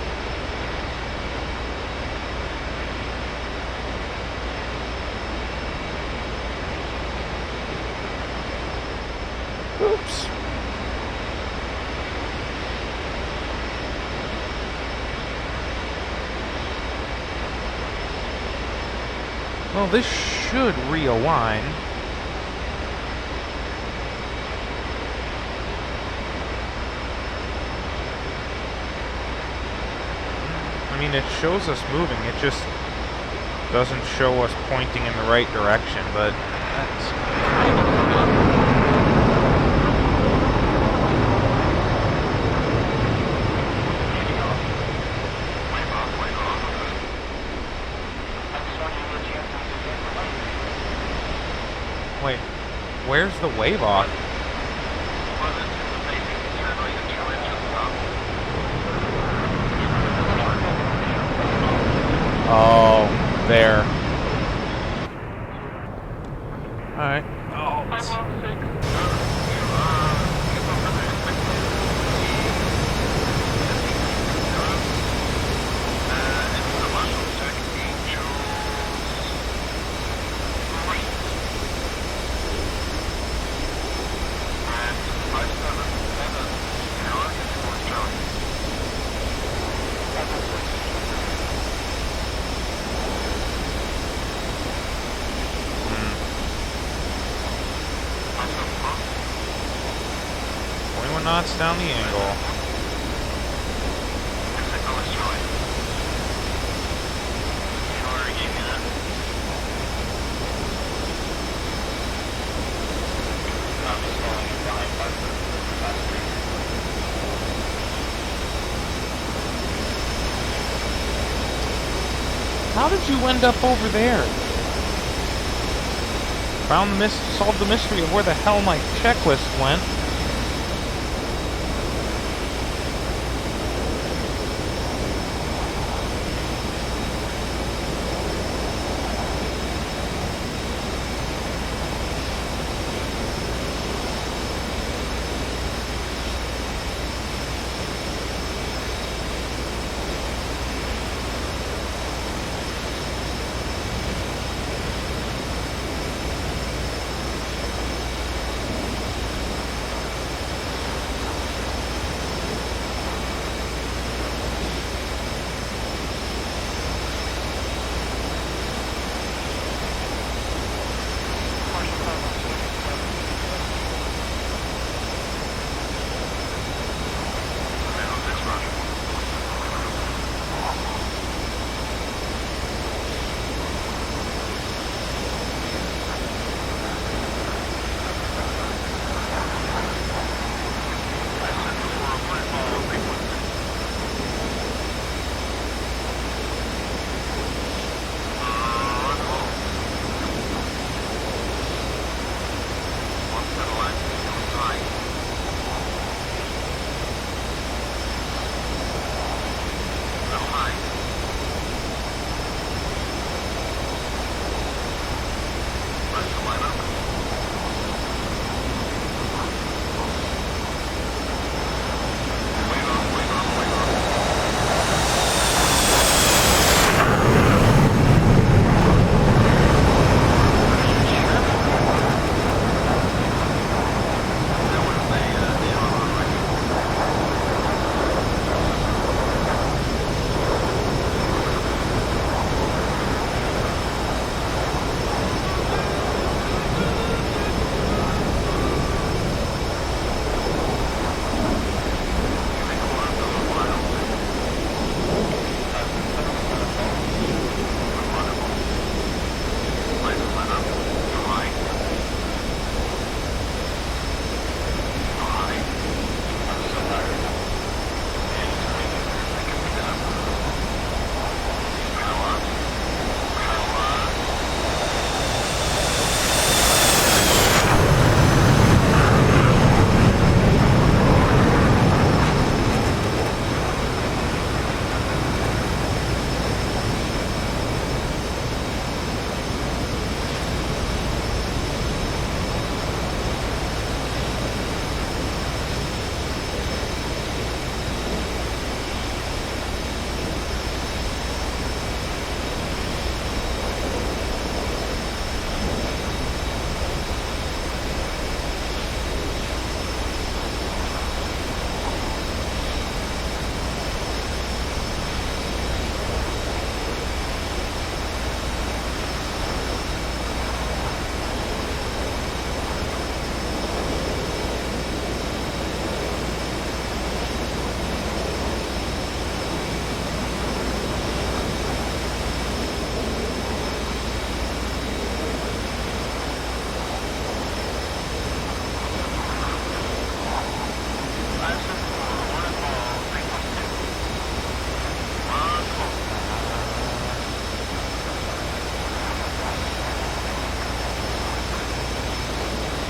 Oops. Well, this should realign. I mean, it shows us moving, it just doesn't show us pointing in the right direction, but that's kind of... Wait, where's the wave off? Oh, there. Alright. knots down the angle. How did you end up over there? Solved the mystery of where the hell my checklist went.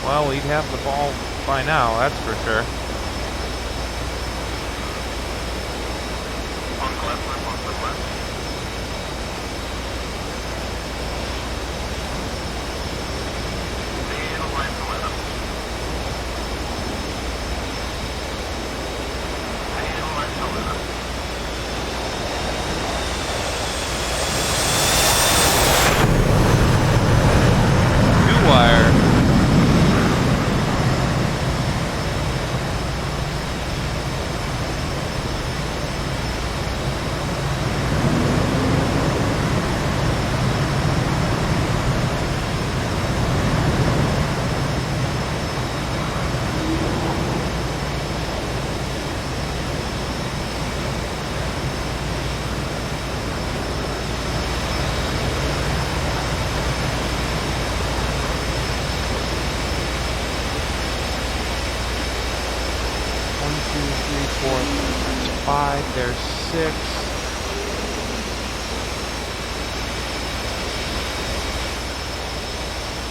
Well, he'd have the ball by now, that's for sure. 6.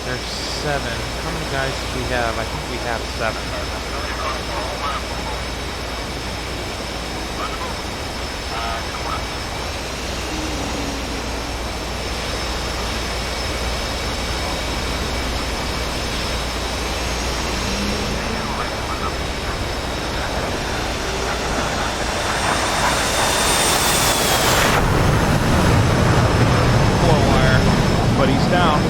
There's 7. How many guys do we have? I think we have 7. But he's down.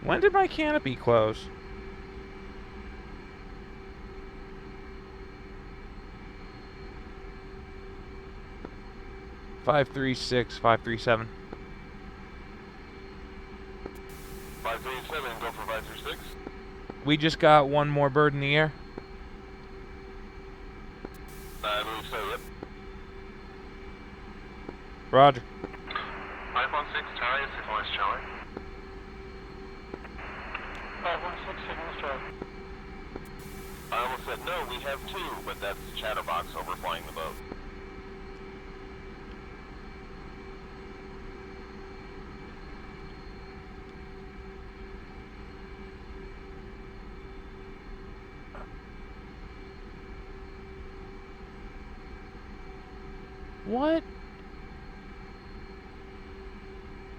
When did my canopy close? Five, 3, 6, 5, 3, 7. 5, 3, 7, go for 5, 3, 6. We just got one more bird in the air. I believe so, yep. Roger. 516, Charlie, signal is Charlie. 516, signal is Charlie. I almost said no, we have 2, but that's Chatterbox overflying the boat. What?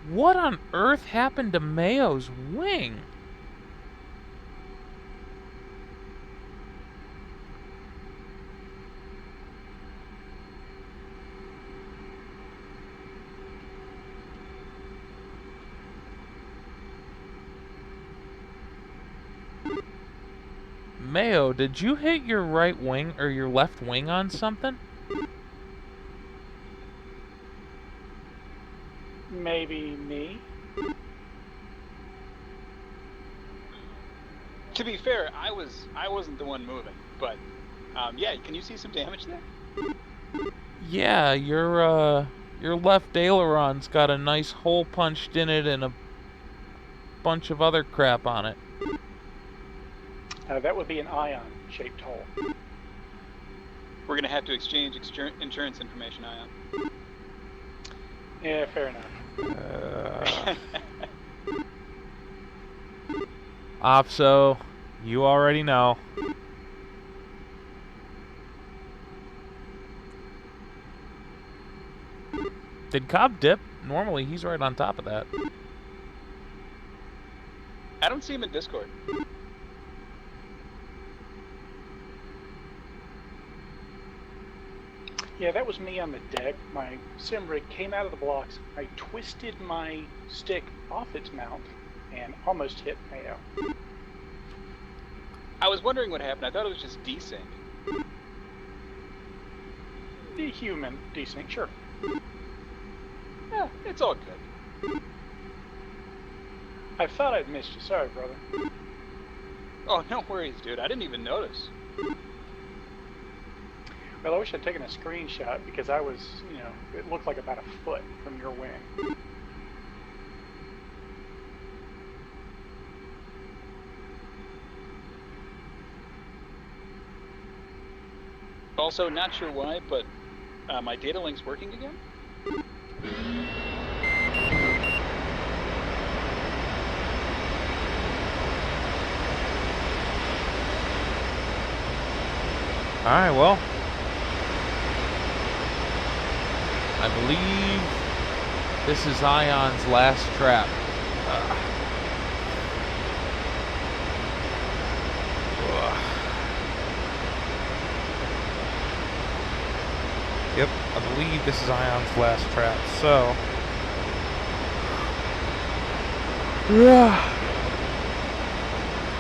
What on earth happened to Mayo's wing? Mayo, did you hit your right wing or your left wing on something? Maybe me. To be fair, I wasn't the one moving, but yeah, can you see some damage there? Yeah, your left aileron's got a nice hole punched in it and a bunch of other crap on it. That would be an ion-shaped hole. We're gonna have to exchange insurance information, Ion. Yeah, fair enough. Opso, you already know. Did Cobb dip? Normally he's right on top of that. I don't see him in Discord. Yeah, that was me on the deck. My sim rig came out of the blocks. I twisted my stick off its mount and almost hit Mayo. I was wondering what happened. I thought it was just desync. The human desync, sure. Yeah, it's all good. I thought I'd missed you. Sorry, brother. Oh, no worries, dude. I didn't even notice. Well, I wish I'd taken a screenshot because I was, it looked like about a foot from your wing. Also, not sure why, but my data link's working again. Alright, well. I believe this is Ion's last trap. Yep, I believe this is Ion's last trap, so...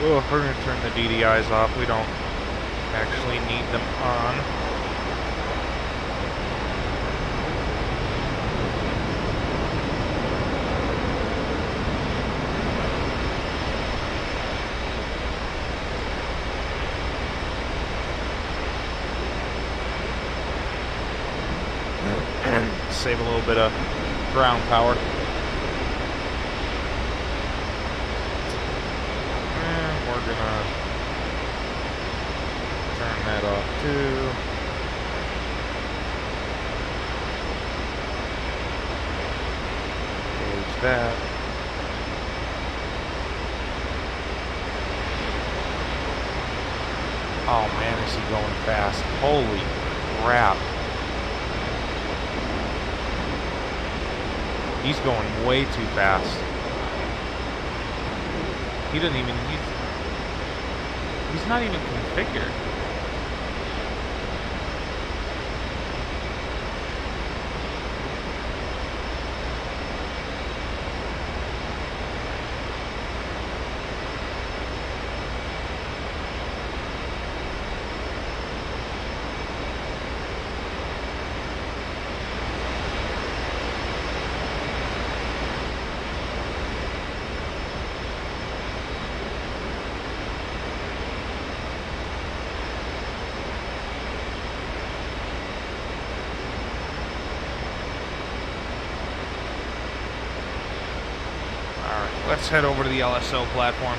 Oh, we're gonna turn the DDIs off. We don't actually need them on. save a little bit of ground power. And we're gonna turn that off too. Gauge that. Oh man, is he going fast? Holy crap. He's going way too fast. He doesn't even, he's not even configured. Let's head over to the LSO platform.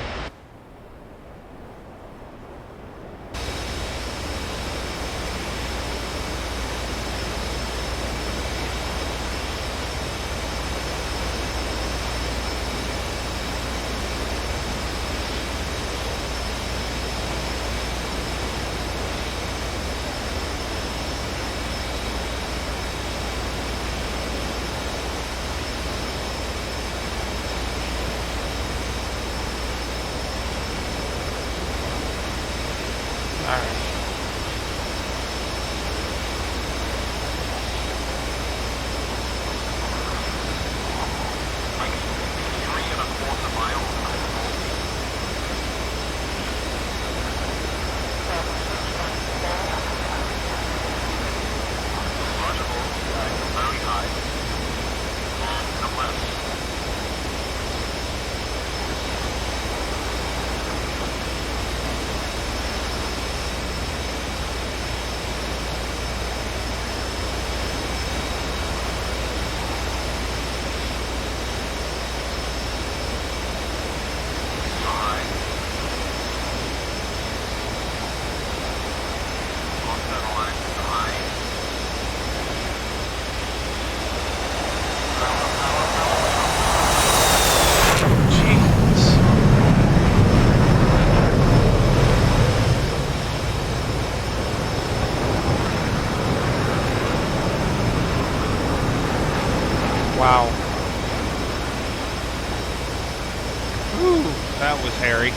Wow. Whew, that was hairy.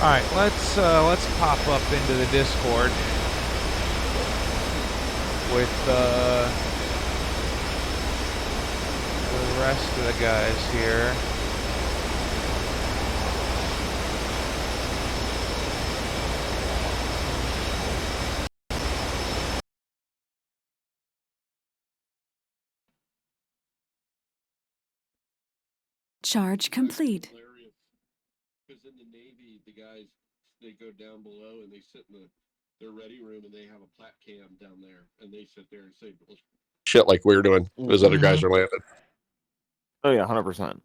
All right, let's pop up into the Discord with the rest of the guys here. Charge complete. Because in the Navy, the guys, they go down below and they sit in their ready room and they have a plat cam down there and they sit there and say shit like we're doing as other guys are landing. Oh yeah, 100%.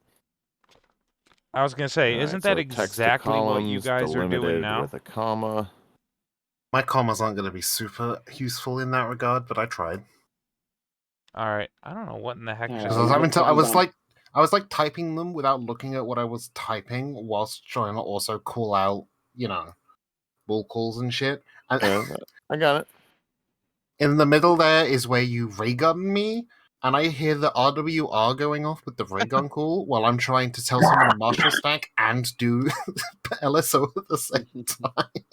I was gonna say, All isn't right, that so text to exactly what you columns, guys are doing delimited now? with a comma. My commas aren't going to be super useful in that regard, but I tried. All right, I don't know what in the heck just. Because I was like typing them without looking at what I was typing, whilst trying to also call out, you know, bull calls and shit. And I got it. In the middle there is where you ray gun me, and I hear the RWR going off with the ray gun call while I'm trying to tell someone to Marshall stack and do LSO at the same time.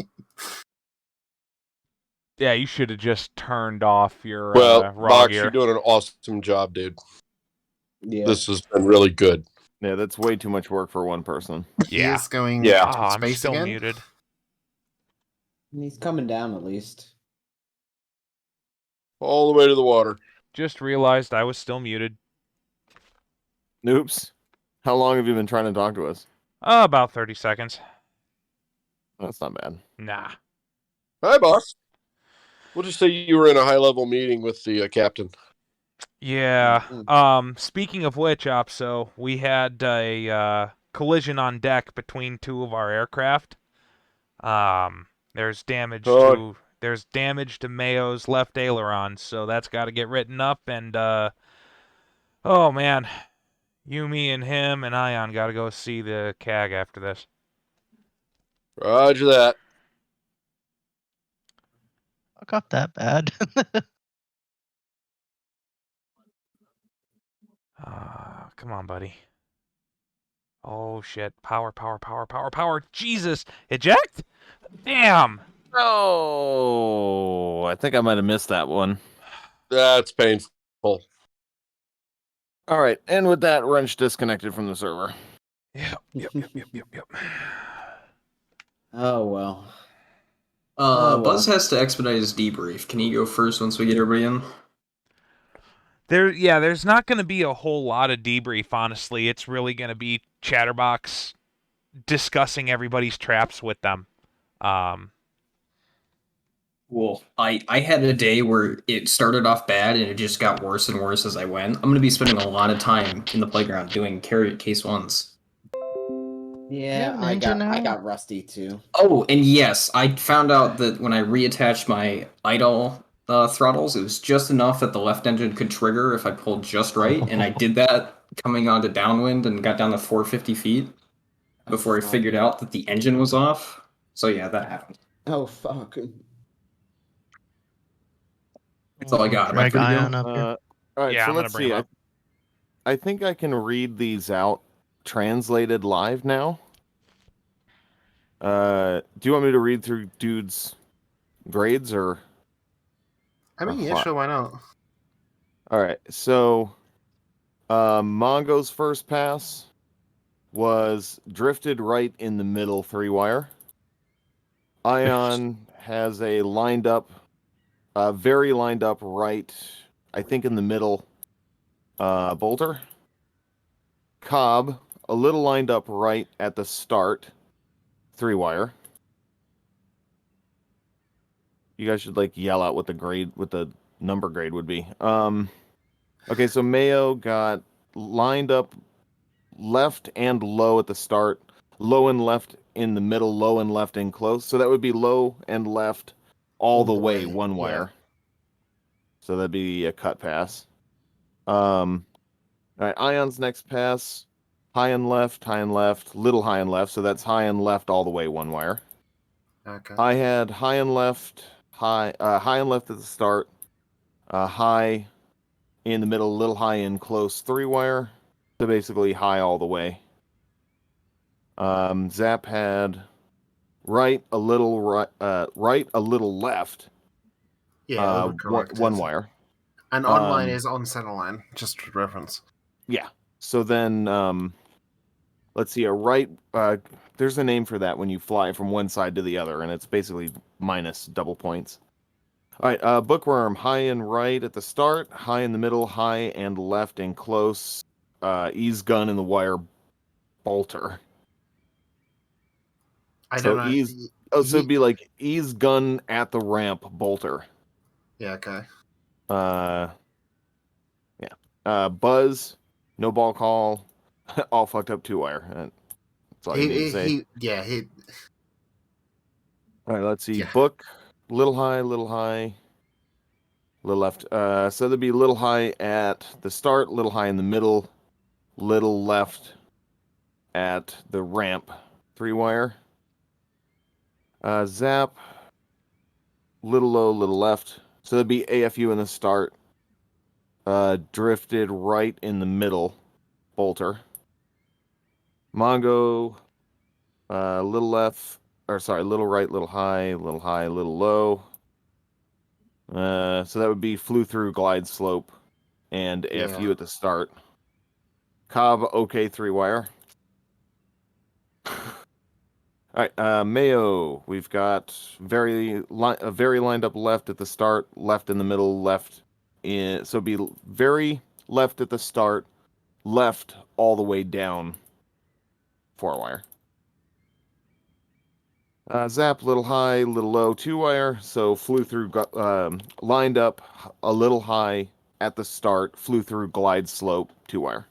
Yeah, you should have just turned off your Well, raw Box, gear. you're doing an awesome job, dude. Yeah. This has been really good. Yeah, that's way too much work for one person. He is going Oh, to I'm space still again. muted. He's coming down at least. All the way to the water. Just realized I was still muted. Oops. How long have you been trying to talk to us? About 30 seconds. That's not bad. Nah. Hi, boss. We'll just say you were in a high-level meeting with the captain. Yeah. Speaking of which, Opso, we had a collision on deck between two of our aircraft. There's damage to Mayo's left aileron, so that's got to get written up. And oh man, you, me, and him and Ion got to go see the CAG after this. Roger that. I got that bad. Come on, buddy. Oh shit! Power! Jesus! Eject! Damn! Oh, I think I might have missed that one. That's painful. All right, and with that, wrench disconnected from the server. Yep. Oh well. Buzz has to expedite his debrief. Can he go first once we get everybody in? There's not going to be a whole lot of debrief, honestly. It's really going to be Chatterbox discussing everybody's traps with them. Well, I had a day where it started off bad and it just got worse and worse as I went. I'm going to be spending a lot of time in the playground doing case ones. Yeah, I got rusty too. Oh, and yes, I found out that when I reattached my idle throttles, it was just enough that the left engine could trigger if I pulled just right, and I did that coming onto downwind and got down to 450 feet before I figured out that the engine was off. So yeah, that happened. Oh fuck. That's all I got. Am I Drag free to go? Ion up here. All right, Yeah, so I'm gonna let's bring see. him up. I think I can read these out translated live now. Do you want me to read through dude's grades or? I mean, yeah, sure, why not? All right, so Mongo's first pass was drifted right in the middle 3-wire. Ion has a lined up, very lined up right, I think in the middle bolter. Cobb, a little lined up right at the start 3-wire. You guys should like yell out what the number grade would be. Okay, so Mayo got lined up left and low at the start, low and left in the middle, low and left in close. So that would be low and left all the way 1-wire. So that'd be a cut pass. All right, Ion's next pass, high and left, little high and left. So that's high and left all the way 1-wire. Okay. I had high and left at the start, high in the middle, little high in close 3-wire. So basically high all the way. Zap had right a little left. Yeah, overcorrected. 1-wire. And online is on center line, just for reference. Yeah. So then, let's see, a right. There's a name for that when you fly from one side to the other, and it's basically minus double points. All right, bookworm, high and right at the start, high in the middle, high and left and close. Ease gun in the wire bolter. I don't know. So it'd be like ease gun at the ramp bolter. Yeah, okay. Buzz, no ball call, all fucked up 2-wire. That's all you need to say. All right, let's see. Book, little high, little left. So there'd be little high at the start, little high in the middle, little left at the ramp 3-wire. Zap, little low, little left. So that'd be AFU in the start. Drifted right in the middle, bolter. Mongo, little right, little high, little low. So that would be flew through glide slope and AFU at the start. Cobb, okay, 3-wire. All right, Mayo, we've got very lined up left at the start, left in the middle, left in, so be very left at the start, left all the way down 4-wire. Zap, little high, little low, 2-wire, so flew through, lined up a little high at the start, flew through glide slope, 2-wire.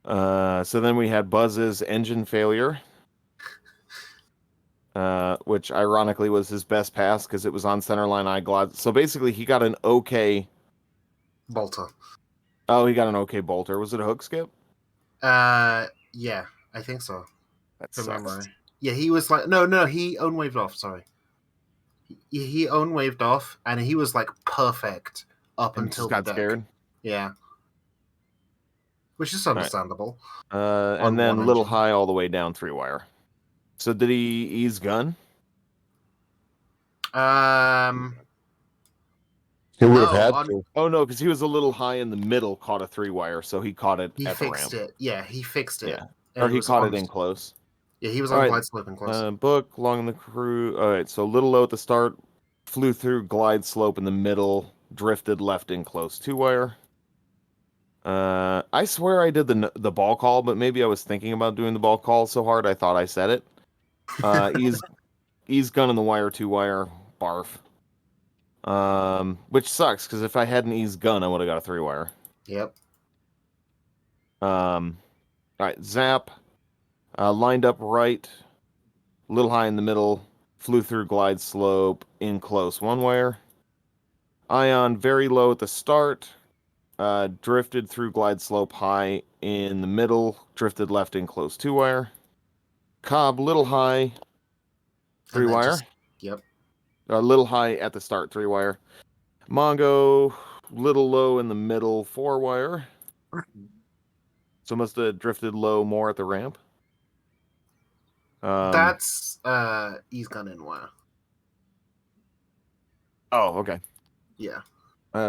So then we had Buzz's engine failure. Which ironically was his best pass because it was on centerline eye glide. So basically, he got an okay bolter. Oh, he got an okay bolter. Was it a hook skip? Yeah, I think so. That from sucks. memory. Yeah, he was like no, he own waved off. Sorry, he own waved off, and he was like perfect up And until just got the deck. scared. Yeah, which is understandable. And then little high all the way down 3-wire. So did he ease gun? He would have had to. Oh no, because he was a little high in the middle, caught a 3-wire, so he caught it He at the fixed ramp. it. Yeah, he fixed it. Yeah, And or he was caught on- it in close. Yeah, he was All on right, glide slope and close. Book, long in the crew. All right, so little low at the start, flew through glide slope in the middle, drifted left in close 2-wire. I swear I did the ball call, but maybe I was thinking about doing the ball call so hard I thought I said it. Ease gun in the wire 2-wire, barf. Which sucks because if I hadn't eased gun, I would have got a 3-wire. Yep. All right, Zap, lined up right, little high in the middle, flew through glide slope in close 1-wire. Ion very low at the start, drifted through glide slope high in the middle, drifted left in close 2-wire. Cobb little high, 3-wire. Yep. A little high at the start, 3-wire. Mongo little low in the middle, 4-wire. So must have drifted low more at the ramp. That's ease gun in wire. Oh, okay. Yeah.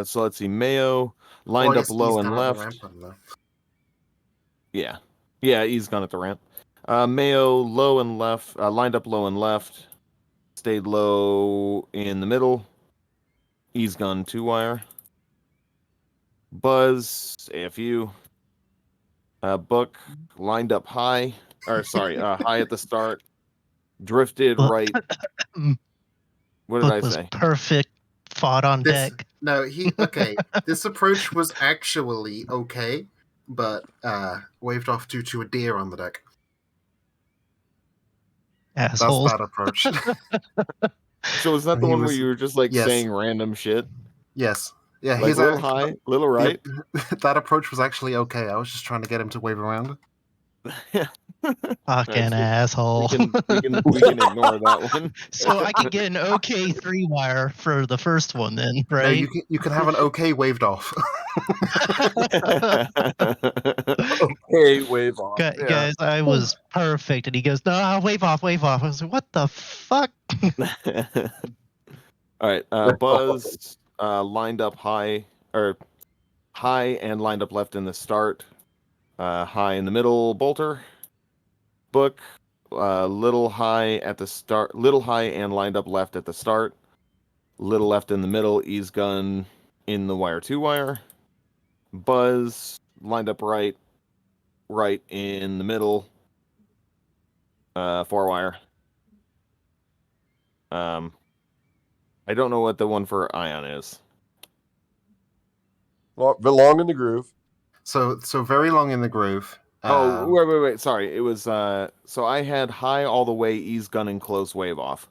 So let's see. Mayo lined up low and left. Yeah. Yeah, he's gone at the ramp. Mayo low and left. Lined up low and left. Stayed low in the middle. Ease gun 2-wire. Buzz, AFU. Book lined up high. Or sorry, high at the start. Drifted right. What did Book I was say? perfect. Fought on deck. No, okay. This approach was actually okay, but waved off due to a deer on the deck. Asshole. That's that approach. So is that the He one where was- you were just like yes. saying random shit? Yes. Yeah, Like he's little high, little right. That approach was actually okay. I was just trying to get him to wave around. Fucking asshole. We can ignore that one. So I could get an okay 3-wire for the first one then, No, right? you can have an okay waved off. Okay, wave off. Yeah. Guys, I was perfect. And he goes, no, wave off, wave off. I was like, what the fuck? All right, Buzz lined up high and lined up left in the start. High in the middle, bolter. Book, little high at the start, little high and lined up left at the start. Little left in the middle, ease gun in the wire 2-wire. Buzz lined up right in the middle, 4-wire. I don't know what the one for Ion is. Well, belong in the groove. So very long in the groove. Wait. Sorry. It was so I had high all the way, ease gun and close wave off.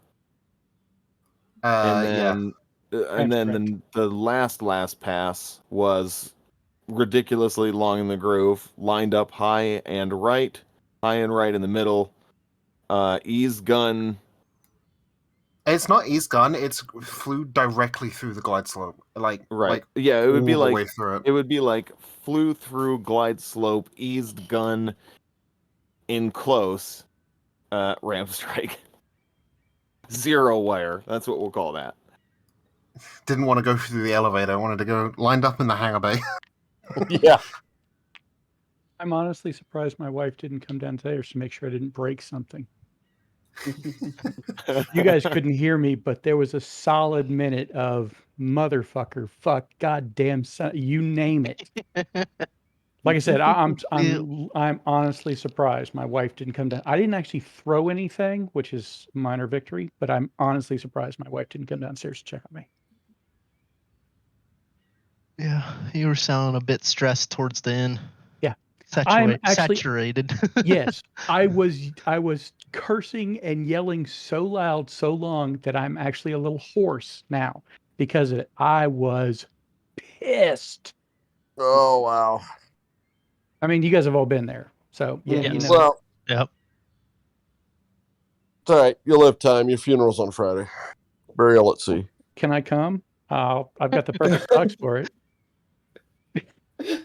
And then the last pass was ridiculously long in the groove, lined up high and right in the middle. Ease gun. It's not ease gun. It's flew directly through the glide slope. Like Yeah, it would be all the like way through it would be like flew through glide slope, eased gun in close, ramp strike. 0-wire. That's what we'll call that. Didn't want to go through the elevator. I wanted to go lined up in the hangar bay. Yeah. I'm honestly surprised my wife didn't come downstairs to make sure I didn't break something. You guys couldn't hear me, but there was a solid minute of motherfucker, fuck, goddamn, son, you name it. Like I said, I'm honestly surprised my wife didn't come down. I didn't actually throw anything, which is a minor victory, but I'm honestly surprised my wife didn't come downstairs to check on me. Yeah, you were sounding a bit stressed towards the end. Yeah. Saturated. Yes, I was cursing and yelling so loud, so long that I'm actually a little hoarse now because of it. I was pissed. Oh wow. I mean, you guys have all been there, so yeah, you know. Well, yep. It's all right. You'll have time. Your funeral's on Friday. Burial at sea. Can I come? I've got the perfect socks for it.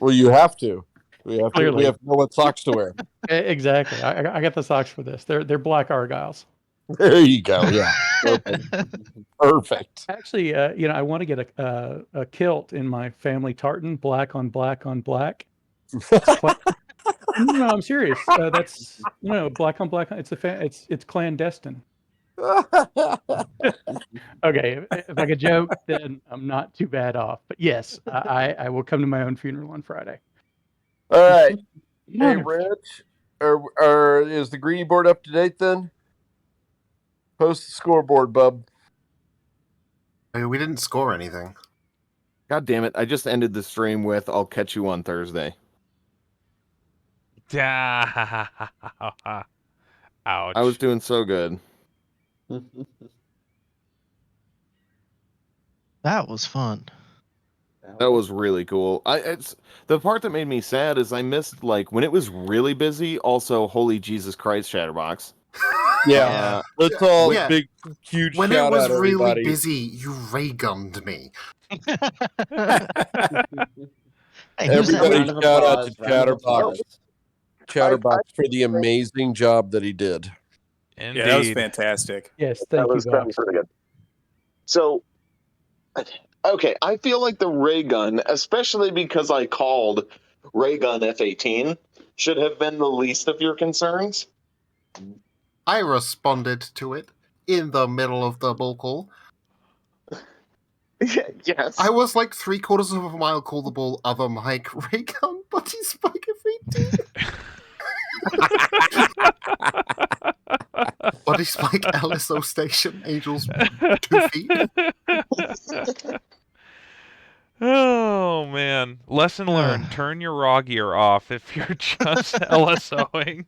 Well, you have to. We have Clearly. to know what socks to wear. Exactly. I got the socks for this. They're black Argyles. There you go. Yeah. Perfect. Actually, I want to get a kilt in my family tartan, black on black on black. No, I'm serious. That's black on black. It's clandestine. Okay, if I could joke, then I'm not too bad off. But yes, I will come to my own funeral on Friday. All right. Hey, Rich, is the greedy board up to date then? Post the scoreboard, bub. We didn't score anything. God damn it. I just ended the stream with I'll catch you on Thursday. Ouch. I was doing so good. That was fun. That was really cool. It's the part that made me sad is I missed when it was really busy. Also, holy Jesus Christ, Chatterbox. Yeah, let's all big huge. When shout it was out, really everybody. busy, you ray gunned me. Everybody, shout out to Chatterbox. Chatterbox for the amazing job that he did. Indeed. Yeah, that was fantastic. Yes, thank you, that was pretty good. So, okay, I feel like the ray gun, especially because I called ray gun F-18, should have been the least of your concerns. I responded to it in the middle of the bull call. Yes. I was like 3/4 of a mile call the ball, other mic, ray gun, buddy spike F-18. Body spike, LSO station, Angels 2 feet. Oh man, lesson learned: turn your raw gear off if you're just LSOing.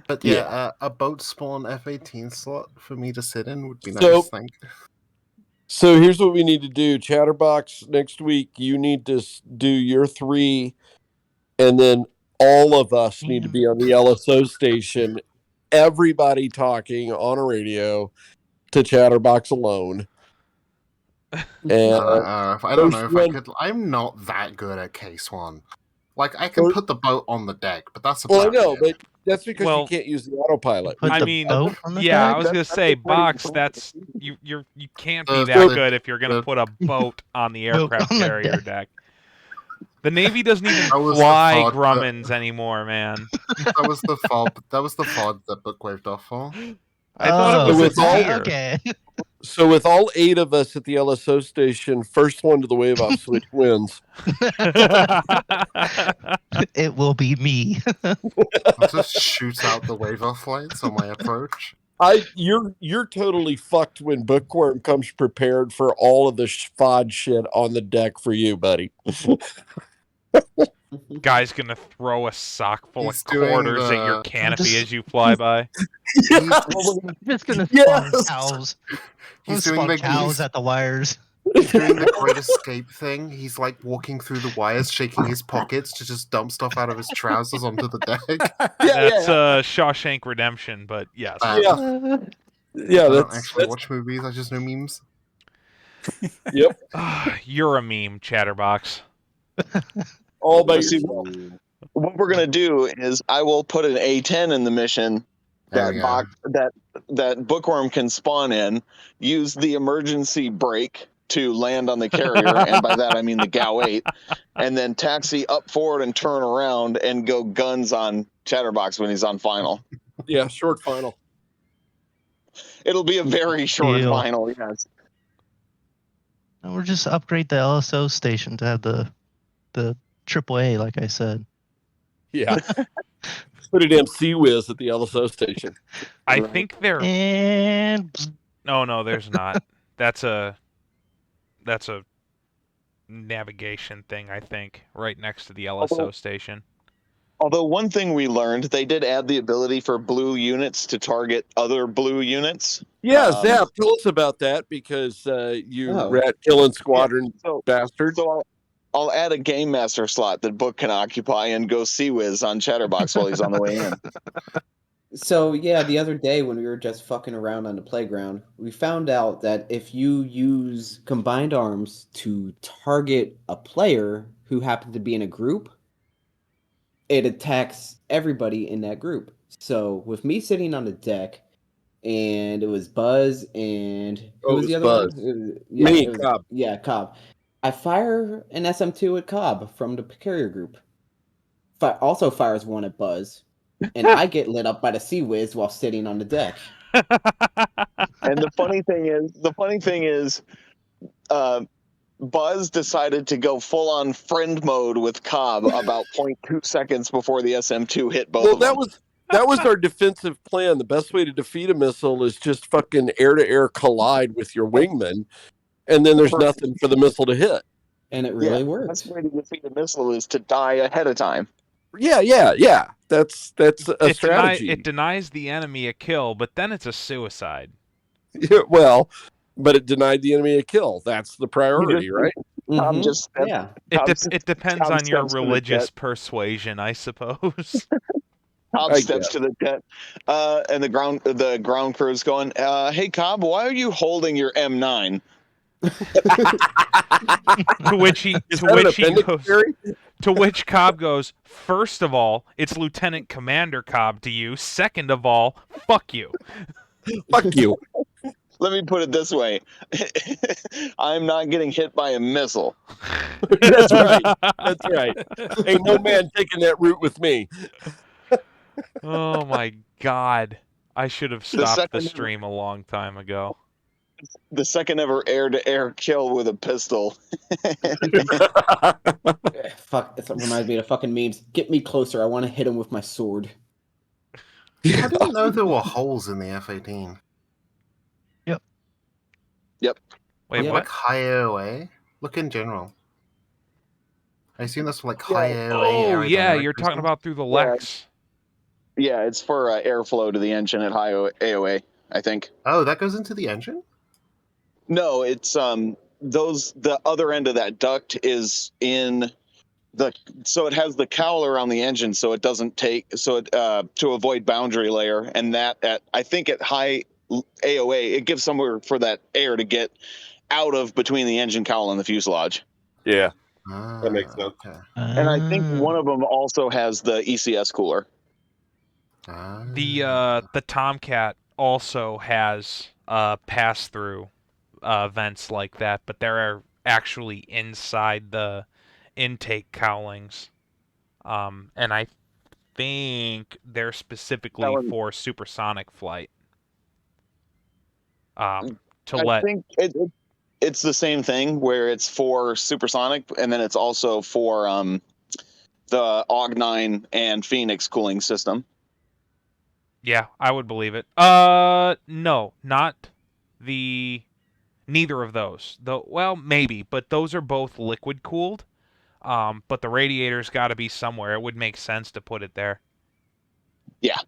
But yeah, a boat spawn F-18 slot for me to sit in would be nice. So- Thank you. So here's what we need to do. Chatterbox, next week, you need to do your 3, and then all of us need to be on the LSO station. Everybody talking on a radio to Chatterbox alone. And I don't know if I could. I'm not that good at case 1. Like, I can put the boat on the deck, but that's about Well, I know, it. but that's because you can't use the autopilot. I mean, yeah, I was gonna say, Box. That's you can't be that good if you're gonna put a boat on the aircraft carrier deck. The Navy doesn't even fly Grummins anymore, man. That was the FOB. That was the FOD that Book waved off for. I thought it was okay. So with all 8 of us at the LSO station, first one to the wave off switch wins. It will be me. I'll just shoot out the wave off lights on my approach. You're totally fucked when Bookworm comes prepared for all of the FOD shit on the deck for you, buddy. Guy's gonna throw a sock full He's of quarters doing at your the- canopy as you fly by. Just gonna spawn Yes. cows. He's Spawn doing the cows at the wires. He's doing the Great Escape thing. He's like walking through the wires, shaking his pockets to just dump stuff out of his trousers onto the deck. That's Shawshank Redemption, but yes. I don't actually that's watch movies. I just know memes. Yep. You're a meme, Chatterbox. All by See, what we're gonna do is I will put an A-10 in the mission There that we go. that Bookworm can spawn in. Use the emergency brake to land on the carrier, and by that I mean the GAU-8, and then taxi up forward and turn around and go guns on Chatterbox when he's on final. Yeah, short final. It'll be a very short Deal. final, yes. Or just upgrade the LSO station to have the AAA, like I said. Yeah. Put a damn C-Wiz at the LSO station. I think there. And no, there's not. That's a navigation thing, I think, right next to the LSO station. Although one thing we learned, they did add the ability for blue units to target other blue units. Yeah, Zap, tell us about that, because you rat killing squadron bastard. So I'll add a game master slot that Book can occupy and go C-Wiz on Chatterbox while he's on the way in. So yeah, the other day when we were just fucking around on the playground, we found out that if you use combined arms to target a player who happened to be in a group, it attacks everybody in that group. So with me sitting on the deck, and it was Buzz and who was the other Buzz. one? Cobb. Yeah, Cobb. I fire an SM2 at Cobb from the carrier group. Also fires one at Buzz, and I get lit up by the C-Wiz while sitting on the deck. And the funny thing is, Buzz decided to go full-on friend mode with Cobb about 0.2 seconds before the SM2 hit both of them. That was our defensive plan. The best way to defeat a missile is just fucking air-to-air collide with your wingman, and then there's nothing for the missile to hit. And it really works. The best way to defeat a missile is to die ahead of time. Yeah. That's a strategy. It denies the enemy a kill, but then it's a suicide. Yeah, well, but it denied the enemy a kill. That's the priority, right? It depends on your religious persuasion, I suppose. Cobb steps to the jet, and the ground crew is going, "Hey Cobb, why are you holding your M9?" To which Cobb goes, "First of all, it's Lieutenant Commander Cobb to you. Second of all, fuck you." Fuck you. Let me put it this way. I'm not getting hit by a missile. That's right. That's right. Ain't no man taking that route with me. Oh my God. I should have stopped the stream a long time ago. The second ever air-to-air kill with a pistol. Fuck, it reminds me of fucking memes. Get me closer, I want to hit him with my sword. I didn't know there were holes in the F-18. Yep. Wait, what? Like high AOA? Look in general. I assume that's for like high AOA. Oh, yeah, you're talking about through the Lex. Yeah, it's for airflow to the engine at high AOA, I think. Oh, that goes into the engine? No, it's the other end of that duct is in so it has the cowl around the engine, so it doesn't to avoid boundary layer, and that I think at high AOA it gives somewhere for that air to get out of between the engine cowl and the fuselage. Yeah, that makes sense. Okay. And I think one of them also has the ECS cooler. The Tomcat also has pass-through vents like that, but they're actually inside the intake cowlings, and I think they're specifically for supersonic flight. I think it's the same thing where it's for supersonic, and then it's also for the AUG-9 and Phoenix cooling system. Yeah, I would believe it. No, not neither of those. Well, maybe, but those are both liquid cooled. But the radiator's got to be somewhere. It would make sense to put it there. Yeah.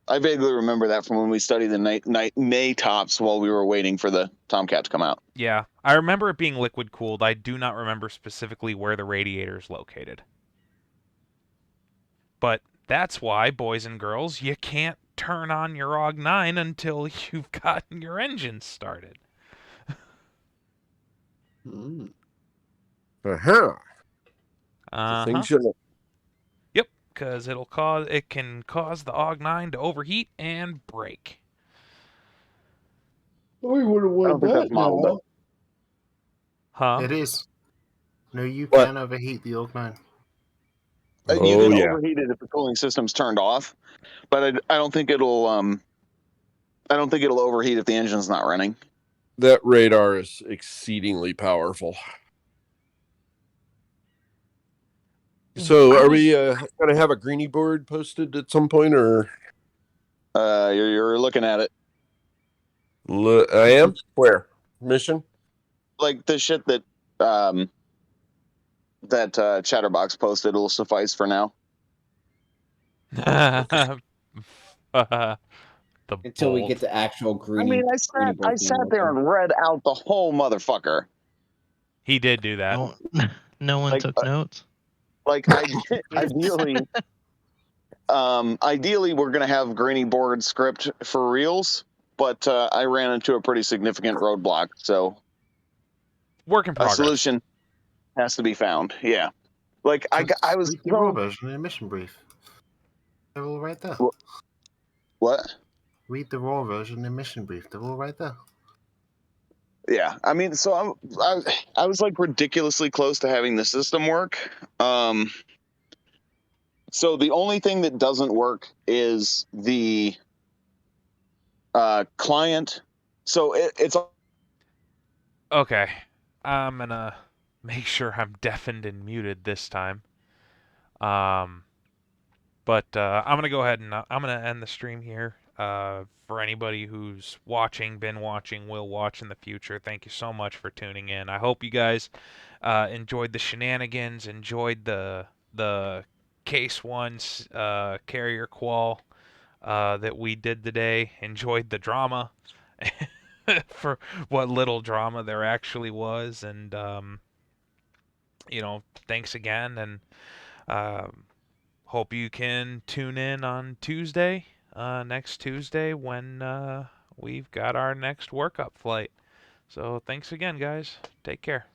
I vaguely remember that from when we studied the 19MAY tops while we were waiting for the Tomcat to come out. Yeah, I remember it being liquid cooled. I do not remember specifically where the radiator is located. But that's why, boys and girls, you can't turn on your AUG-9 until you've gotten your engine started. Yep, because it can cause the AUG-9 to overheat and break. We would have won that now. Huh? It is. No, you What? can overheat the Orc 9. You Oh, can yeah. overheat it if the cooling system's turned off, but I don't think it'll overheat if the engine's not running. That radar is exceedingly powerful. So, are we going to have a greenie board posted at some point, or? You're looking at it. I am? Where? Mission? Like the shit that Chatterbox posted will suffice for now. The Until we bolt. get to actual I greenie. mean, I sat there and read out the whole motherfucker. He did do that. No one Like, took notes. Like ideally, ideally we're gonna have greenie board script for reels, but I ran into a pretty significant roadblock, so Work in a progress. solution has to be found. Yeah, like I was Read the raw version in the mission brief. They're all right there. What? Read the raw version in the mission brief. They're all right there. Yeah, I mean, so I was like ridiculously close to having the system work. So the only thing that doesn't work is the client. So it's Okay. I'm gonna make sure I'm deafened and muted this time. But I'm gonna go ahead and I'm gonna end the stream here. For anybody who's watching, been watching, will watch in the future, thank you so much for tuning in. I hope you guys enjoyed the shenanigans, enjoyed the Case 1's carrier qual that we did today, enjoyed the drama for what little drama there actually was, and thanks again, and hope you can tune in on Tuesday, next Tuesday, when we've got our next workup flight. So thanks again, guys. Take care.